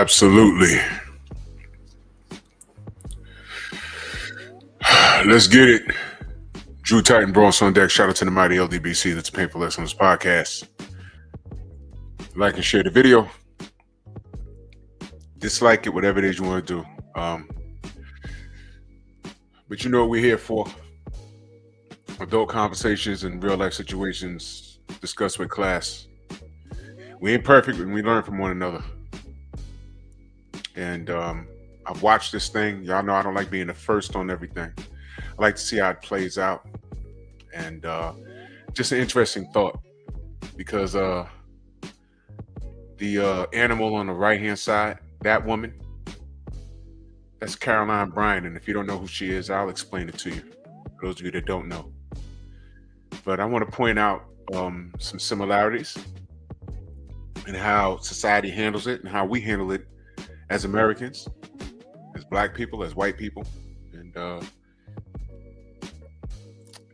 Absolutely. Let's get it. Drew Titan Bronx on deck. Shout out to the mighty LDBC. That's a Painful Excellence podcast. Like and share the video. Dislike it, whatever it is you want to do. But you know what we're here for. Adult conversations and real life situations discussed with class. We ain't perfect, and we learn from one another. And I've watched this thing. Y'all know I don't like being the first on everything. I like to see how it plays out. And just an interesting thought, because the animal on the right-hand side, that woman, that's Carolyn Bryant. And if you don't know who she is, I'll explain it to you, for those of you that don't know. But I want to point out some similarities in how society handles it and how we handle it as Americans, as Black people, as white people. And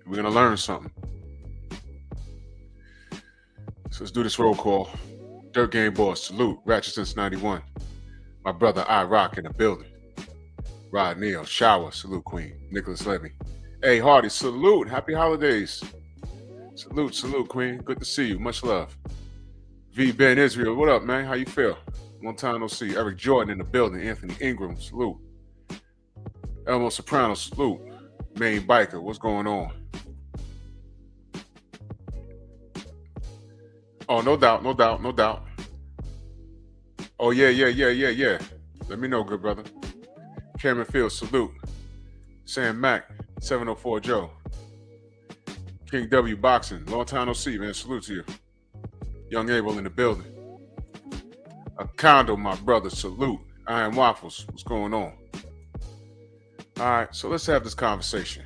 we're going to learn something. So let's do this roll call. Dirt Game Boss, salute. Ratchet since 91. My brother I Rock in the building. Rod Neal, Shower, salute Queen. Nicholas Levy. Hey Hardy, salute. Happy holidays. Salute Queen. Good to see you. Much love. V Ben Israel, what up, man? How you feel? Long time no see. Eric Jordan in the building. Anthony Ingram, salute. Elmo Soprano, salute. Main Biker, what's going on? Oh, no doubt. Oh, yeah. Let me know, good brother. Cameron Fields, salute. Sam Mack, 704 Joe. King W Boxing, long time no see, man. Salute to you. Young Abel in the building. A Condo, my brother, salute. Iron Waffles, what's going on? All right, so let's have this conversation.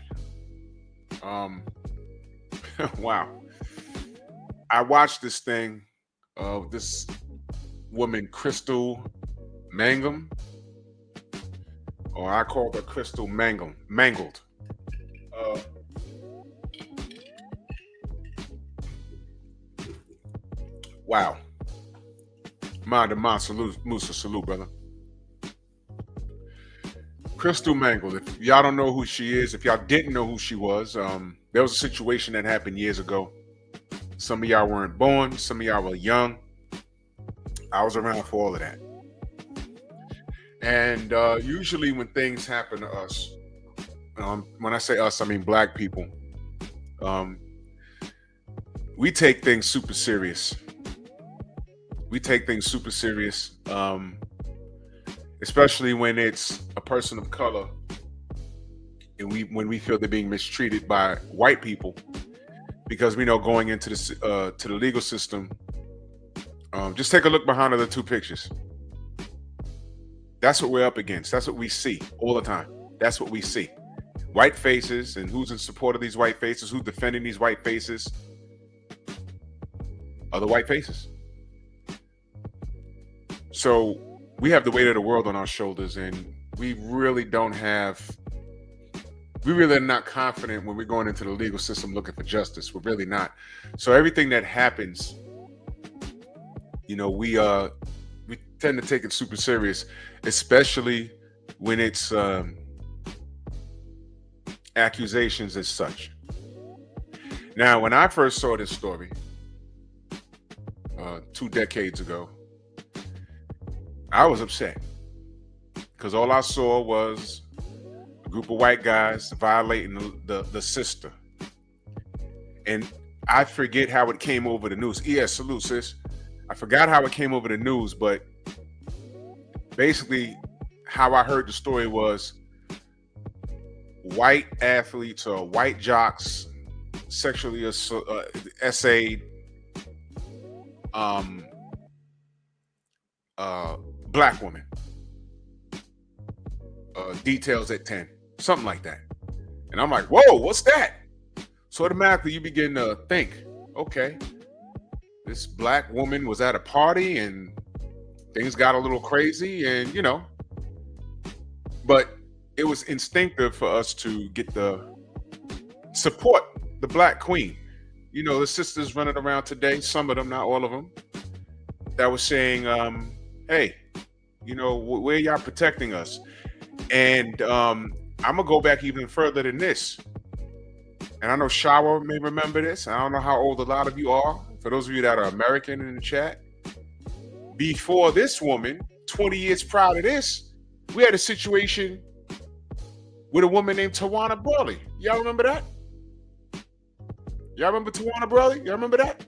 Wow. I watched this thing of this woman, Crystal Mangum, or I call her Crystal Mangled. Wow. Salute, Musa, salute, brother. Crystal Mangled. If y'all don't know who she is, if y'all didn't know who she was, there was a situation that happened years ago. Some of y'all weren't born. Some of y'all were young. I was around for all of that. And usually when things happen to us, when I say us, I mean Black people, we take things super serious. Especially when it's a person of color, and when we feel they're being mistreated by white people, because we know going into the to the legal system. Just take a look behind the two pictures. That's what we're up against. That's what we see all the time. That's what we see. White faces, and who's in support of these white faces, who's defending these white faces, are the white faces. So we have the weight of the world on our shoulders, and we really are not confident when we're going into the legal system looking for justice. We're really not. So everything that happens, we tend to take it super serious, especially when it's accusations as such. Now, when I first saw this story 2 decades ago, I was upset, because all I saw was a group of white guys violating the sister. And I forget how it came over the news. Yeah, salute, sis. I forgot how it came over the news, but basically how I heard the story was white athletes or white jocks sexually essayed Black woman. Details at 10, something like that. And I'm like, whoa, what's that? So automatically you begin to think, okay, this Black woman was at a party and things got a little crazy, and but it was instinctive for us to get the support the Black queen. The sisters running around today, some of them, not all of them, that was saying, hey, where y'all protecting us? And I'm gonna go back even further than this. And I know Shower may remember this. I don't know how old a lot of you are. For those of you that are American in the chat, before this woman, 20 years prior to this, we had a situation with a woman named Tawana Brawley. Y'all remember that? Y'all remember Tawana Brawley? Y'all remember that?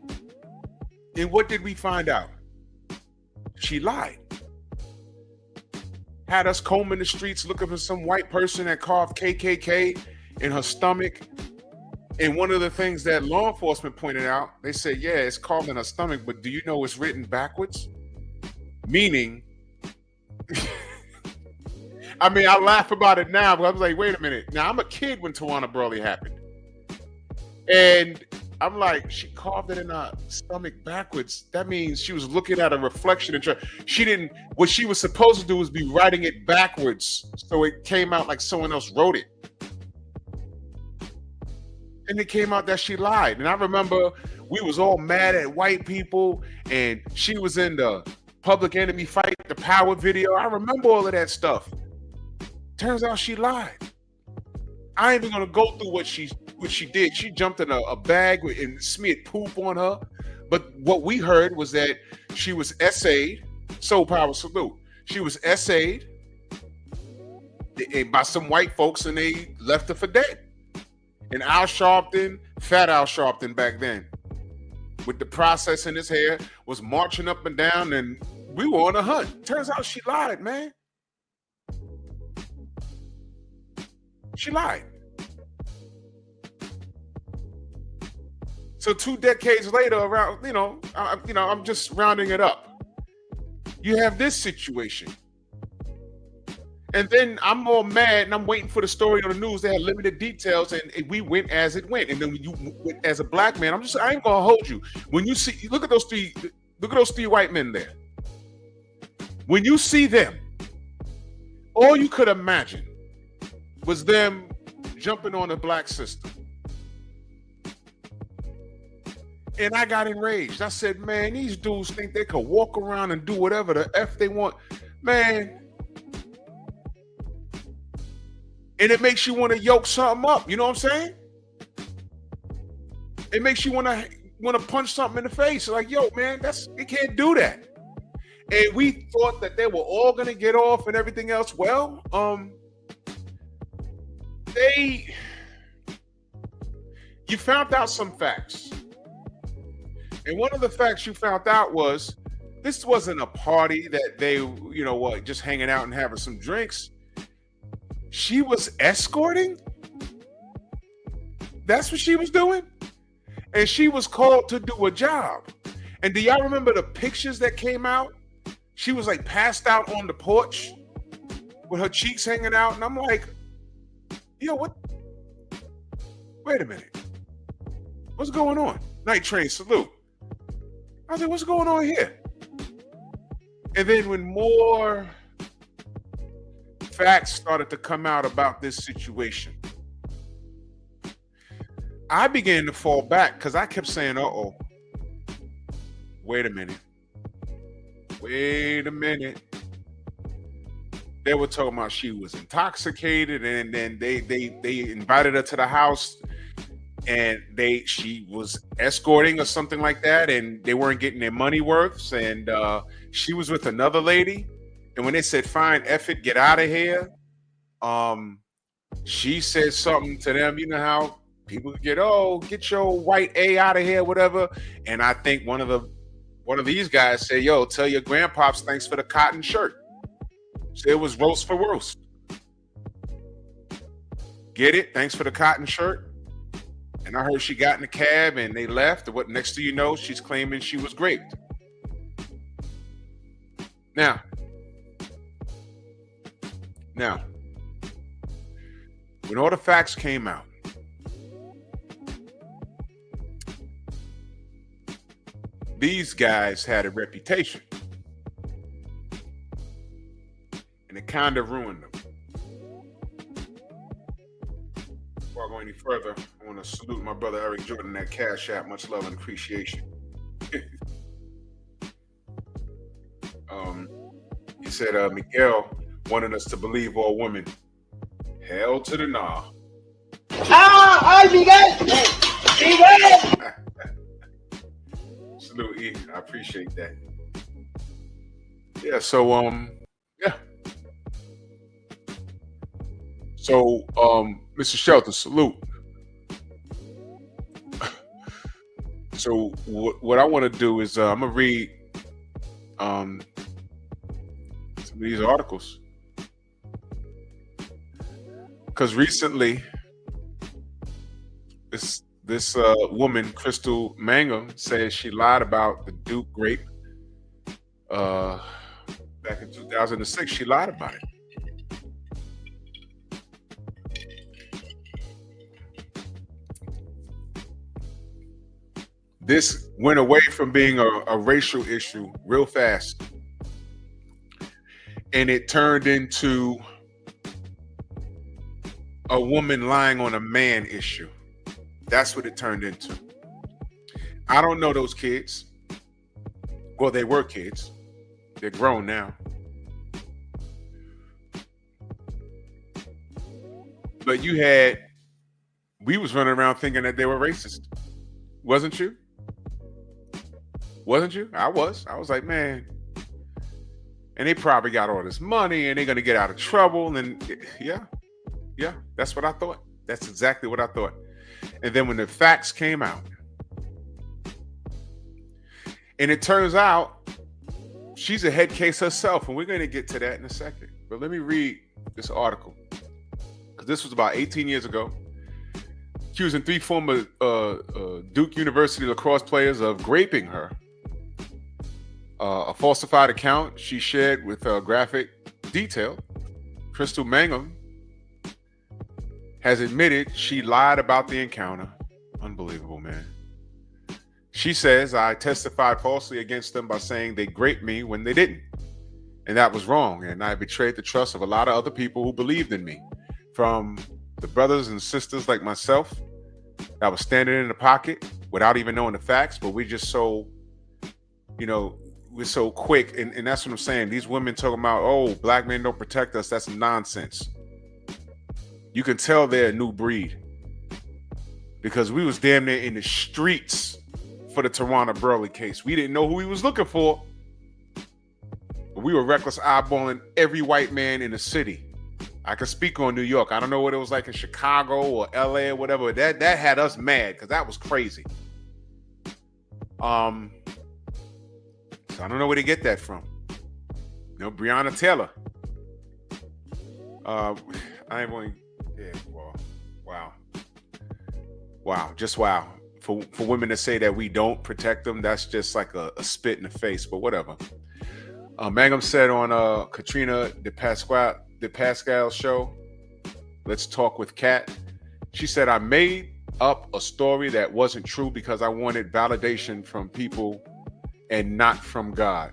And what did we find out? She lied. Had us combing the streets looking for some white person that carved KKK in her stomach. And one of the things that law enforcement pointed out, they said, yeah, it's carved in her stomach, but do you know it's written backwards? Meaning, I mean, I laugh about it now, but I was like, wait a minute. Now, I'm a kid when Tawana Brawley happened. And I'm like, she carved it in her stomach backwards. That means she was looking at a reflection and what she was supposed to do was be writing it backwards. So it came out like someone else wrote it. And it came out that she lied. And I remember we was all mad at white people, and she was in the Public Enemy Fight the Power video. I remember all of that stuff. Turns out she lied. I ain't even gonna go through what she did. She jumped in a bag and smeared poop on her. But what we heard was that she was essayed. Soul Power salute. She was essayed by some white folks, and they left her for dead. And Al Sharpton, fat Al Sharpton back then, with the process in his hair, was marching up and down, and we were on a hunt. Turns out she lied, man. She lied. So 2 decades later, around, I'm just rounding it up. You have this situation. And then I'm all mad, and I'm waiting for the story on the news. They had limited details, and we went as it went. And then when you went as a black man, I ain't gonna hold you. When you see, look at those three white men there. When you see them, all you could imagine was them jumping on a black sister. And I got enraged. I said, man, these dudes think they could walk around and do whatever the F they want. Man. And it makes you want to yoke something up. You know what I'm saying? It makes you want to punch something in the face. Like, yo, man, you can't do that. And we thought that they were all going to get off and everything else. Well, you found out some facts. And one of the facts you found out was this wasn't a party that they, just hanging out and having some drinks. She was escorting? That's what she was doing? And she was called to do a job. And do y'all remember the pictures that came out? She was like passed out on the porch with her cheeks hanging out. And I'm like, yo, what? Wait a minute. What's going on? Night Train, salute. I was like, what's going on here? And then when more facts started to come out about this situation, I began to fall back because I kept saying, uh-oh, wait a minute. They were talking about she was intoxicated, and then they invited her to the house, and she was escorting or something like that, and they weren't getting their money worth, and she was with another lady, and when they said, fine, F it, get out of here, she said something to them, you know how people get your white A out of here, whatever, and I think one of these guys said, yo, tell your grandpops thanks for the cotton shirt. So it was roast for roast. Get it? Thanks for the cotton shirt. And I heard she got in the cab and they left. What next do you know, she's claiming she was raped. Now, when all the facts came out, these guys had a reputation. And it kind of ruined them. Before I go any further, I want to salute my brother Eric Jordan at Cash App. Much love and appreciation. He said, Miguel wanted us to believe all women. Hell to the nah. ¡Ay, Miguel! ¡Miguel! Salute, E. I appreciate that. Yeah, so yeah. So Mr. Shelton, salute. So what I want to do is I'm gonna read some of these articles. Because recently this woman, Crystal Mangum, says she lied about the Duke rape. Back in 2006, she lied about it. This went away from being a racial issue real fast, and it turned into a woman lying on a man issue. That's what it turned into. I don't know those kids. Well, they were kids. They're grown now. But we was running around thinking that they were racist. Wasn't you? Wasn't you? I was like, man. And they probably got all this money and they're going to get out of trouble. And yeah, that's what I thought. That's exactly what I thought. And then when the facts came out, and it turns out she's a head case herself, and we're going to get to that in a second. But let me read this article, because this was about 18 years ago, accusing 3 former Duke University lacrosse players of graping her. A falsified account she shared with graphic detail. Crystal Mangum has admitted she lied about the encounter. Unbelievable, man. She says, I testified falsely against them by saying they graped me when they didn't. And that was wrong. And I betrayed the trust of a lot of other people who believed in me. From the brothers and sisters like myself that was standing in the pocket without even knowing the facts. But we just so, we're so quick. And that's what I'm saying. These women talking about, oh, black men don't protect us. That's nonsense. You can tell they're a new breed. Because we was damn near in the streets for the Tawana Burley case. We didn't know who he was looking for. But we were reckless eyeballing every white man in the city. I could speak on New York. I don't know what it was like in Chicago or LA or whatever. That had us mad because that was crazy. So I don't know where to get that from. Breonna Taylor. I ain't going. Yeah. Well, wow. Just wow. For women to say that we don't protect them, that's just like a spit in the face. But whatever. Mangum said on Katrina de Pascal's show, Let's Talk with Kat. She said, I made up a story that wasn't true because I wanted validation from people and not from God.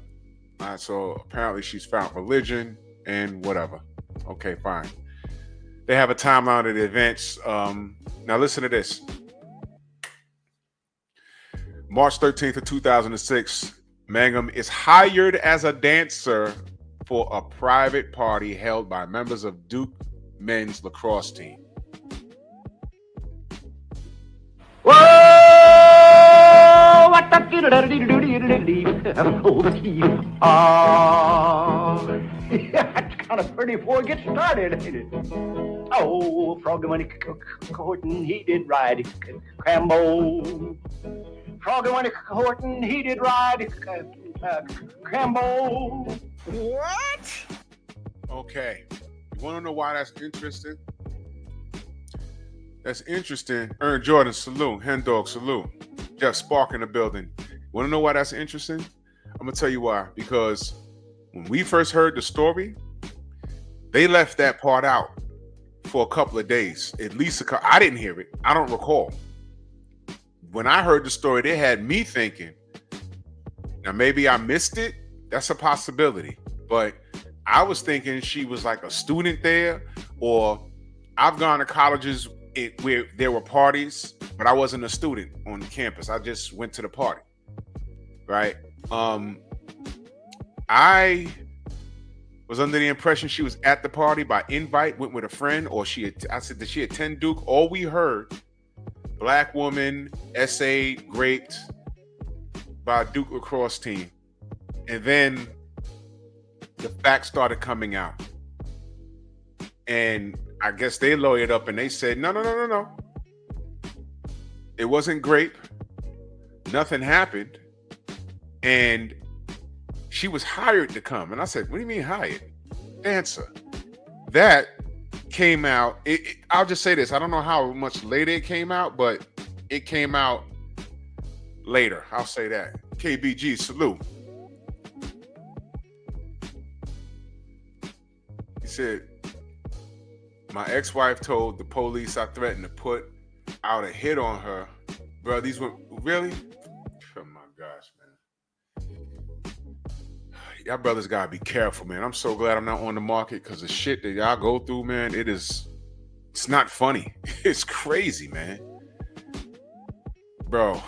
All right, so apparently she's found religion and whatever. Okay, fine. They have a timeline of the events. Now listen to this. March 13th of 2006, Mangum is hired as a dancer for a private party held by members of Duke men's lacrosse team. Whoa! What the that's kind of pretty before it gets started, ain't it? Oh, Froggy when he courting, he did ride Crambo. Froggy when he courting, he did ride Crambo. What? Okay. You want to know why that's interesting? That's interesting. Ern Jordan, salute. Hen Dog, salute. Jeff Spark in the building. Want to know why that's interesting? I'm going to tell you why. Because when we first heard the story, they left that part out for a couple of days. At least I didn't hear it. I don't recall. When I heard the story, they had me thinking, now maybe I missed it. That's a possibility. But I was thinking she was like a student there, or I've gone to colleges where there were parties, but I wasn't a student on campus. I just went to the party, right? I was under the impression she was at the party by invite, went with a friend, or I said, did she attend Duke? All we heard, black woman, essay raped by a Duke lacrosse team. And then the facts started coming out. And I guess they lawyered up and they said, no. It wasn't grape. Nothing happened. And she was hired to come. And I said, what do you mean hired? Dancer. That came out. I'll just say this. I don't know how much later it came out, but it came out later. I'll say that. KBG, salute. He said, my ex-wife told the police I threatened to put out a hit on her. Bro, these were really? Oh my gosh, man. Y'all brothers gotta be careful, man. I'm so glad I'm not on the market because the shit that y'all go through, man, it's not funny. It's crazy, man. Bro,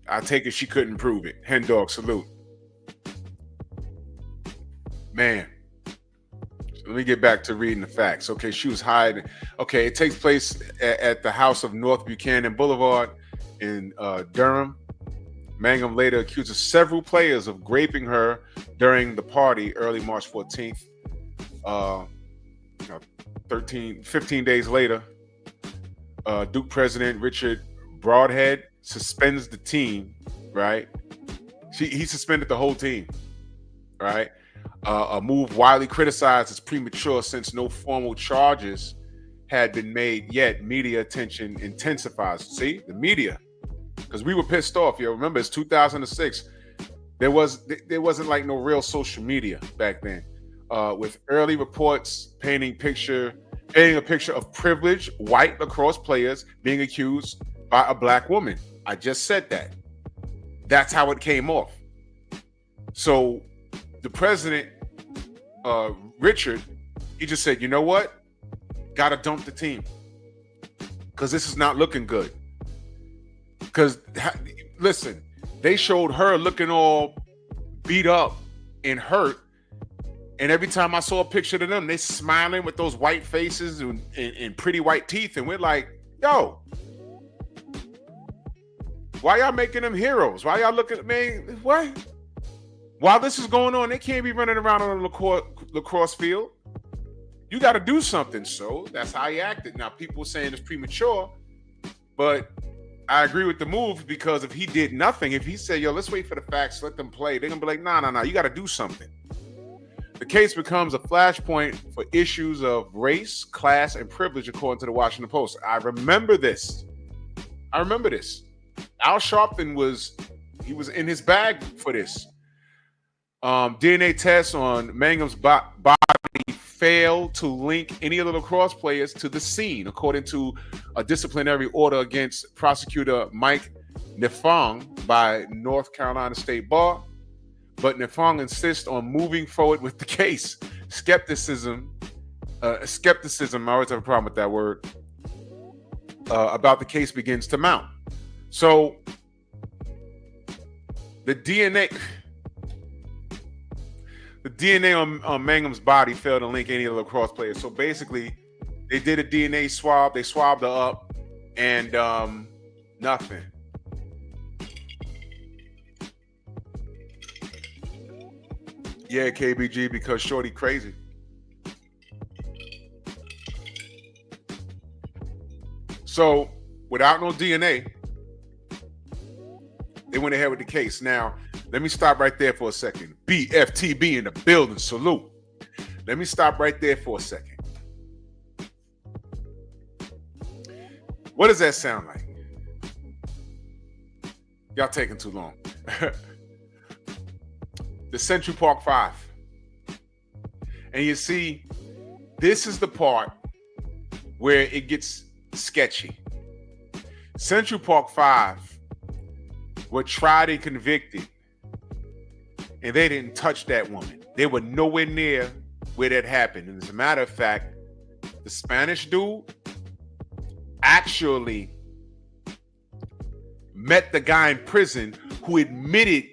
I take it she couldn't prove it. Hen dog, salute. Man. Let me get back to reading the facts. Okay, she was hired. Okay, it takes place at the house of North Buchanan Boulevard in Durham. Mangum later accuses several players of raping her during the party early March 14th. 15 days later, Duke President Richard Broadhead suspends the team, right? He suspended the whole team, right? A move widely criticized as premature since no formal charges had been made yet. Media attention intensifies. See, the media, because we were pissed off. You remember, it's 2006. There wasn't like no real social media back then. With early reports painting a picture of privileged white lacrosse players being accused by a black woman. I just said that. That's how it came off. So the president, Richard, he just said, you know what? Gotta dump the team. Because this is not looking good. Because, listen, they showed her looking all beat up and hurt. And every time I saw a picture of them, they smiling with those white faces and pretty white teeth. And we're like, yo, why y'all making them heroes? Why y'all looking at me? What? While this is going on, they can't be running around on a lacrosse field. You got to do something. So that's how he acted. Now, people saying it's premature, but I agree with the move because if he did nothing, if he said, yo, let's wait for the facts, let them play, they're going to be like, nah, you got to do something. The case becomes a flashpoint for issues of race, class, and privilege, according to the Washington Post. I remember this. Al Sharpton was in his bag for this. DNA tests on Mangum's body failed to link any of the lacrosse players to the scene, according to a disciplinary order against prosecutor Mike Nefong by North Carolina State Bar. But Nefong insists on moving forward with the case. Skepticism, I always have a problem with that word, about the case begins to mount. So the DNA on Mangum's body failed to link any of the lacrosse players. So basically, they did a DNA swab. They swabbed her up, and nothing. Yeah, KBG, because Shorty crazy. So without no DNA, they went ahead with the case. Now, let me stop right there for a second. BFTB in the building. Salute. Let me stop right there for a second. What does that sound like? Y'all taking too long. The Central Park 5. And you see, this is the part where it gets sketchy. Central Park 5 were tried and convicted, and they didn't touch that woman. They were nowhere near where that happened. And as a matter of fact, the Spanish dude actually met the guy in prison who admitted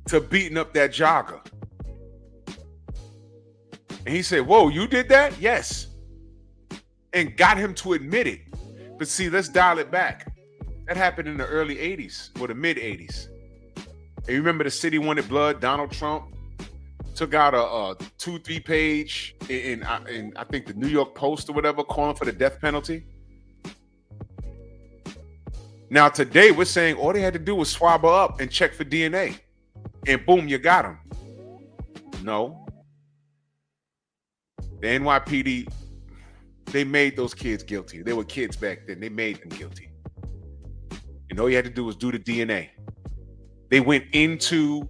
to beating up that jogger. And he said, whoa, you did that? Yes. And got him to admit it. But see, let's dial it back. That happened in the early 80s or the mid 80s. And you remember the city wanted blood? Donald Trump took out a 2-3 page in I think the New York Post or whatever, calling for the death penalty. Now today we're saying all they had to do was swab her up and check for DNA. And boom, you got him. No. The NYPD, they made those kids guilty. They were kids back then. They made them guilty. And all you had to do was do the DNA. They went into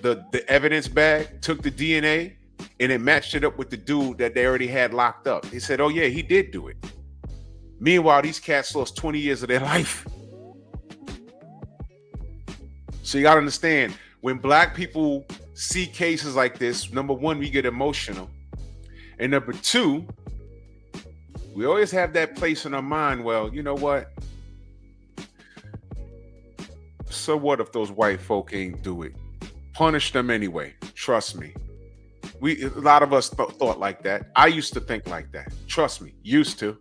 the evidence bag, took the DNA, and it matched it up with the dude that they already had locked up. They said, oh yeah, he did do it. Meanwhile, these cats lost 20 years of their life. So you got to understand, when black people see cases like this, number one, we get emotional. And number two, we always have that place in our mind, well, you know what? So what if those white folk ain't do it? Punish them anyway. Trust me. A lot of us thought like that. I used to think like that. Trust me. Used to.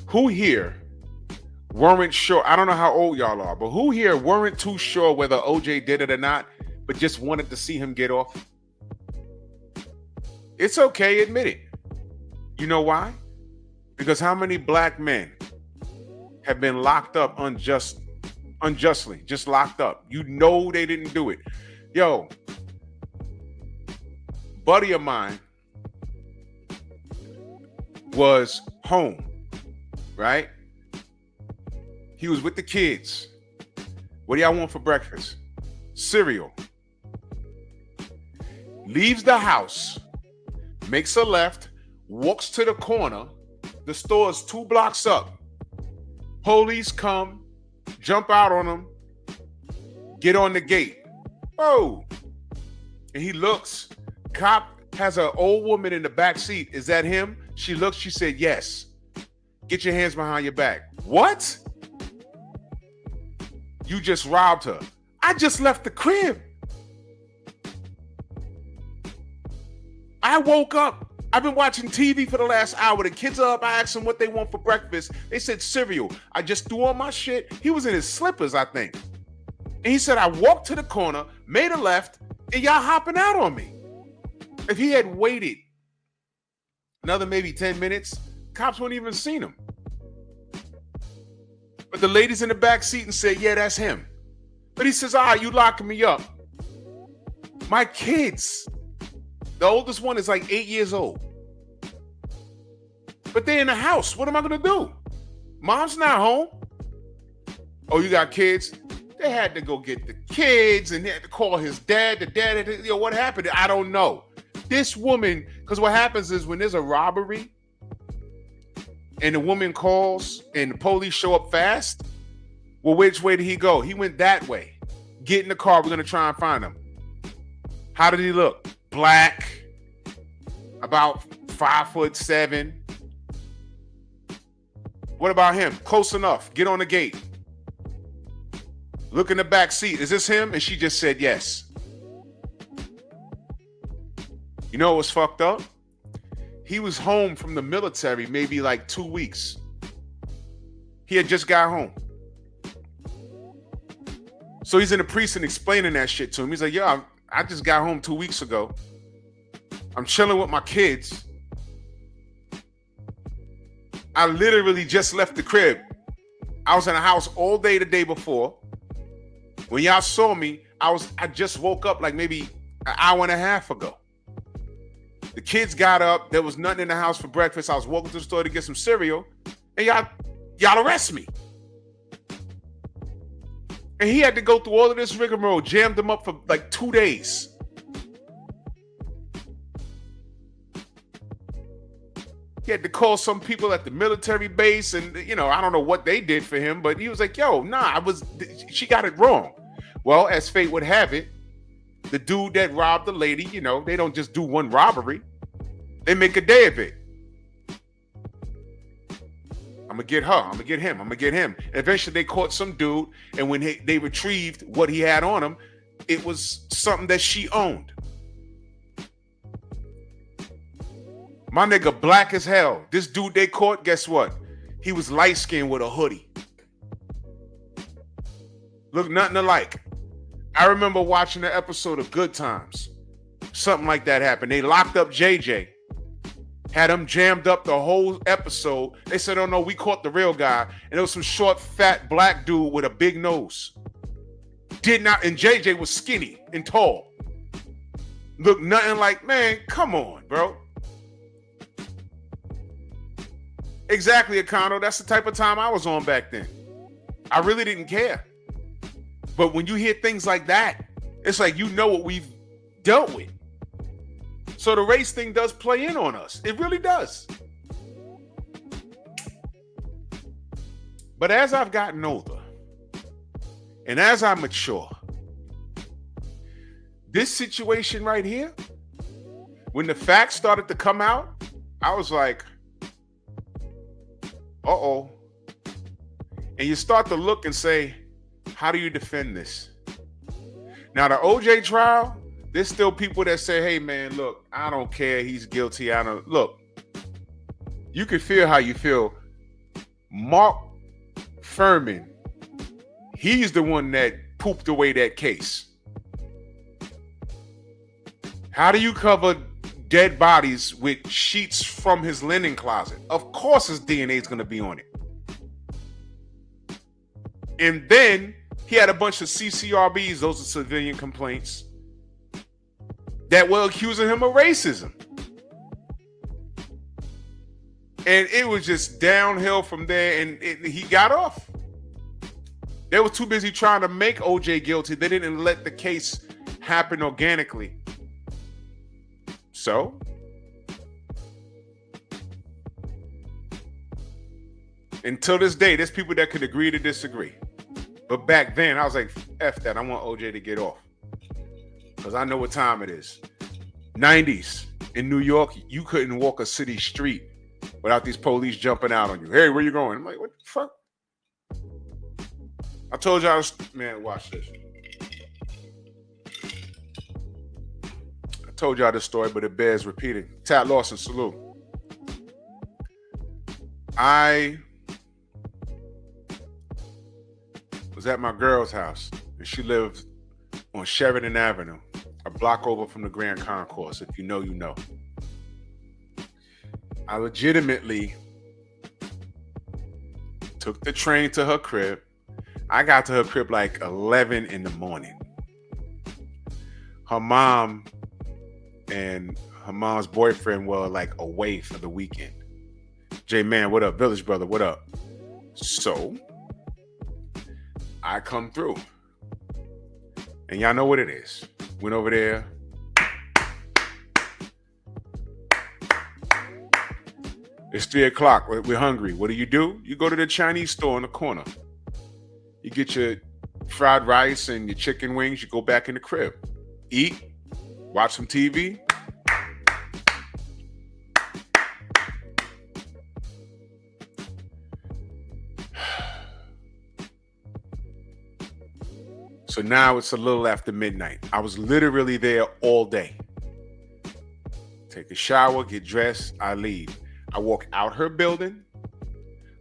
Who here weren't sure? I don't know how old y'all are, but who here weren't too sure whether OJ did it or not, but just wanted to see him get off? It's okay. Admit it. You know why? Because how many black men have been locked up unjustly, just locked up? You know they didn't do it. Yo, buddy of mine was home, right? He was with the kids. What do y'all want for breakfast? Cereal. Leaves the house, makes a left, walks to the corner. The store is 2 blocks up. Police come, jump out on him, get on the gate. Oh, and he looks. Cop has an old woman in the back seat. Is that him? She looks. She said, yes. Get your hands behind your back. What? You just robbed her. I just left the crib. I woke up. I've been watching TV for the last hour. The kids are up. I asked them what they want for breakfast. They said cereal. I just threw on my shit. He was in his slippers, I think. And he said, I walked to the corner, made a left, and y'all hopping out on me. If he had waited another maybe 10 minutes, cops wouldn't even seen him. But the ladies in the back seat and said, yeah, that's him. But he says, you locking me up. My kids. The oldest one is like 8 years old. But they're in the house. What am I going to do? Mom's not home. Oh, you got kids? They had to go get the kids and they had to call his dad. The dad, what happened? I don't know. This woman, because what happens is when there's a robbery and the woman calls and the police show up fast, well, which way did he go? He went that way. Get in the car. We're going to try and find him. How did he look? Black, about 5'7". What about him? Close enough. Get on the gate. Look in the back seat. Is this him? And she just said yes. You know what was fucked up? He was home from the military maybe like 2 weeks. He had just got home. So he's in the precinct explaining that shit to him. He's like, yo, I just got home 2 weeks ago. I'm chilling with my kids. I literally just left the crib. I was in the house all day the day before. When y'all saw me, I just woke up like maybe an hour and a half ago. The kids got up. There was nothing in the house for breakfast. I was walking to the store to get some cereal, and y'all arrest me. And he had to go through all of this rigmarole, jammed him up for like 2 days. He had to call some people at the military base, and I don't know what they did for him, but he was like, yo, nah, she got it wrong. Well, as fate would have it, the dude that robbed the lady, they don't just do one robbery. They make a day of it. I'm going to get her. I'm going to get him. I'm going to get him. And eventually they caught some dude, and when they retrieved what he had on him, it was something that she owned. My nigga black as hell. This dude they caught, guess what? He was light-skinned with a hoodie. Look nothing alike. I remember watching the episode of Good Times. Something like that happened. They locked up JJ. Had him jammed up the whole episode. They said, oh no, we caught the real guy. And it was some short, fat black dude with a big nose. And JJ was skinny and tall. Look nothing like, man, come on, bro. Exactly, Econo. That's the type of time I was on back then. I really didn't care. But when you hear things like that, it's like you know what we've dealt with. So the race thing does play in on us. It really does. But as I've gotten older, and as I mature, this situation right here, when the facts started to come out, I was like, uh-oh. And you start to look and say, how do you defend this? Now, the OJ trial, there's still people that say, hey, man, look, I don't care. He's guilty. Look, you can feel how you feel. Mark Furman, he's the one that pooped away that case. How do you cover dead bodies with sheets from his linen closet? Of course his DNA is going to be on it. And then he had a bunch of CCRBs, those are civilian complaints, that were accusing him of racism. And it was just downhill from there, and he got off. They were too busy trying to make OJ guilty. They didn't let the case happen organically. So, until this day, there's people that could agree to disagree. But back then, I was like, F that. I want OJ to get off. Because I know what time it is. 90s in New York, you couldn't walk a city street without these police jumping out on you. Hey, where you going? I'm like, what the fuck? I told y'all, man, watch this. I told y'all this story, but it bears repeating. Tat Lawson, salute. I was at my girl's house, and she lived on Sheridan Avenue, a block over from the Grand Concourse. If you know, you know. I legitimately took the train to her crib. I got to her crib like 11 in the morning. Her mom and her mom's boyfriend were like away for the weekend. J-Man, what up? Village brother, what up? So, I come through. And y'all know what it is. Went over there. It's 3 o'clock. We're hungry. What do? You go to the Chinese store in the corner. You get your fried rice and your chicken wings. You go back in the crib. Eat. Watch some TV. So now it's a little after midnight. I was literally there all day. Take a shower, get dressed, I leave. I walk out her building.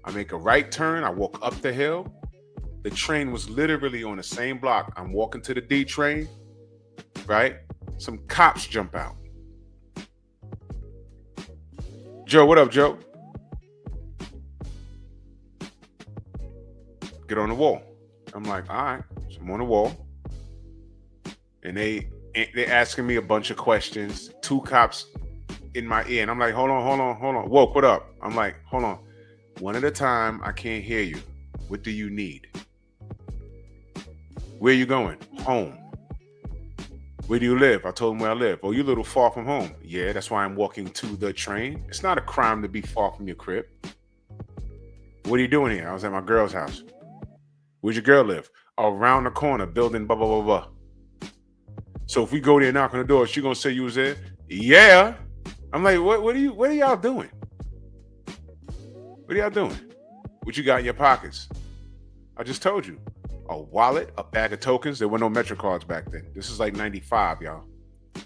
I make a right turn. I walk up the hill. The train was literally on the same block. I'm walking to the D train, right? Some cops jump out. Joe, what up, Joe? Get on the wall. I'm like, all right. So I'm on the wall. And they asking me a bunch of questions. 2 cops in my ear. And I'm like, hold on. Woke, what up? I'm like, hold on. One at a time, I can't hear you. What do you need? Where you going? Home. Where do you live? I told him where I live. Oh, you a little far from home. Yeah, that's why I'm walking to the train. It's not a crime to be far from your crib. What are you doing here? I was at my girl's house. Where'd your girl live? Around the corner, building blah, blah, blah, blah. So if we go there and knock on the door, she gonna say you was there? Yeah. I'm like, what are y'all doing? What are y'all doing? What you got in your pockets? I just told you. A wallet, a bag of tokens. There were no Metro cards back then. This is like 95, y'all. A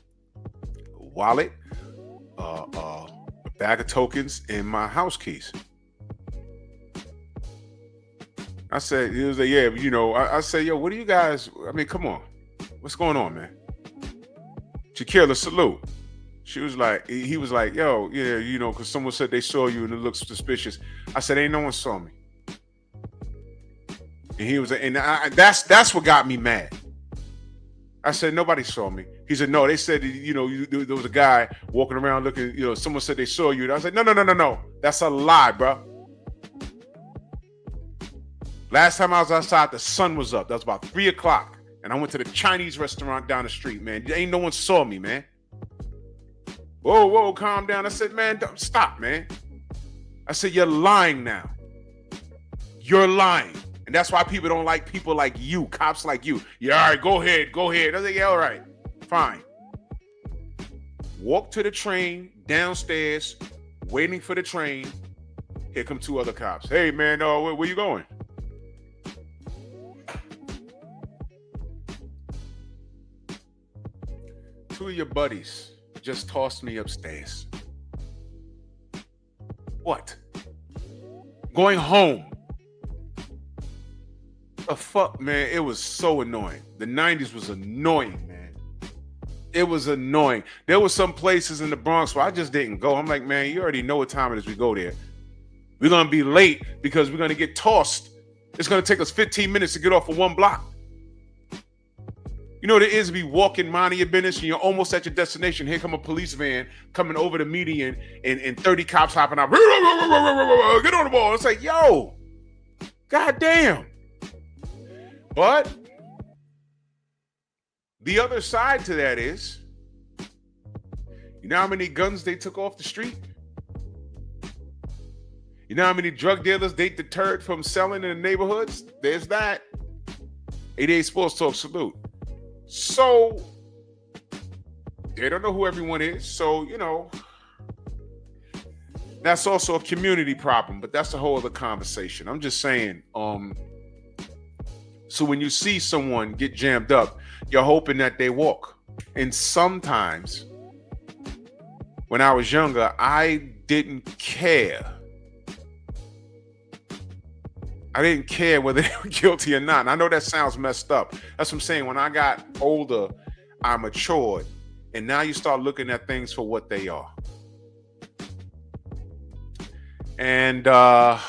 wallet, a bag of tokens, and my house keys. I said, he was like, yeah, you know, I said, yo, what do you guys, I mean, come on. What's going on, man? Shaquilla, salute. She was like, he was like, yo, yeah, you know, because someone said they saw you and it looks suspicious. I said, ain't no one saw me. And he was, and that's what got me mad. I said, nobody saw me. He said, no, they said, you know, there was a guy walking around looking, you know, someone said they saw you. And I said, no. That's a lie, bro. Last time I was outside, the sun was up. That was about 3 o'clock. And I went to the Chinese restaurant down the street, man. Ain't no one saw me, man. Whoa, calm down. I said, man, stop, man. I said, you're lying now. You're lying. And that's why people don't like people like you, cops like you. Yeah, all right, go ahead. I said, yeah, all right, fine. Walk to the train, downstairs, waiting for the train. Here come 2 other cops. Hey, man, where you going? Two of your buddies just tossed me upstairs. What? Going home. The fuck, man, it was so annoying. The 90s was annoying, man. It was annoying. There were some places in the Bronx where I just didn't go. I'm like, man, you already know what time it is we go there. We're going to be late because we're going to get tossed. It's going to take us 15 minutes to get off of 1 block. You know what it is to be walking, minding your business, and you're almost at your destination. Here come a police van coming over the median and 30 cops hopping out. Get on the ball. It's like, yo, goddamn. But the other side to that is, you know how many guns they took off the street? You know how many drug dealers they deterred from selling in the neighborhoods? There's that. 88 Sports Talk, salute. So, they don't know who everyone is. So, you know, that's also a community problem, but that's a whole other conversation. I'm just saying, so when you see someone get jammed up, you're hoping that they walk. And sometimes, when I was younger, I didn't care. I didn't care whether they were guilty or not. And I know that sounds messed up. That's what I'm saying. When I got older, I matured. And now you start looking at things for what they are. And at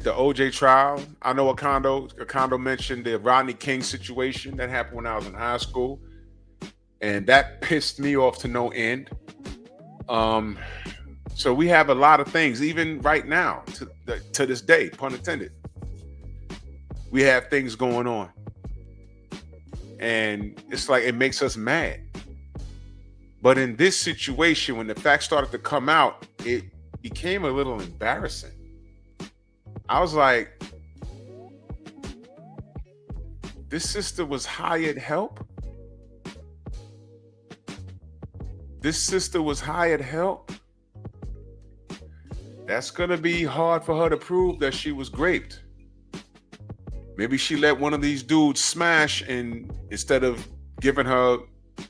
the OJ trial, I know Acondo mentioned the Rodney King situation that happened when I was in high school. And that pissed me off to no end. So we have a lot of things, even right now, to this day, pun intended. We have things going on. And it's like, it makes us mad. But in this situation, when the facts started to come out, it became a little embarrassing. I was like, this sister was hired help? This sister was hired help? That's going to be hard for her to prove that she was raped. Maybe she let one of these dudes smash, and instead of giving her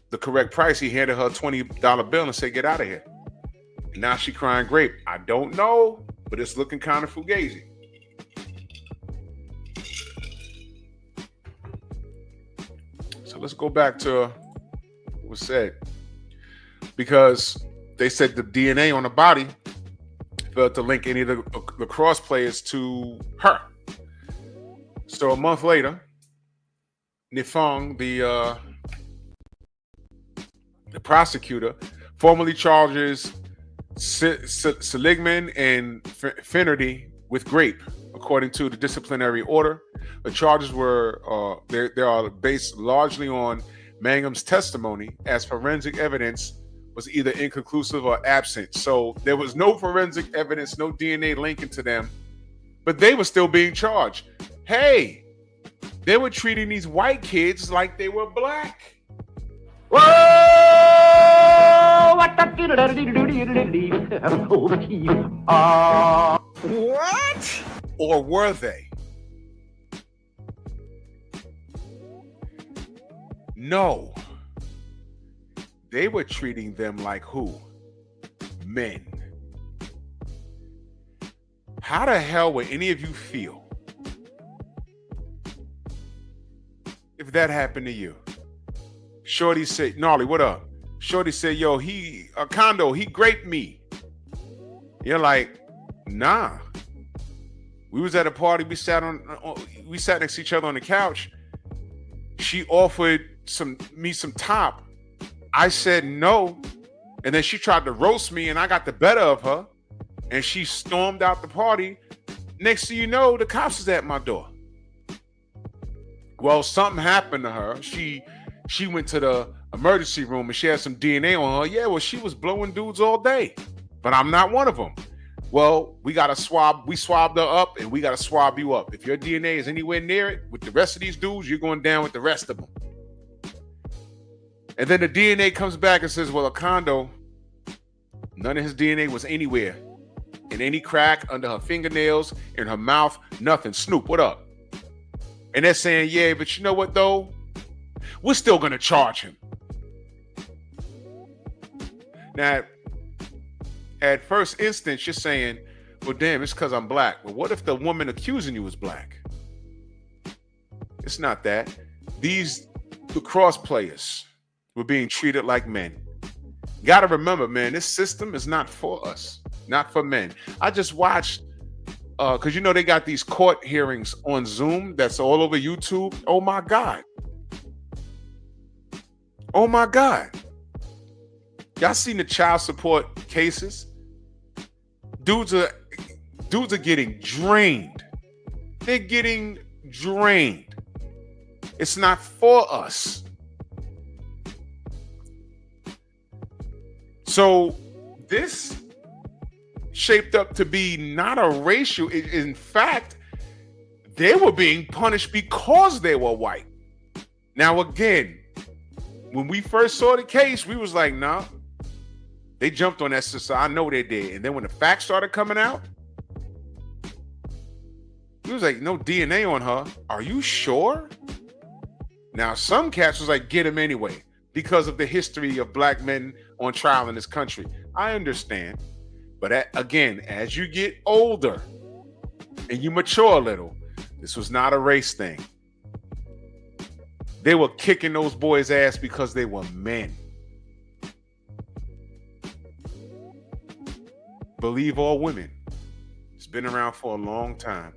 the correct price, he handed her a $20 bill and said, get out of here. And now she crying rape. I don't know, but it's looking kind of fugazi. So let's go back to what was said. Because they said the DNA on the body failed to link any of the lacrosse players to her. So a month later, Nifong, the prosecutor, formally charges Seligman and Finnerty with rape, according to the disciplinary order. The charges were they are based largely on Mangum's testimony, as forensic evidence was either inconclusive or absent. So there was no forensic evidence, no DNA linking to them, but they were still being charged. Hey, they were treating these white kids like they were black. Whoa! What? Or were they? No. they were treating them like who? Men. How the hell would any of you feel if that happened to you? Shorty said, Gnarly, what up? Shorty said, yo, Condo, he graped me. You're like, nah. We was at a party, we sat next to each other on the couch. She offered me some top. I said no. And then she tried to roast me and I got the better of her. And she stormed out the party. Next thing you know, the cops is at my door. Well, something happened to her. She went to the emergency room and she had some DNA on her. Yeah, well, she was blowing dudes all day. But I'm not one of them. Well, we got to swab. We swabbed her up and we got to swab you up. If your DNA is anywhere near it with the rest of these dudes, you're going down with the rest of them. And then the DNA comes back and says, well, Condo, none of his DNA was anywhere. In any crack under her fingernails, in her mouth, nothing. Snoop, what up? And they're saying, yeah, but you know what, though? We're still going to charge him. Now, at first instance, you're saying, well, damn, it's because I'm black. Well, what if the woman accusing you is black? It's not that. The cross players were being treated like men. Got to remember, man, this system is not for us, not for men. I just watched, because you know they got these court hearings on Zoom that's all over YouTube. Oh, my God. Oh, my God. Y'all seen the child support cases? Dudes are getting drained. They're getting drained. It's not for us. So this shaped up to be not a racial. In fact, they were being punished because they were white. Now, again, when we first saw the case, we was like, nah. They jumped on that sister. I know they did. And then when the facts started coming out, he was like, no DNA on her. Are you sure? Now, some cats was like, get him anyway, because of the history of black men on trial in this country. I understand. But again, as you get older and you mature a little, this was not a race thing. They were kicking those boys' ass because they were men. Believe all women. It's been around for a long time.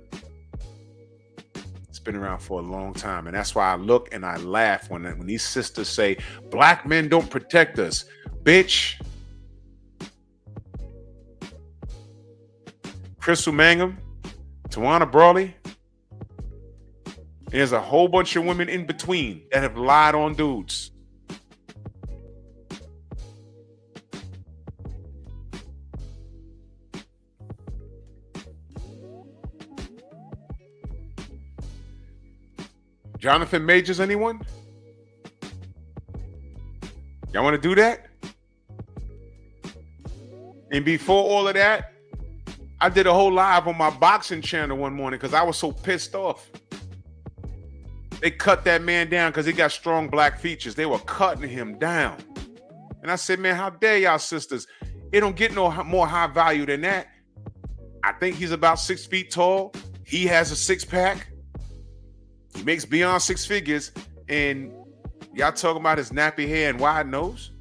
It's been around for a long time. And that's why I look and I laugh when these sisters say, black men don't protect us. Bitch. Crystal Mangum, Tawana Brawley. There's a whole bunch of women in between that have lied on dudes. Jonathan Majors, anyone? Y'all want to do that? And before all of that, I did a whole live on my boxing channel one morning because I was so pissed off. They cut that man down because he got strong black features. They were cutting him down. And I said, man, how dare y'all sisters? It don't get no more high value than that. I think he's about 6 feet tall. He has a six-pack. He makes beyond 6 figures. And y'all talking about his nappy hair and wide nose?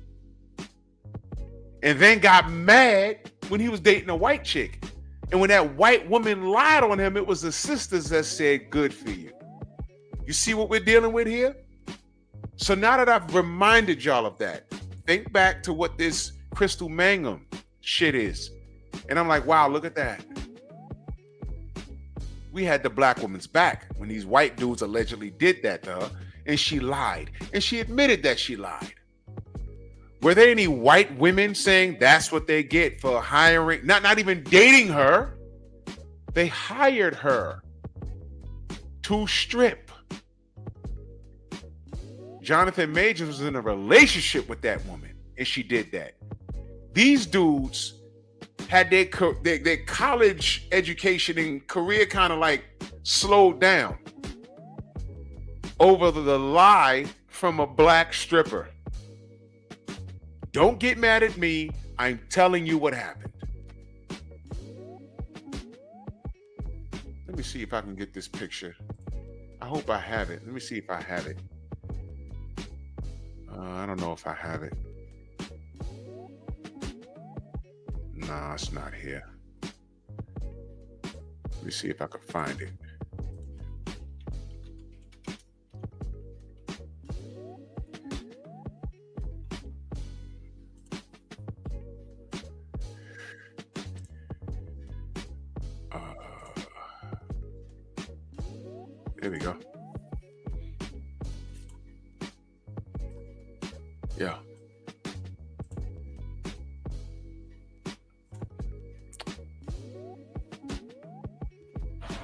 And then got mad when he was dating a white chick. And when that white woman lied on him, it was the sisters that said, good for you. You see what we're dealing with here? So now that I've reminded y'all of that, think back to what this Crystal Mangum shit is. And I'm like, wow, look at that. We had the black woman's back when these white dudes allegedly did that to her, and she lied. And she admitted that she lied. Were there any white women saying that's what they get for hiring, not even dating her? They hired her to strip. Jonathan Majors was in a relationship with that woman, and she did that. These dudes had their college education and career kind of like slowed down over the lie from a black stripper. Don't get mad at me. I'm telling you what happened. Let me see if I can get this picture. I hope I have it. Let me see if I have it. I don't know if I have it. Nah, it's not here. Let me see if I can find it. Here we go. Yeah.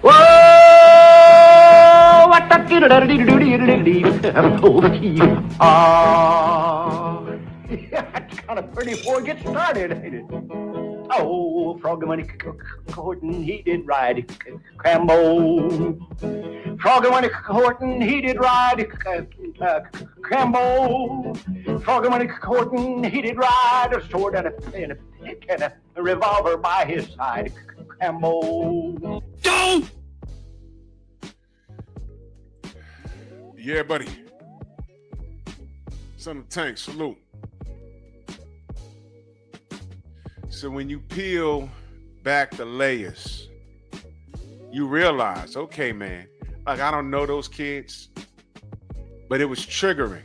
Whoa! What the that's kind of pretty before it gets started, ain't it? Oh, Froggy when he courting, he did ride Crambo. Froggy when he courting, he did ride Crambo. Froggy when he courting, he did ride a sword and a revolver by his side. Crambo. Don't! Yeah, buddy. Son of Tank, salute. So when you peel back the layers, you realize, okay, man, like I don't know those kids, but it was triggering.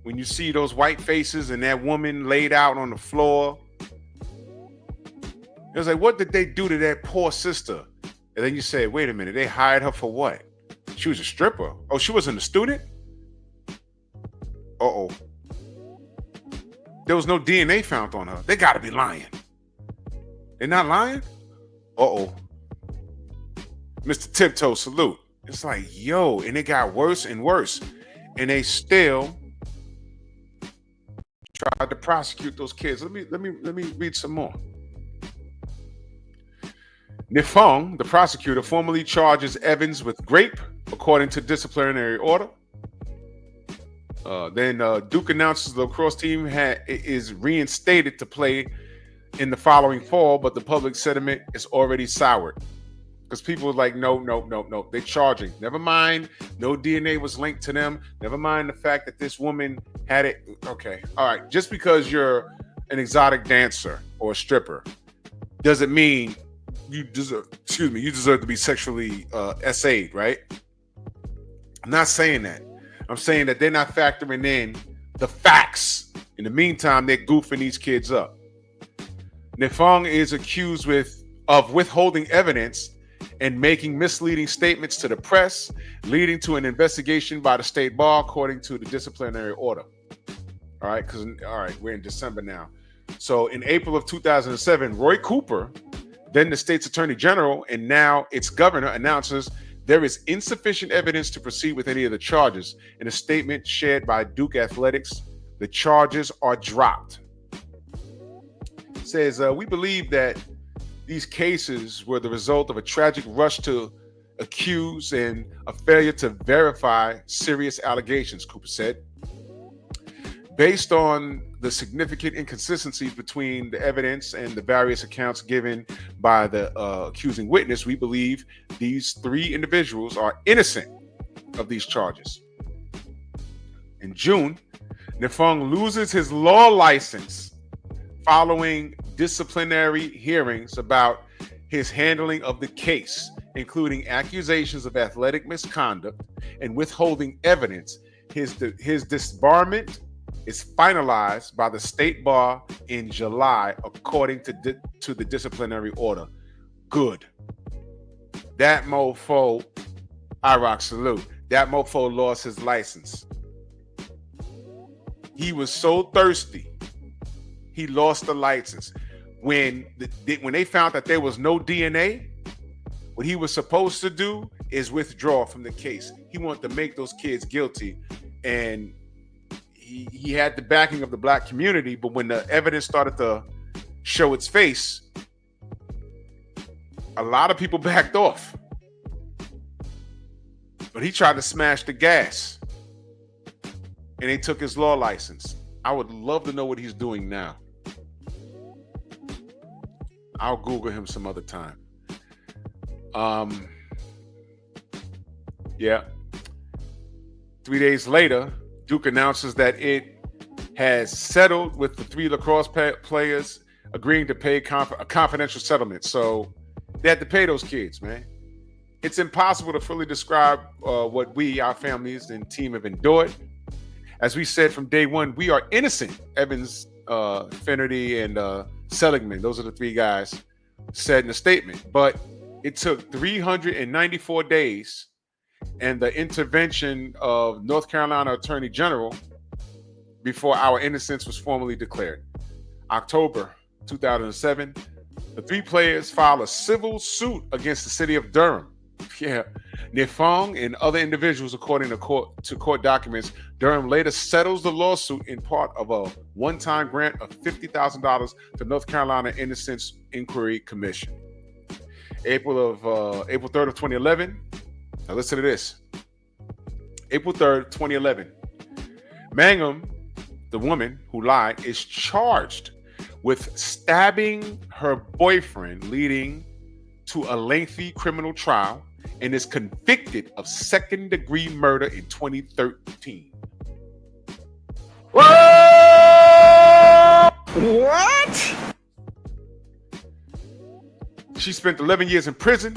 When you see those white faces and that woman laid out on the floor, it was like, what did they do to that poor sister? And then you say, wait a minute, they hired her for what? She was a stripper. Oh, she wasn't a student? Uh-oh. There was no DNA found on her. They got to be lying. They're not lying? Uh-oh. Mr. Tiptoe, salute. It's like, yo, and it got worse and worse. And they still tried to prosecute those kids. Let me read some more. Nifong, the prosecutor, formally charges Evans with rape, according to disciplinary order. Then Duke announces the lacrosse team is reinstated to play in the following fall, but the public sentiment is already soured. Because people are like, no, they're charging. Never mind, no DNA was linked to them. Never mind the fact that this woman had it. Okay, all right. Just because you're an exotic dancer or a stripper doesn't mean you deserve to be sexually essayed, right? I'm not saying that. I'm saying that they're not factoring in the facts. In the meantime, they're goofing these kids up. Nifong is accused of withholding evidence and making misleading statements to the press, leading to an investigation by the state bar, according to the disciplinary order. All right, we're in December now. So in April of 2007, Roy Cooper, then the state's attorney general and now its governor, announces there is insufficient evidence to proceed with any of the charges. In a statement shared by Duke Athletics, the charges are dropped. It says, we believe that these cases were the result of a tragic rush to accuse and a failure to verify serious allegations, Cooper said. Based on the significant inconsistencies between the evidence and the various accounts given by the accusing witness, we believe these three individuals are innocent of these charges. In June, Nifong loses his law license following disciplinary hearings about his handling of the case, including accusations of athletic misconduct and withholding evidence. His disbarment is finalized by the state bar in July, according to the disciplinary order. Good. That mofo, I rock salute. That mofo lost his license. He was so thirsty, he lost the license. When they found that there was no DNA, what he was supposed to do is withdraw from the case. He wanted to make those kids guilty, and he had the backing of the black community, but when the evidence started to show its face, a lot of people backed off. But he tried to smash the gas, and they took his law license. I would love to know what he's doing now. I'll Google him some other time. Yeah. 3 days later, Duke announces that it has settled with the 3 lacrosse players, agreeing to pay a confidential settlement. So they had to pay those kids, man. It's impossible to fully describe what we, our families and team have endured. As we said from day one, we are innocent. Evans, Finnerty, and Seligman, those are the 3 guys, said in a statement. But it took 394 days and the intervention of North Carolina Attorney General before our innocence was formally declared. October 2007, the 3 players filed a civil suit against the city of Durham. Yeah, Nifong and other individuals, according to court documents. Durham later settles the lawsuit in part of a one-time grant of $50,000 to North Carolina Innocence Inquiry Commission. April 3rd of 2011. Now listen to this. April 3rd, 2011. Mangum, the woman who lied, is charged with stabbing her boyfriend, leading to a lengthy criminal trial, and is convicted of second-degree murder in 2013. What? She spent 11 years in prison,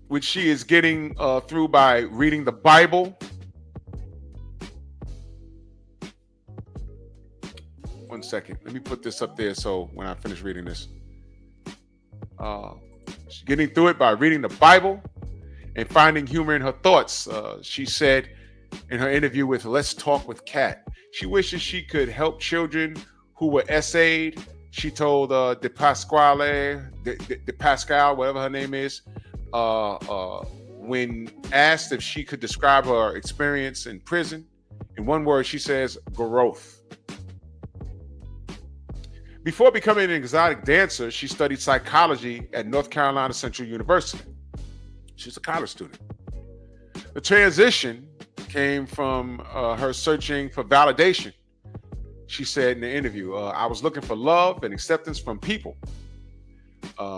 which she is getting through by reading the Bible. One second. Let me put this up there so when I finish reading this. She's getting through it by reading the Bible and finding humor in her thoughts. She said in her interview with Let's Talk with Kat, she wishes she could help children who were essayed. She told De Pascal, whatever her name is, when asked if she could describe her experience in prison, in one word, she says, growth. Before becoming an exotic dancer, she studied psychology at North Carolina Central University. She's a college student. The transition came from her searching for validation. She said in the interview, I was looking for love and acceptance from people.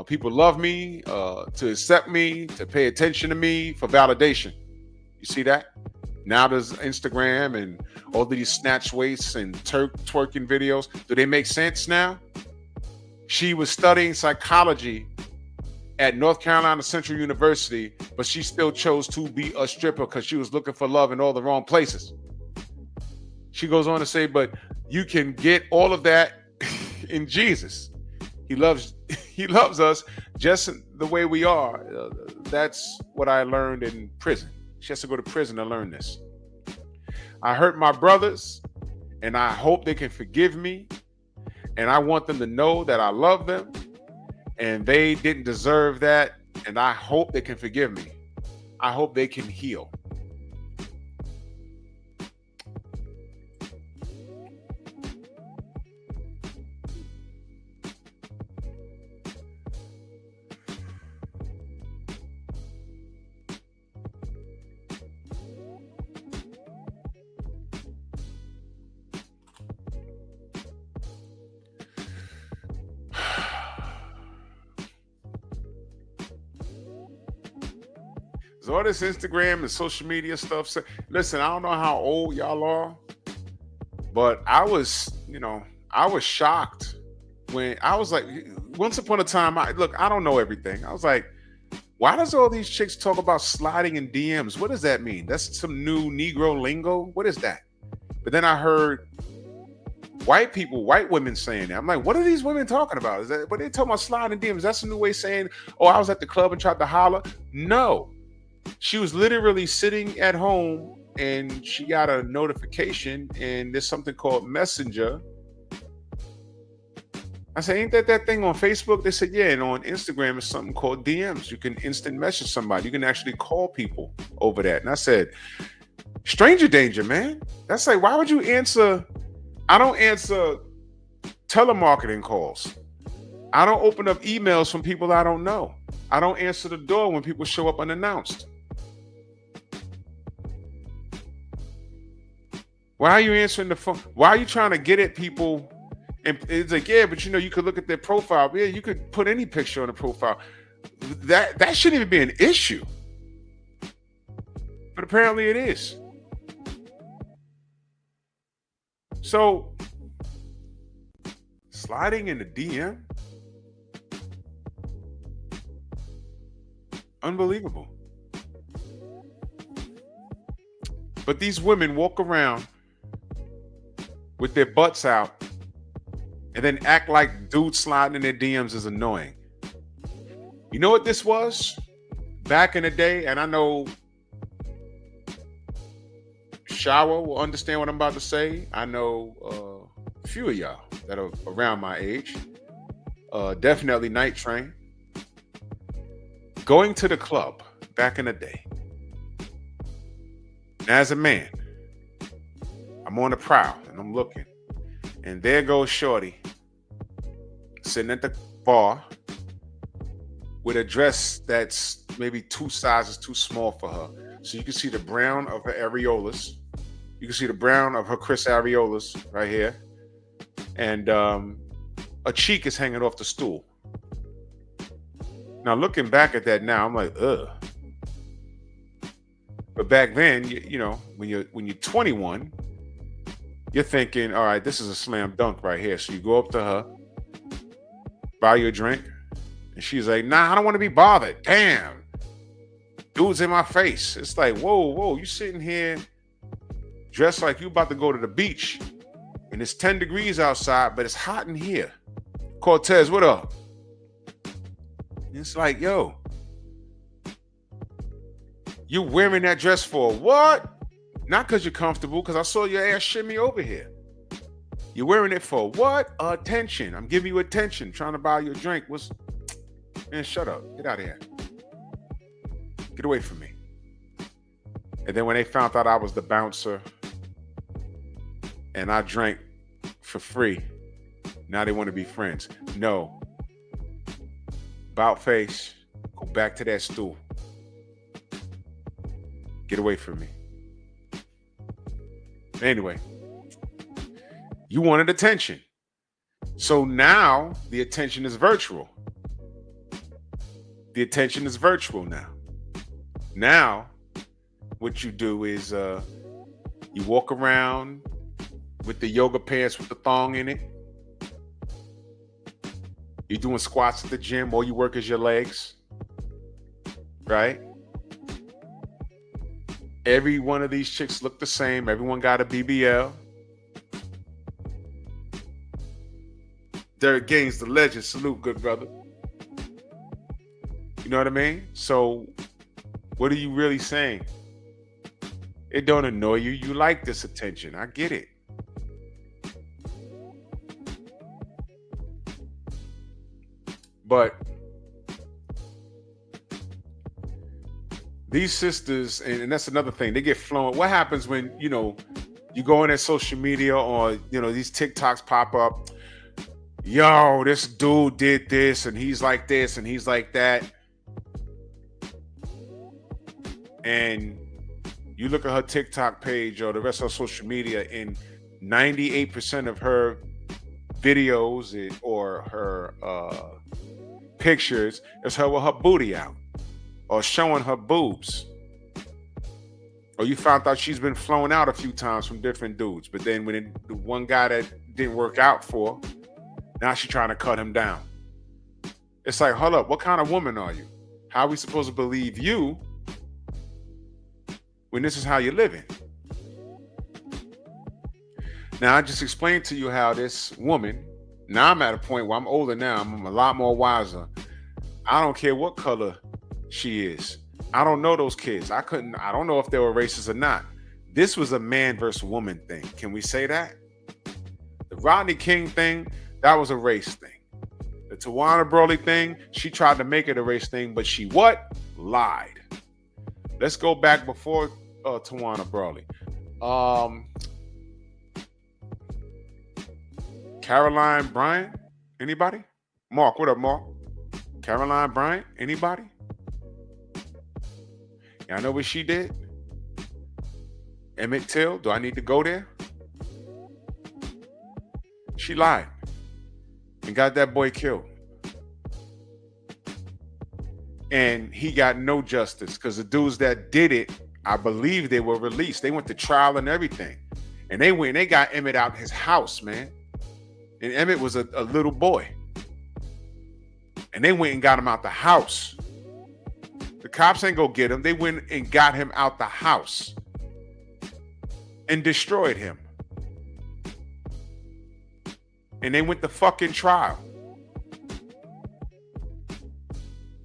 People love me, to accept me, to pay attention to me, for validation. You see that? Now there's Instagram and all these snatch waists and twerking videos. Do they make sense now? She was studying psychology at North Carolina Central University, but she still chose to be a stripper because she was looking for love in all the wrong places. She goes on to say, but you can get all of that in Jesus. He loves us just the way we are. That's what I learned in prison. She has to go to prison to learn this. I hurt my brothers, and I hope they can forgive me. And I want them to know that I love them, and they didn't deserve that. And I hope they can forgive me. I hope they can heal. All this Instagram and social media stuff. So, listen, I don't know how old y'all are, but I was shocked when I was like, once upon a time, I don't know everything. I was like, why does all these chicks talk about sliding in DMs? What does that mean? That's some new Negro lingo. What is that? But then I heard white women saying that. I'm like, what are these women talking about? Is that what they talking about sliding DMs? That's a new way of saying, oh, I was at the club and tried to holler. No. She was literally sitting at home and she got a notification, and there's something called Messenger. I said, ain't that thing on Facebook? They said, yeah, and on Instagram it's something called DMs. You can instant message somebody. You can actually call people over that. And I said, stranger danger, man. That's like, why would you answer? I don't answer telemarketing calls. I don't open up emails from people I don't know. I don't answer the door when people show up unannounced. Why are you answering the phone? Why are you trying to get at people? And it's like, yeah, but you could look at their profile. Yeah, you could put any picture on the profile. That shouldn't even be an issue. But apparently it is. So sliding in the DM, unbelievable. But these women walk around with their butts out and then act like dudes sliding in their DMs is annoying. You know what this was? Back in the day, and I know Shower will understand what I'm about to say. I know a few of y'all that are around my age. Definitely Night Train. Going to the club back in the day. As a man, I'm on the prowl and I'm looking. And there goes Shorty sitting at the bar with a dress that's maybe 2 sizes too small for her. So you can see the brown of her areolas. You can see the brown of her Chris areolas right here. And a cheek is hanging off the stool. Now looking back at that now, I'm like, ugh. But back then, when you're 21, you're thinking, all right, this is a slam dunk right here. So you go up to her, buy you a drink, and she's like, nah, I don't want to be bothered. Damn. Dude's in my face. It's like, whoa, you sitting here dressed like you about to go to the beach. And it's 10 degrees outside, but it's hot in here. Cortez, what up? It's like, yo, you wearing that dress for what? Not because you're comfortable, because I saw your ass shimmy over here. You're wearing it for what? Attention. I'm giving you attention, trying to buy you a drink. Man, shut up. Get out of here. Get away from me. And then when they found out I was the bouncer and I drank for free, now they want to be friends. No. About face, go back to that stool. Get away from me. Anyway, you wanted attention. So now the attention is virtual. The attention is virtual now. Now, what you do is you walk around with the yoga pants with the thong in it. You're doing squats at the gym. All you work is your legs, right? Every one of these chicks look the same. Everyone got a BBL. Derek Gaines, the legend. Salute, good brother. You know what I mean? So what are you really saying? It don't annoy you. You like this attention. I get it. But these sisters, and that's another thing, they get flown. What happens when, you go on their social media or, these TikToks pop up. Yo, this dude did this and he's like this and he's like that. And you look at her TikTok page or the rest of her social media, and 98% of her videos or her pictures is her with her booty out or showing her boobs. Or you found out she's been flown out a few times from different dudes. But then when the one guy that didn't work out for, now she's trying to cut him down. It's like, hold up, what kind of woman are you? How are we supposed to believe you when this is how you're living? Now, I just explained to you how this woman, now I'm at a point where I'm older now, I'm a lot more wiser. I don't care what color she is. I don't know those kids. I don't know if they were racist or not. This was a man versus woman thing. Can we say that? The Rodney King thing, that was a race thing. The Tawana Brawley thing, she tried to make it a race thing, but she what? Lied. Let's go back before Tawana Brawley. Caroline Bryant? Anybody? Mark, what up, Mark? Caroline Bryant? Anybody? Y'all know what she did? Emmett Till? Do I need to go there? She lied and got that boy killed. And he got no justice because the dudes that did it, I believe they were released. They went to trial and everything. And they got Emmett out his house, man. And Emmett was a little boy. And they went and got him out the house. The cops ain't go get him. They went and got him out the house and destroyed him. And they went to fucking trial.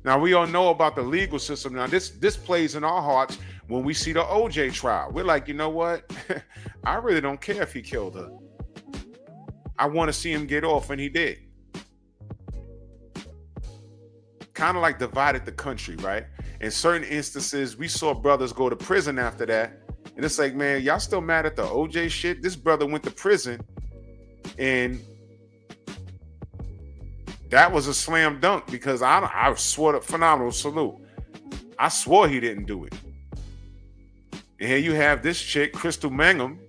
Now, we all know about the legal system. Now, this plays in our hearts when we see the OJ trial. We're like, you know what? I really don't care if he killed her. I want to see him get off, and he did. Kind of like divided the country, right? In certain instances, we saw brothers go to prison after that. And it's like, man, y'all still mad at the OJ shit? This brother went to prison, and that was a slam dunk because I swore to phenomenal salute. I swore he didn't do it. And here you have this chick, Crystal Mangum,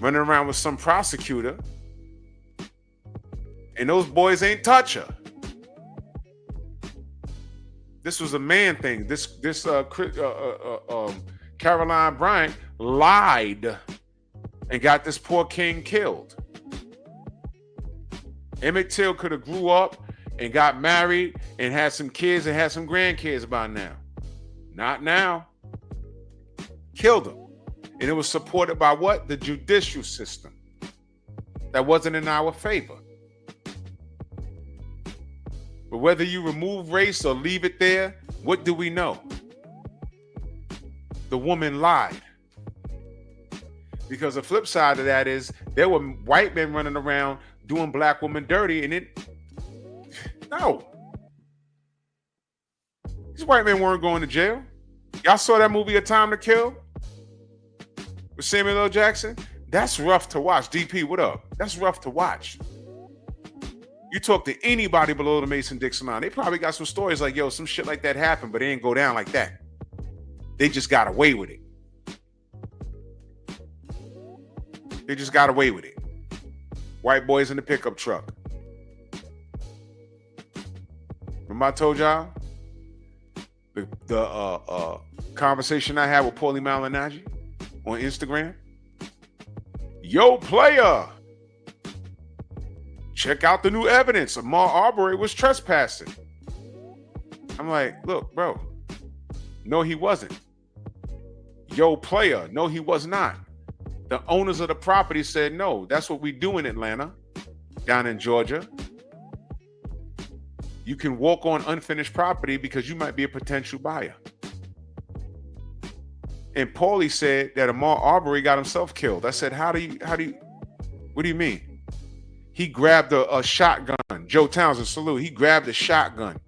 running around with some prosecutor, and those boys ain't touch her. This was a man thing. Carolyn Bryant lied and got this poor king killed. Emmett Till could have grew up and got married and had some kids and had some grandkids by now. Not now. Killed him. And it was supported by what? The judicial system. That wasn't in our favor. But whether you remove race or leave it there, what do we know? The woman lied. Because the flip side of that is there were white men running around doing black women dirty, and no. These white men weren't going to jail. Y'all saw that movie, A Time to Kill? With Samuel L. Jackson? That's rough to watch. DP, what up? That's rough to watch. You talk to anybody below the Mason-Dixon line, they probably got some stories like, yo, some shit like that happened, but it didn't go down like that. They just got away with it. They just got away with it. White boys in the pickup truck. Remember I told y'all the conversation I had with Paulie Malignaggi on Instagram? Yo, player, check out the new evidence. Ahmaud Arbery was trespassing. I'm like, look, bro. No, he wasn't. Yo, player. No, he was not. The owners of the property said, no, that's what we do in Atlanta, down in Georgia. You can walk on unfinished property because you might be a potential buyer. And Paulie said that Ahmaud Arbery got himself killed. I said, what do you mean? He grabbed a shotgun. Joe Townsend, salute. He grabbed a shotgun.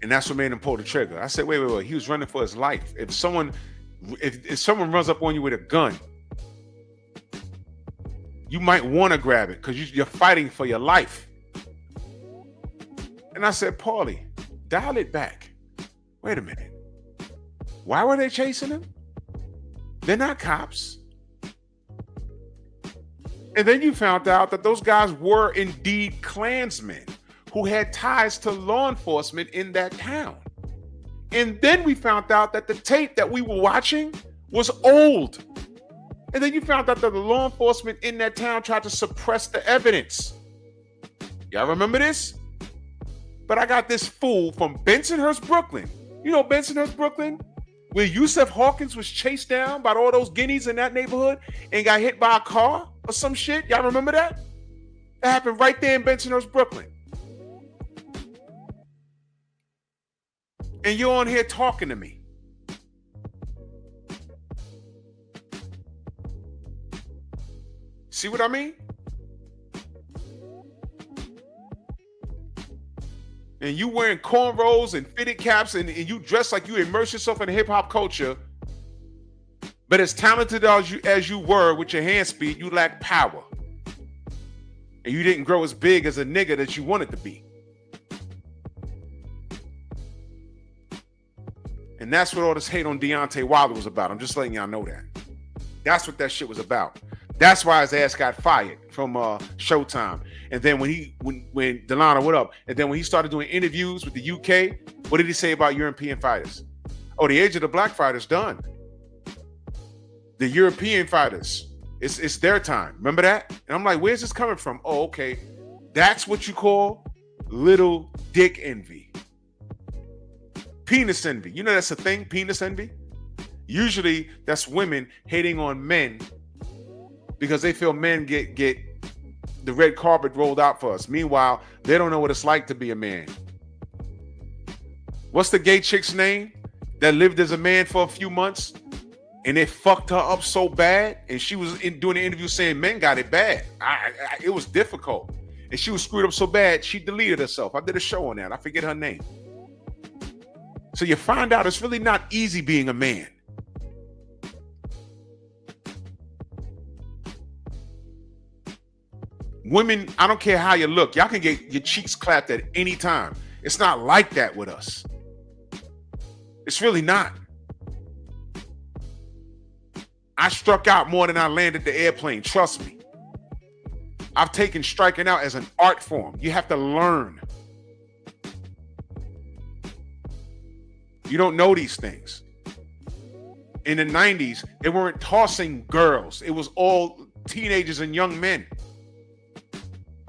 And that's what made him pull the trigger. I said, wait. He was running for his life. If someone runs up on you with a gun, you might want to grab it because you're fighting for your life. And I said, Paulie, dial it back. Wait a minute. Why were they chasing him? They're not cops. And then you found out that those guys were indeed Klansmen who had ties to law enforcement in that town. And then we found out that the tape that we were watching was old. And then you found out that the law enforcement in that town tried to suppress the evidence. Y'all remember this? But I got this fool from Bensonhurst, Brooklyn. You know Bensonhurst, Brooklyn? Where Yusef Hawkins was chased down by all those guineas in that neighborhood and got hit by a car or some shit. Y'all remember that? That happened right there in Bensonhurst, Brooklyn. And you're on here talking to me. See what I mean? And you wearing cornrows and fitted caps and you dress like you immerse yourself in hip hop culture. But as talented as you were with your hand speed, you lack power. And you didn't grow as big as a nigga that you wanted to be. And that's what all this hate on Deontay Wilder was about. I'm just letting y'all know that. That's what that shit was about. That's why his ass got fired from Showtime. And then when Delano, what up? And then when he started doing interviews with the UK, what did he say about European fighters? Oh, the age of the black fighters done. The European fighters, it's their time. Remember that? And I'm like, where's this coming from? Oh, okay. That's what you call little dick envy. Penis envy. You know that's a thing, penis envy? Usually that's women hating on men because they feel men get the red carpet rolled out for us. Meanwhile, they don't know what it's like to be a man. What's the gay chick's name that lived as a man for a few months and it fucked her up so bad? And she was doing an interview saying men got it bad. It was difficult. And she was screwed up so bad, she deleted herself. I did a show on that. I forget her name. So you find out it's really not easy being a man. Women, I don't care how you look. Y'all can get your cheeks clapped at any time. It's not like that with us. It's really not. I struck out more than I landed the airplane. Trust me. I've taken striking out as an art form. You have to learn. You don't know these things. In the 90s, they weren't tossing girls. It was all teenagers and young men.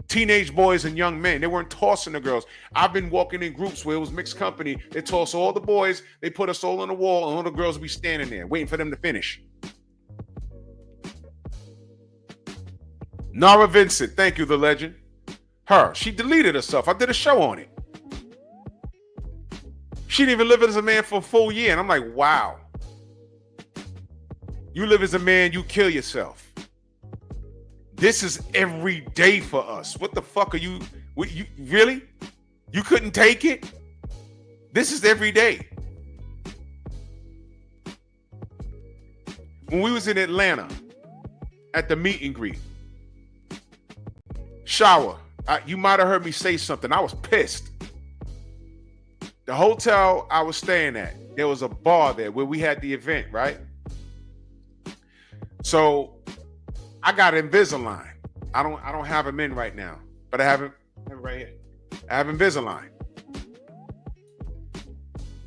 Teenage boys and young men. They weren't tossing the girls. I've been walking in groups where it was mixed company. They toss all the boys. They put us all on the wall, and all the girls would be standing there waiting for them to finish. Nara Vincent, thank you, the legend. Her, she deleted herself. I did a show on it. She didn't even live as a man for a full year. And I'm like, wow. You live as a man, you kill yourself. This is every day for us. What the fuck are you really? You couldn't take it? This is every day. When we was in Atlanta at the meet and greet, Shower, you might have heard me say something. I was pissed. The hotel I was staying at, there was a bar there where we had the event, right? So I got Invisalign. I don't have them in right now, but I have it right here. I have Invisalign.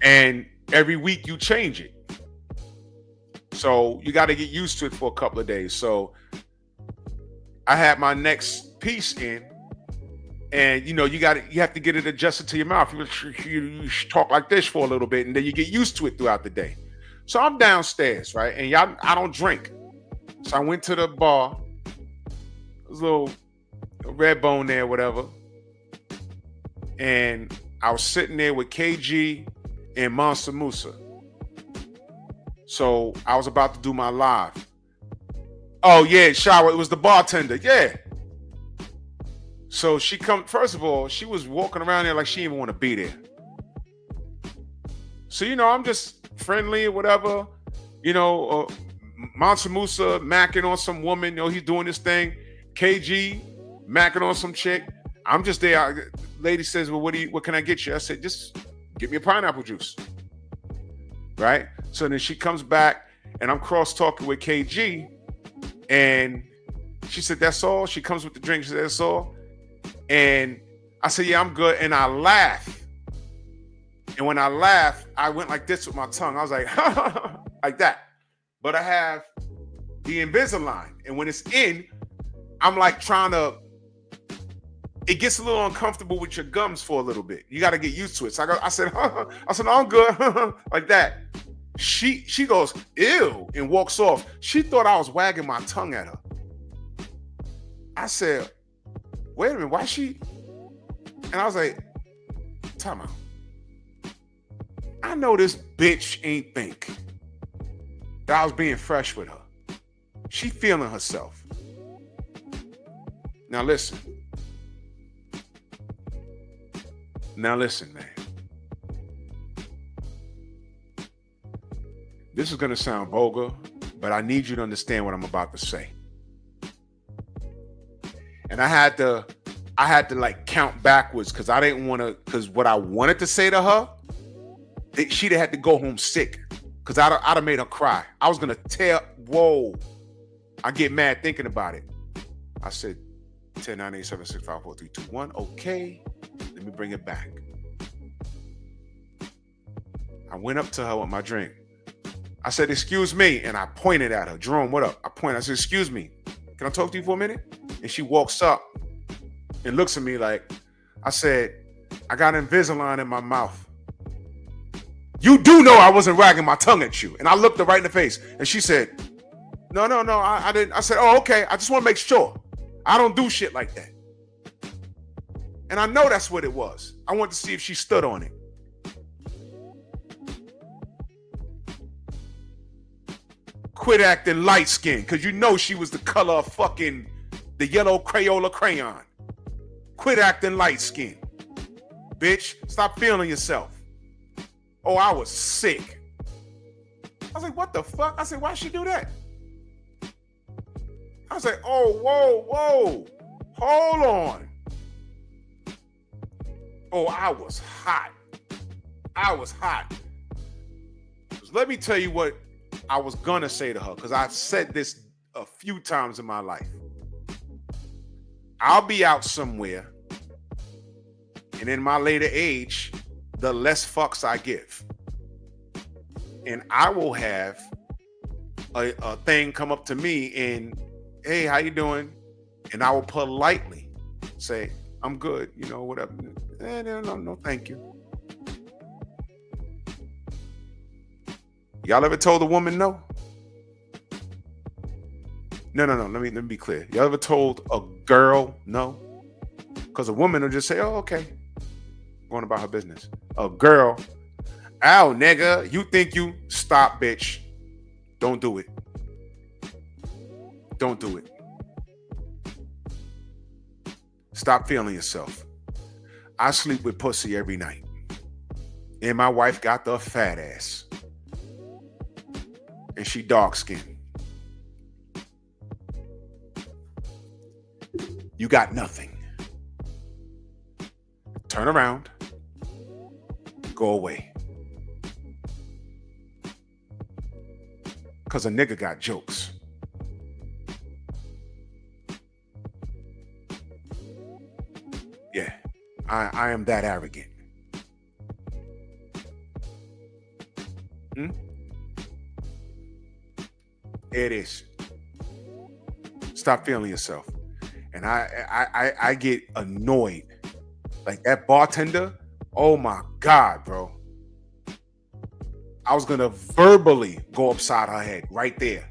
And every week you change it. So you got to get used to it for a couple of days. So I had my next piece in, and you have to get it adjusted to your mouth. You talk like this for a little bit, and then you get used to it throughout the day. So I'm downstairs, right? And I don't drink. So I went to the bar. There's a little red bone there, whatever. And I was sitting there with KG and Monster Musa. So I was about to do my live. Oh yeah, Shower, it was the bartender. Yeah. So first of all, she was walking around there like she didn't even want to be there. So, I'm just friendly or whatever. Monster Musa macking on some woman. He's doing this thing. KG macking on some chick. I'm just there. Lady says, well, what can I get you? I said, just get me a pineapple juice. Right? So then she comes back and I'm cross-talking with KG. And she said, that's all? She comes with the drink. She said, that's all? And I said, yeah, I'm good. And I laughed. And when I laughed, I went like this with my tongue. I was like, like that. But I have the Invisalign. And when it's in, I'm like it gets a little uncomfortable with your gums for a little bit. You got to get used to it. So I said, no, I'm good. Like that. She goes, ew, and walks off. She thought I was wagging my tongue at her. I said, wait a minute, why she? And I was like, time out. I know this bitch ain't think that I was being fresh with her. She feeling herself. Now listen, man. This is going to sound vulgar, but I need you to understand what I'm about to say. And I had to like count backwards because I didn't want to, because what I wanted to say to her, she'd have had to go home sick because I'd have made her cry. I was going to whoa. I get mad thinking about it. I said, 10-987-654-321. Okay, let me bring it back. I went up to her with my drink. I said, excuse me. And I pointed at her. Jerome, what up? I said, excuse me. Can I talk to you for a minute? And she walks up and looks at me like, I said, I got Invisalign in my mouth. You do know I wasn't wagging my tongue at you. And I looked her right in the face. And she said, no, I didn't. I said, oh, okay. I just want to make sure. I don't do shit like that. And I know that's what it was. I wanted to see if she stood on it. Quit acting light skinned, because you know she was the color of fucking the yellow Crayola crayon. Quit acting light skinned. Bitch, stop feeling yourself. Oh, I was sick. I was like, what the fuck? I said, why'd she do that? I was like, oh, whoa, hold on. Oh, I was hot. So let me tell you what I was gonna say to her, because I've said this a few times in my life. I'll be out somewhere, and in my later age, the less fucks I give. And I will have a thing come up to me and, hey, how you doing? And I will politely say, I'm good, you know, whatever. No, thank you. Y'all ever told a woman no? No. Let me be clear. Y'all ever told a girl no? Because a woman will just say, oh, okay. Going about her business. A girl, ow, nigga, you think you... Stop, bitch. Don't do it. Don't do it. Stop feeling yourself. I sleep with pussy every night. And my wife got the fat ass. And she dark skinned. You got nothing. Turn around. Go away. Because a nigga got jokes. Yeah, I am that arrogant. It is. Stop feeling yourself. And I get annoyed. Like that bartender, oh my God, bro. I was gonna verbally go upside her head right there.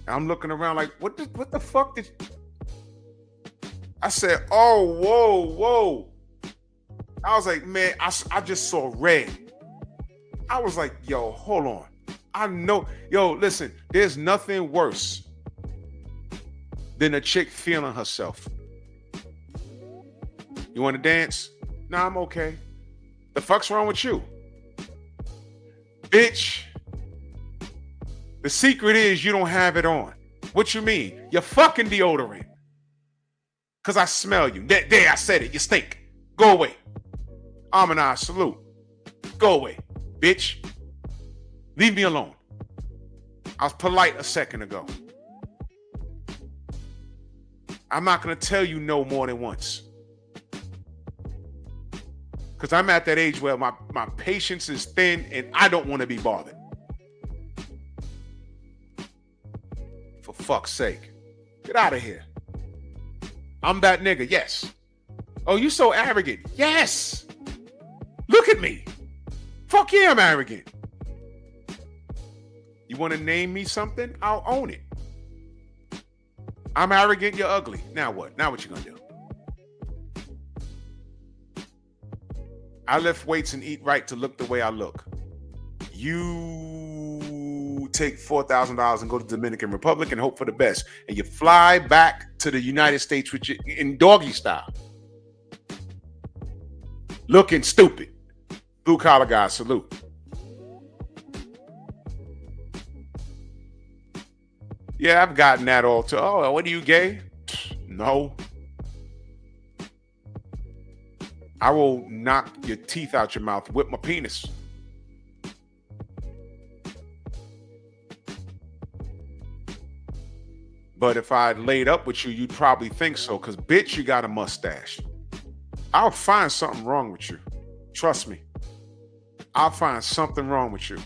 And I'm looking around like, what the fuck did... I said, oh, whoa. I was like, man, I just saw red. I was like, yo, hold on. I know, yo, listen, there's nothing worse than a chick feeling herself. You want to dance? Nah, I'm okay. The fuck's wrong with you? Bitch, the secret is you don't have it on. What you mean? You're fucking deodorant. Because I smell you. There, I said it. You stink. Go away. Arm and I salute. Go away, bitch. Leave me alone. I was polite a second ago. I'm not going to tell you no more than once. Because I'm at that age where my patience is thin and I don't want to be bothered. For fuck's sake. Get out of here. I'm that nigga, yes. Oh, you so arrogant. Yes. Look at me. Fuck yeah, I'm arrogant. You want to name me something? I'll own it. I'm arrogant, you're ugly. Now what? Now what you gonna do? I lift weights and eat right to look the way I look. You take $4,000 and go to the Dominican Republic and hope for the best. And you fly back to the United States with you in doggy style. Looking stupid. Blue collar guy, salute. Yeah, I've gotten that all too. Oh, what are you, gay? No. I will knock your teeth out your mouth with my penis. But if I laid up with you, you'd probably think so. Because, bitch, you got a mustache. I'll find something wrong with you. Trust me. I'll find something wrong with you.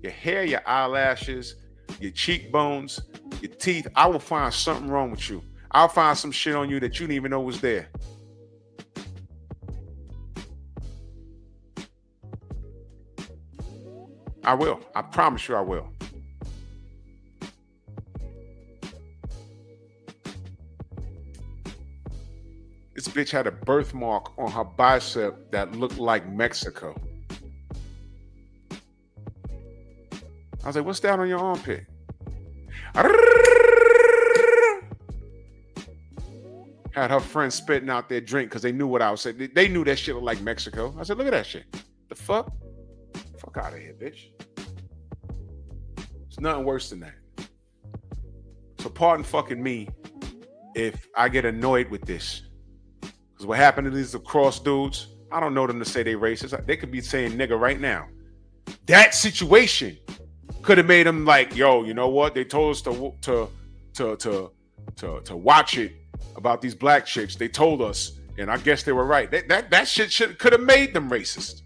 Your hair, your eyelashes, your cheekbones, your teeth. I will find something wrong with you. I'll find some shit on you that you didn't even know was there. I will. I promise you I will. This bitch had a birthmark on her bicep that looked like Mexico. I was like, what's that on your armpit? Had her friends spitting out their drink because they knew what I was saying. They knew that shit looked like Mexico. I said, look at that shit. The fuck? Fuck out of here, bitch. It's nothing worse than that. So pardon fucking me if I get annoyed with this. Because what happened to these lacrosse dudes, I don't know them to say they racist. They could be saying nigga right now. That situation could have made them like, yo, you know what? They told us to watch it about these black chicks. They told us, and I guess they were right. That shit could have made them racist.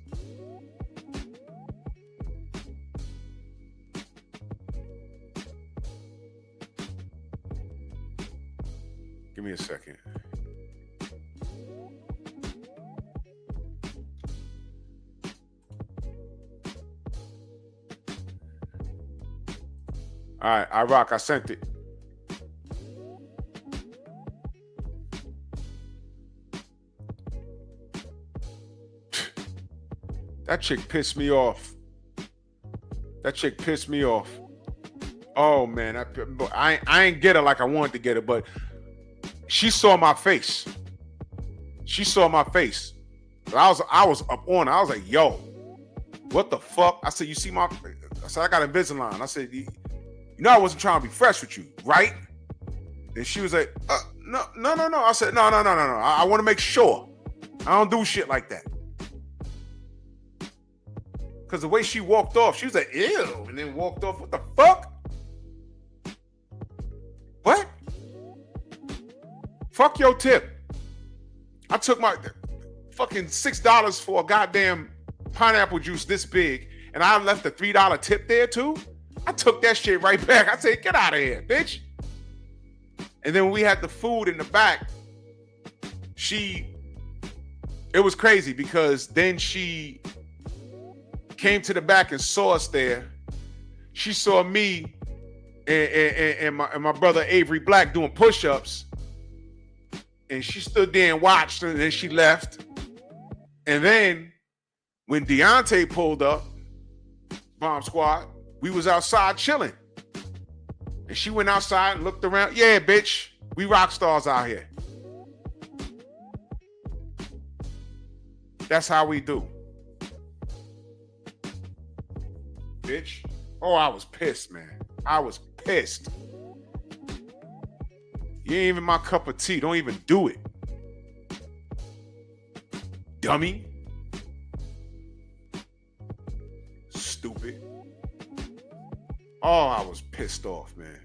Give me a second. All right, I rock. I sent it. That chick pissed me off. That chick pissed me off. Oh man, I ain't get her like I wanted to get her, but she saw my face. She saw my face. I was up on her. I was like, yo, what the fuck? I said, you see my face? I said, I got Invisalign. I said, you know I wasn't trying to be fresh with you, right? And she was like, no. I said, no. I want to make sure. I don't do shit like that. Because the way she walked off, she was like, ew, and then walked off. What the fuck? What? Fuck your tip. I took my fucking $6 for a goddamn pineapple juice this big, and I left a $3 tip there too? I took that shit right back. I said, get out of here, bitch. And then when we had the food in the back, it was crazy because then she came to the back and saw us there. She saw me and my brother Avery Black doing push-ups. And she stood there and watched, and then she left. And then when Deontay pulled up, Bomb Squad, we was outside chilling. And she went outside and looked around. Yeah, bitch, we rock stars out here. That's how we do. Bitch. Oh, I was pissed, man. I was pissed. You ain't even my cup of tea. Don't even do it. Dummy. Stupid. Oh, I was pissed off, man.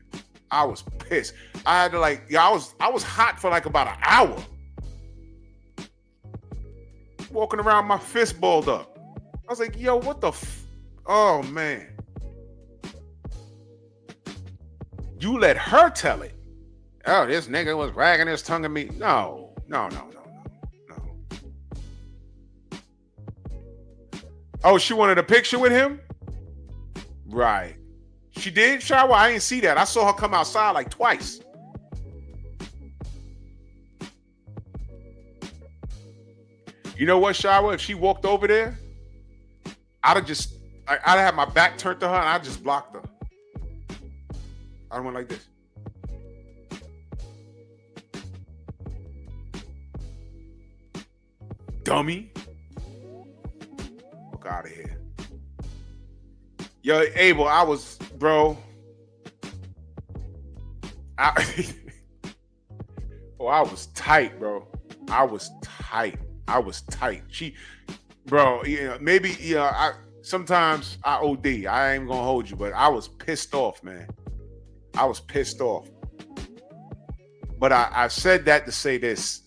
I was pissed. I had to I was hot for like about an hour. Walking around, my fist balled up. I was like, yo, what the oh, man. You let her tell it. Oh, this nigga was wagging his tongue at me. No. Oh, she wanted a picture with him? Right. She did, Shower? I didn't see that. I saw her come outside like twice. You know what, Shower? If she walked over there, I'd have had my back turned to her and I'd just blocked her. I went like this. Dummy. Fuck out of here. Yo, Abel, I was tight, bro. I was tight. Sometimes I OD. I ain't gonna hold you, but I was pissed off, man. I was pissed off. But I said that to say this.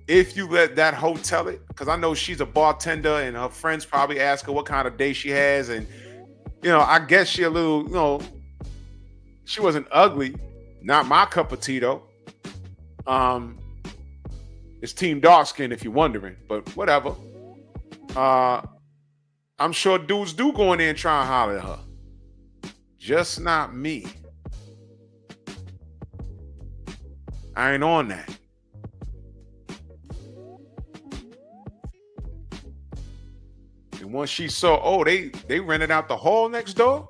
If you let that hoe tell it, because I know she's a bartender and her friends probably ask her what kind of day she has. And, I guess she a little, she wasn't ugly. Not my cup of tea, though. It's Team Dark Skin if you're wondering, but whatever. I'm sure dudes do go in there and try and holler at her. Just not me. I ain't on that. And once she saw, they rented out the hall next door.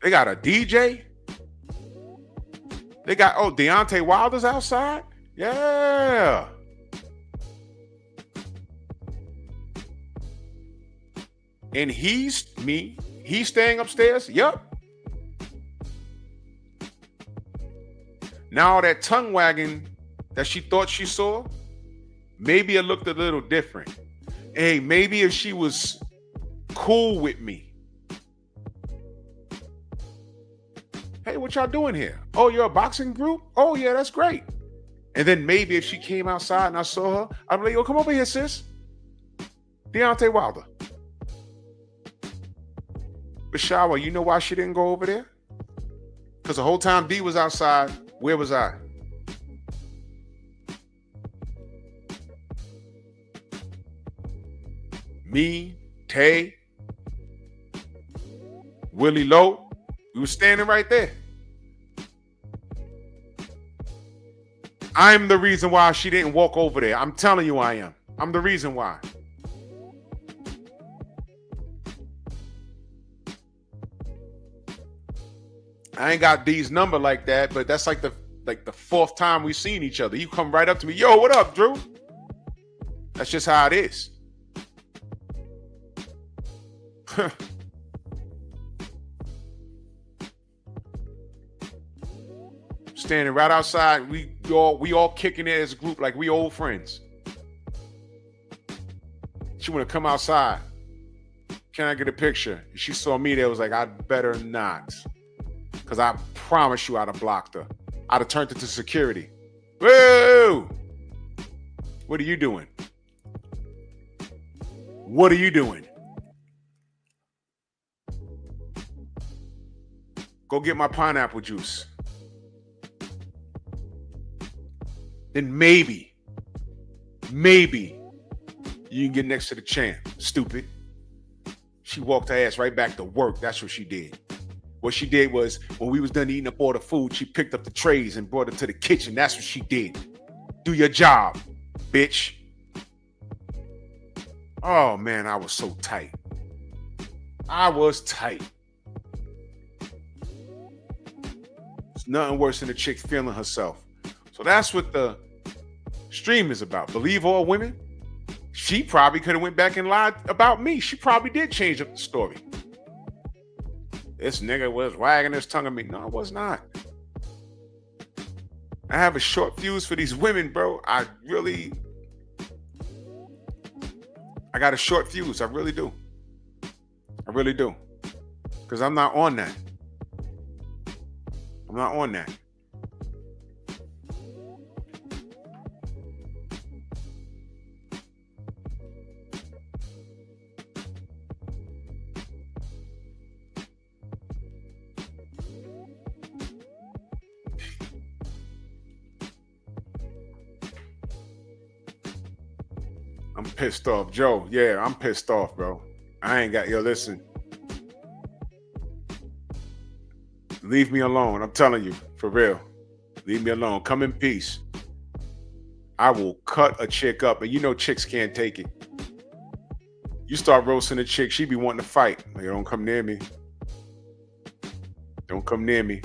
They got a DJ. They got, Deontay Wilder's outside. Yeah. And he's staying upstairs. Yep. Now that tongue wagging that she thought she saw, maybe it looked a little different. Hey, maybe if she was cool with me. Hey, what y'all doing here? Oh, you're a boxing group? Oh, yeah, that's great. And then maybe if she came outside and I saw her, I'd be like, yo, come over here, sis. Deontay Wilder. But Shower, you know why she didn't go over there? Because the whole time D was outside, where was I? Me, Tay, Willie Lowe, we were standing right there. I'm the reason why she didn't walk over there. I'm telling you I am. I'm the reason why. I ain't got D's number like that, but that's like the fourth time we've seen each other. You come right up to me, yo, what up, Drew? That's just how it is. Standing right outside, we all kicking it as a group like we old friends. She want to come outside. Can I get a picture? She saw me there, was like, I'd better not. Because I promise you I'd have blocked her. I'd have turned it to security. Whoa! What are you doing? What are you doing? Go get my pineapple juice. Then maybe you can get next to the champ. Stupid. She walked her ass right back to work. That's what she did. What she did was, when we was done eating up all the food, she picked up the trays and brought it to the kitchen. That's what she did. Do your job, bitch. Oh, man, I was so tight. I was tight. It's nothing worse than a chick feeling herself. So that's what the stream is about. Believe all women? She probably could have went back and lied about me. She probably did change up the story. This nigga was wagging his tongue at me. No, I was not. I have a short fuse for these women, bro. I got a short fuse. I really do. I really do. Because I'm not on that. I'm not on that. I'm pissed off. Joe, yeah, I'm pissed off, bro. I ain't got, listen. Leave me alone. I'm telling you, for real. Leave me alone. Come in peace. I will cut a chick up, and you know chicks can't take it. You start roasting a chick, she be wanting to fight. Like, don't come near me. Don't come near me.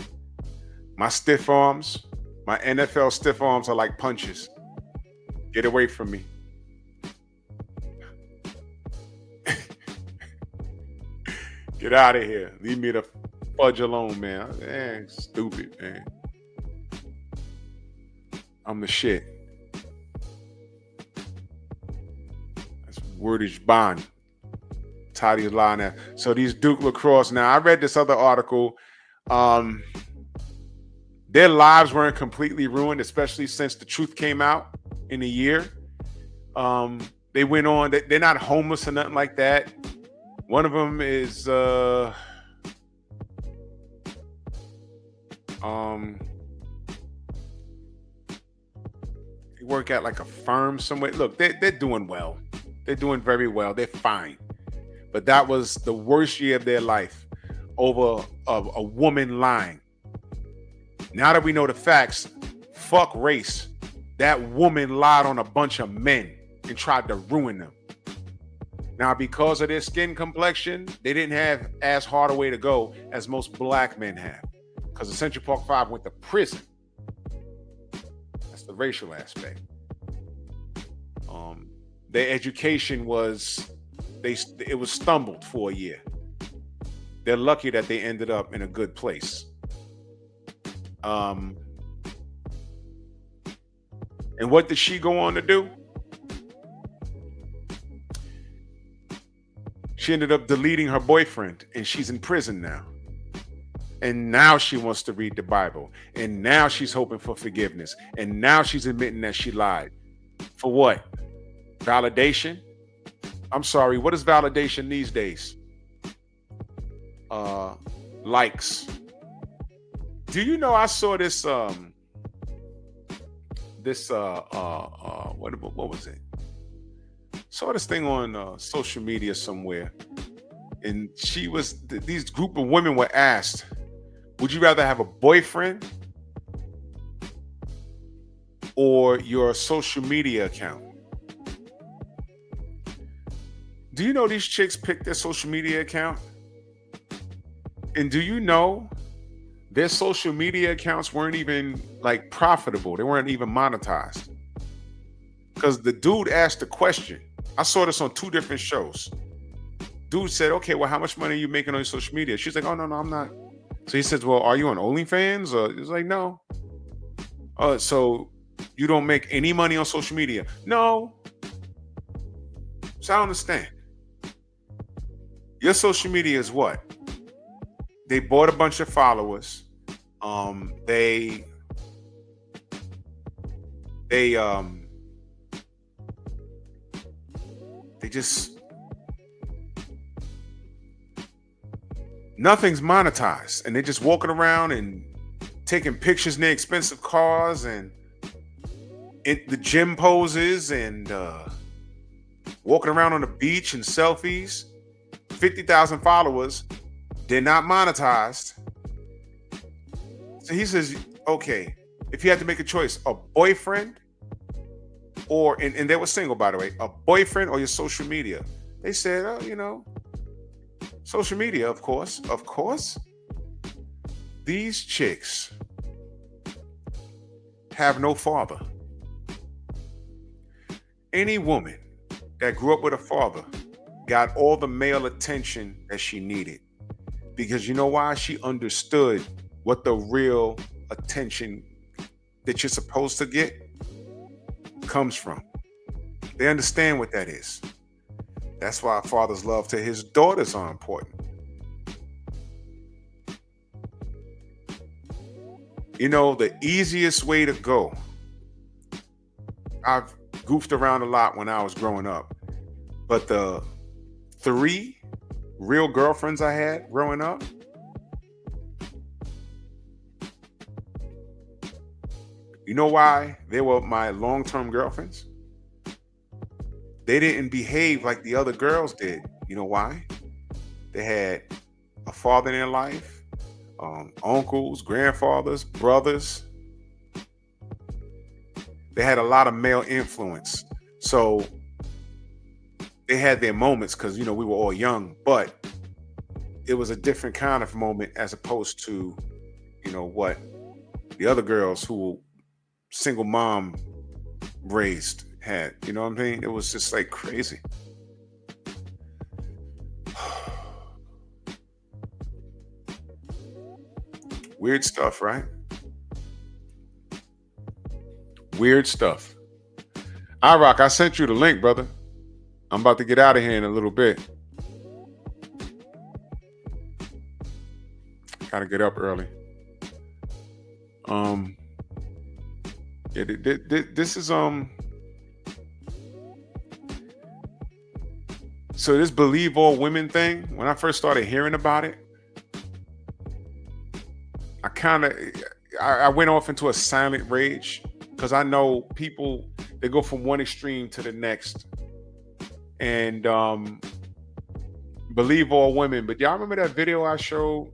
My stiff arms, my NFL stiff arms are like punches. Get away from me. Get out of here. Leave me the fudge alone, man. Man, stupid, man. I'm the shit. That's wordage bond. Toddy's lying there. So these Duke lacrosse. Now, I read this other article. Their lives weren't completely ruined, especially since the truth came out in a year. They went on. They're not homeless or nothing like that. One of them is they work at like a firm somewhere. Look, they're doing well. They're doing very well. They're fine. But that was the worst year of their life over a woman lying. Now that we know the facts, fuck race. That woman lied on a bunch of men and tried to ruin them. Now, because of their skin complexion, they didn't have as hard a way to go as most black men have. Because the Central Park Five went to prison. That's the racial aspect. Their education was stumbled for a year. They're lucky that they ended up in a good place. And what did she go on to do? She ended up deleting her boyfriend, and she's in prison now. And now she wants to read the Bible. And now she's hoping for forgiveness. And now she's admitting that she lied. For what? Validation? I'm sorry, what is validation these days? Likes. Do you know I saw this what was it? Saw this thing on social media somewhere, and these group of women were asked, would you rather have a boyfriend or your social media account? Do you know these chicks picked their social media account? And do you know their social media accounts weren't even like profitable? They weren't even monetized. Because the dude asked the question. I saw this on 2 different shows. Dude said, okay, well, how much money are you making on your social media? She's like, oh, no, I'm not. So he says, well, are you on OnlyFans? Or he's like, no. So you don't make any money on social media? No. So I don't understand. Your social media is what? They bought a bunch of followers. They just, nothing's monetized, and they're just walking around and taking pictures in their expensive cars and the gym poses and walking around on the beach and selfies. 50,000 followers. They're not monetized. So he says, okay, if you had to make a choice, a boyfriend or, and they were single, by the way, a boyfriend or your social media. They said, oh, social media, of course. Of course. These chicks have no father. Any woman that grew up with a father got all the male attention that she needed. Because you know why? She understood what the real attention that you're supposed to get comes from. They understand what that is. That's why a father's love to his daughters are important. The easiest way to go, I've goofed around a lot when I was growing up, but the 3 real girlfriends I had growing up, you know why they were my long-term girlfriends? They didn't behave like the other girls did. You know why? They had a father in their life, uncles, grandfathers, brothers. They had a lot of male influence. So they had their moments because, we were all young, but it was a different kind of moment as opposed to, what the other girls who single mom raised had. You know what I mean? It was just like crazy. Weird stuff, right? Weird stuff. iRock, I sent you the link, brother. I'm about to get out of here in a little bit. Gotta get up early. Yeah, this is so this believe all women thing, when I first started hearing about it, I went off into a silent rage because I know people, they go from one extreme to the next and believe all women. But y'all remember that video I showed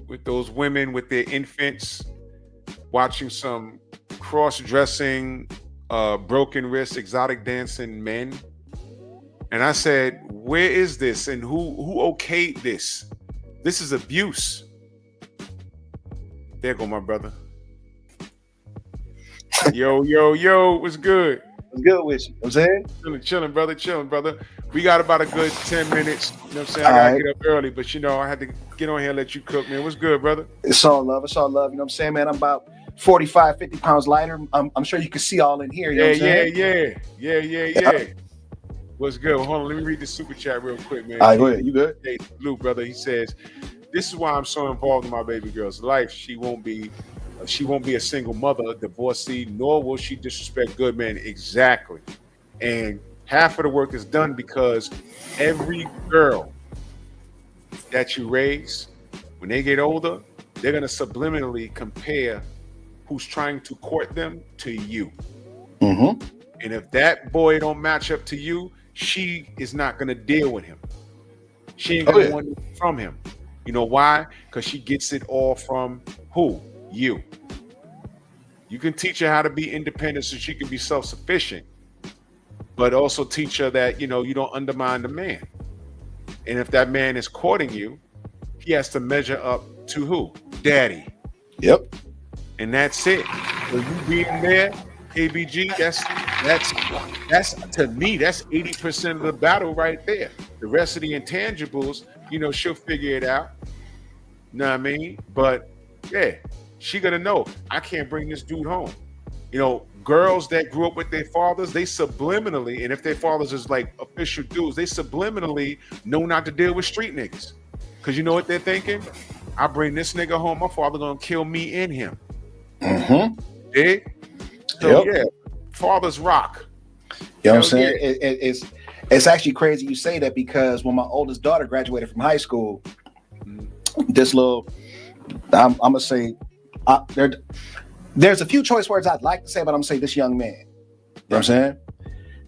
with those women with their infants watching some cross-dressing, broken wrist, exotic dancing men? And I said, where is this? And who okayed this? This is abuse. There go my brother. Yo, what's good? What's good with you? I'm saying? Chilling, brother. We got about a good 10 minutes. You know what I'm saying? I gotta get up early, but I had to get on here and let you cook, man. What's good, brother? It's all love. You know what I'm saying, man? I'm about 45, 50 pounds lighter. I'm sure you can see all in here. You know what I'm saying? Yeah. What's good? Hold on, let me read the super chat real quick, man. All right, go ahead. You good? Hey, Luke, brother. He says, "This is why I'm so involved in my baby girl's life. She won't be a single mother, a divorcee, nor will she disrespect good men." Exactly. And half of the work is done because every girl that you raise, when they get older, they're gonna subliminally compare who's trying to court them to you. Mm-hmm. And if that boy don't match up to you, she is not going to deal with him. She ain't going to want it from him. You know why? Because she gets it all from who? You. You can teach her how to be independent so she can be self-sufficient, but also teach her that, you don't undermine the man. And if that man is courting you, he has to measure up to who? Daddy. Yep. And that's it. So you being there, KBG, that's to me, that's 80% of the battle right there. The rest of the intangibles, she'll figure it out. You know what I mean? But yeah, she gonna know, I can't bring this dude home. Girls that grew up with their fathers, they subliminally, and if their fathers is like official dudes, they subliminally know not to deal with street niggas. Cause you know what they're thinking? I bring this nigga home, my father gonna kill me and him. Mm-hmm. Dig? So yeah, fathers rock. You know what I'm saying? Yeah. It's actually crazy you say that, because when my oldest daughter graduated from high school, this little, I'm gonna say, there's a few choice words I'd like to say, but I'm gonna say this young man. You know what I'm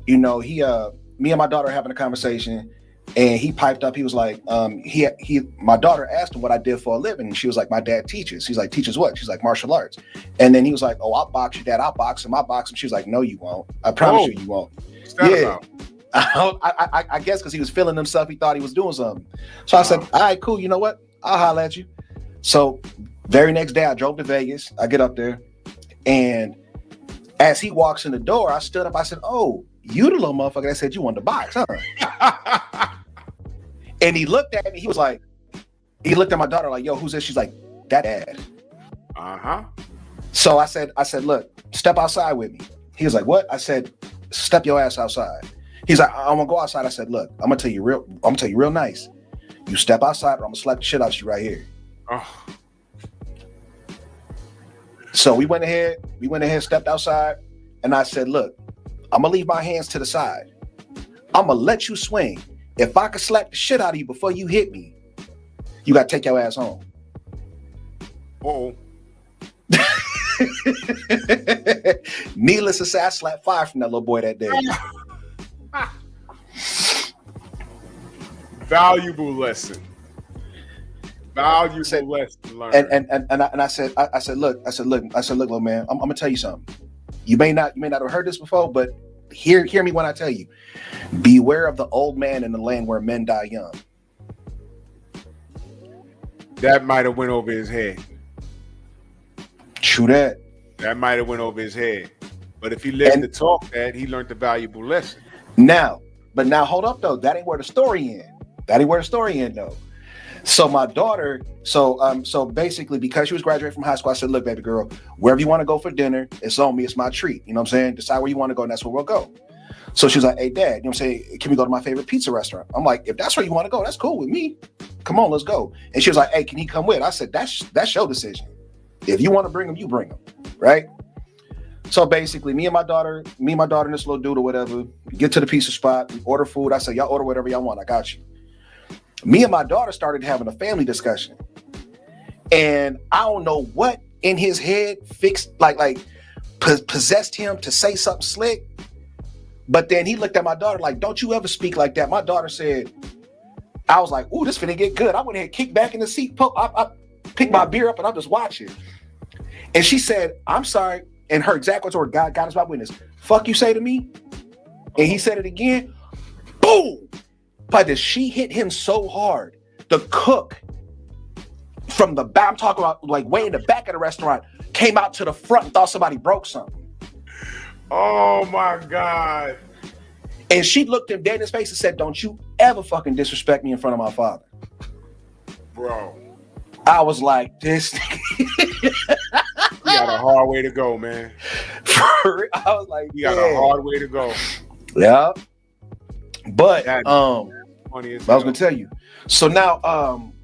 saying? Me and my daughter having a conversation, and he piped up. He was like, my daughter asked him what I did for a living, and she was like, my dad teaches. He's like, teaches what? She's like, martial arts. And then he was like, oh, I'll box your dad. I'll box him. I'll box him. She was like, no, you won't. I promise you won't. Yeah. I guess because he was feeling himself, he thought he was doing something. So I said, all right, cool. You know what? I'll holler at you. So very next day, I drove to Vegas. I get up there, and as he walks in the door, I stood up. I said, oh, you the little motherfucker that said you wanted to box, huh? And he looked at me. He looked at my daughter like, yo, who's this? She's like, that dad. Uh-huh. So I said, look, step outside with me. He was like, what? I said, step your ass outside. He's like, I want to go outside. I said, look, I'm gonna tell you real nice. You step outside, or I'm gonna slap the shit out of you right here. Oh. So we went ahead, stepped outside, and I said, look, I'm gonna leave my hands to the side. I'm gonna let you swing. If I could slap the shit out of you before you hit me, you gotta take your ass home. Uh-oh. Needless to say, I slapped fire from that little boy that day. Valuable lesson learned. And I said, look, little man, I'm gonna tell you something. You may not have heard this before, but hear me when I tell you. Beware of the old man in the land where men die young. That might have went over his head. True that. That might have went over his head. But if he lived to talk that, he learned a valuable lesson. Now hold up though. That ain't where the story ends. Though. So my daughter, so basically, because she was graduating from high school, I said, look, baby girl, wherever you want to go for dinner, it's on me. It's my treat. You know what I'm saying? Decide where you want to go, and that's where we'll go. So she was like, hey, Dad, you know what I'm saying? Can we go to my favorite pizza restaurant? I'm like, if that's where you want to go, that's cool with me. come on, let's go. And she was like, hey, can he come with? I said, that's your decision. If you want to bring him, you bring him, right? So basically, me and my daughter and this little dude or whatever, we get to the pizza spot, we order food. I said, y'all order whatever y'all want. I got you. Me and my daughter started having a family discussion. And I don't know what in his head possessed him to say something slick. But then he looked at my daughter like, don't you ever speak like that. My daughter said, I was like, ooh, this finna get good. I went ahead, kicked back in the seat, I picked my beer up and I'm just watching. And she said, I'm sorry. And her exact words were, God is my witness. Fuck you say to me? And he said it again. Boom! But she hit him so hard. The cook from the back, I'm talking about like way in the back of the restaurant, came out to the front and thought somebody broke something. Oh my God. And she looked him dead in his face and said, don't you ever fucking disrespect me in front of my father. Bro. I was like, this. You got a hard way to go, man. I was like, you got a hard way to go. Yeah. But That funny as I was gonna tell you. So now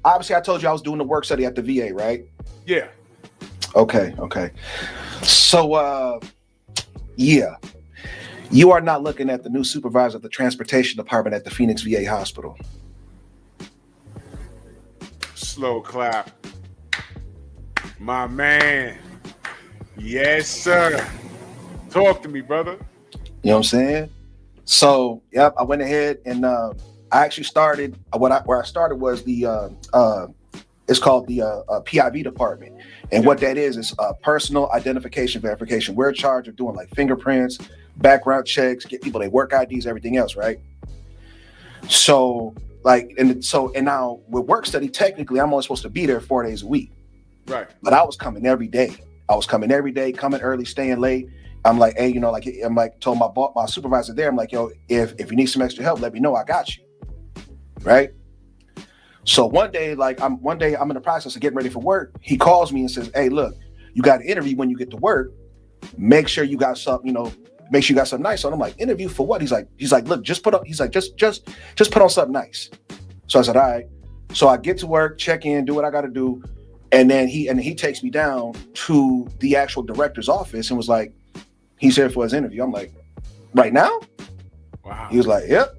obviously I told you I was doing the work study at the VA, right? Yeah. Okay. So yeah. You are not looking at the new supervisor of the transportation department at the Phoenix VA hospital. Slow clap. My man. Yes, sir. Talk to me, brother. You know what I'm saying? So, yep, I went ahead and I actually started where I started was the it's called the P.E.P department. And what that is personal identification verification. We're in charge of doing like fingerprints, background checks, get people their work IDs, everything else, right? So and now with work study, technically I'm only supposed to be there 4 days a week. Right. But I was coming every day. Coming early, staying late. I'm like, hey, I'm like, told my supervisor there, I'm like, yo, if you need some extra help, let me know. I got you. Right. So one day I'm in the process of getting ready for work. He calls me and says, hey, look, you got an interview when you get to work. Make sure you got something, make sure you got something nice on. I'm like, interview for what? He's like, look, just put on something nice. So I said, all right. So I get to work, check in, do what I got to do. And then he takes me down to the actual director's office and was like, he's here for his interview. I'm like, right now? Wow. He was like, yep.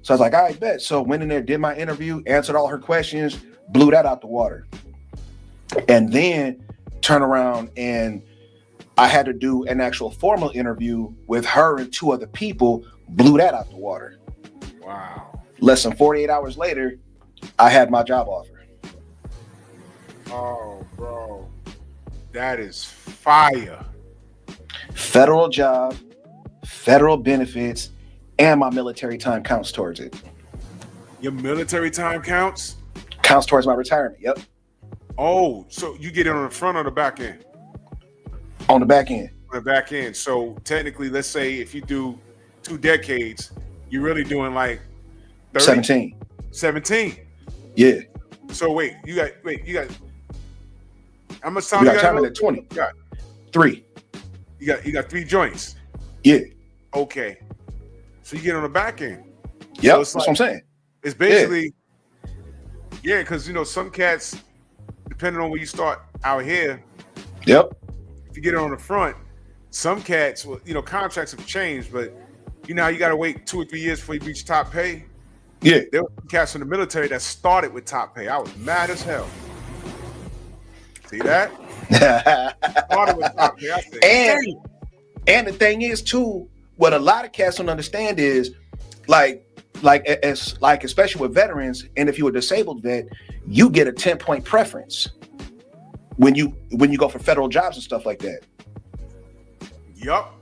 So I was like, all right, bet. So went in there, did my interview, answered all her questions, blew that out the water. And then turn around and I had to do an actual formal interview with her and 2 other people, blew that out the water. Wow. Less than 48 hours later, I had my job offer. Oh, bro. That is fire. Federal job, federal benefits, and my military time counts towards it. Your military time counts? Counts towards my retirement, yep. Oh, so you get it on the front or the back end? On the back end. On the back end. So technically, let's say if you do 2 decades, you're really doing like 30? 17. 17? Yeah. So wait, you got how much time You you got got? time at 20. You got 3. You got 3 joints. Yeah. Okay. So you get on the back end. Yep, So that's what I'm saying. It's basically, yeah, because some cats, depending on where you start out here, Yep. if you get it on the front, some cats, contracts have changed, but you got to wait 2 or 3 years before you reach top pay. Yeah. There were cats in the military that started with top pay. I was mad as hell. See that? Started with top pay. I said, and the thing is too, what a lot of cats don't understand is especially with veterans, and if you're a disabled vet, you get a 10-point preference when you go for federal jobs and stuff like that. Yup.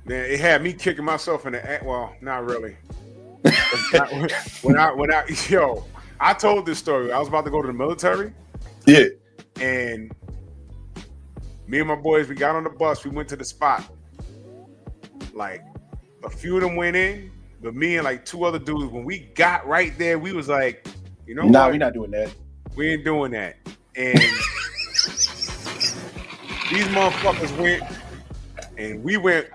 Man, it had me kicking myself in the well, not really. I told this story. I was about to go to the military. Yeah. And me and my boys, we got on the bus. We went to the spot. Like, a few of them went in, but me and like 2 other dudes, when we got right there, we was like, what? We're not doing that. We ain't doing that. And these motherfuckers went, and we went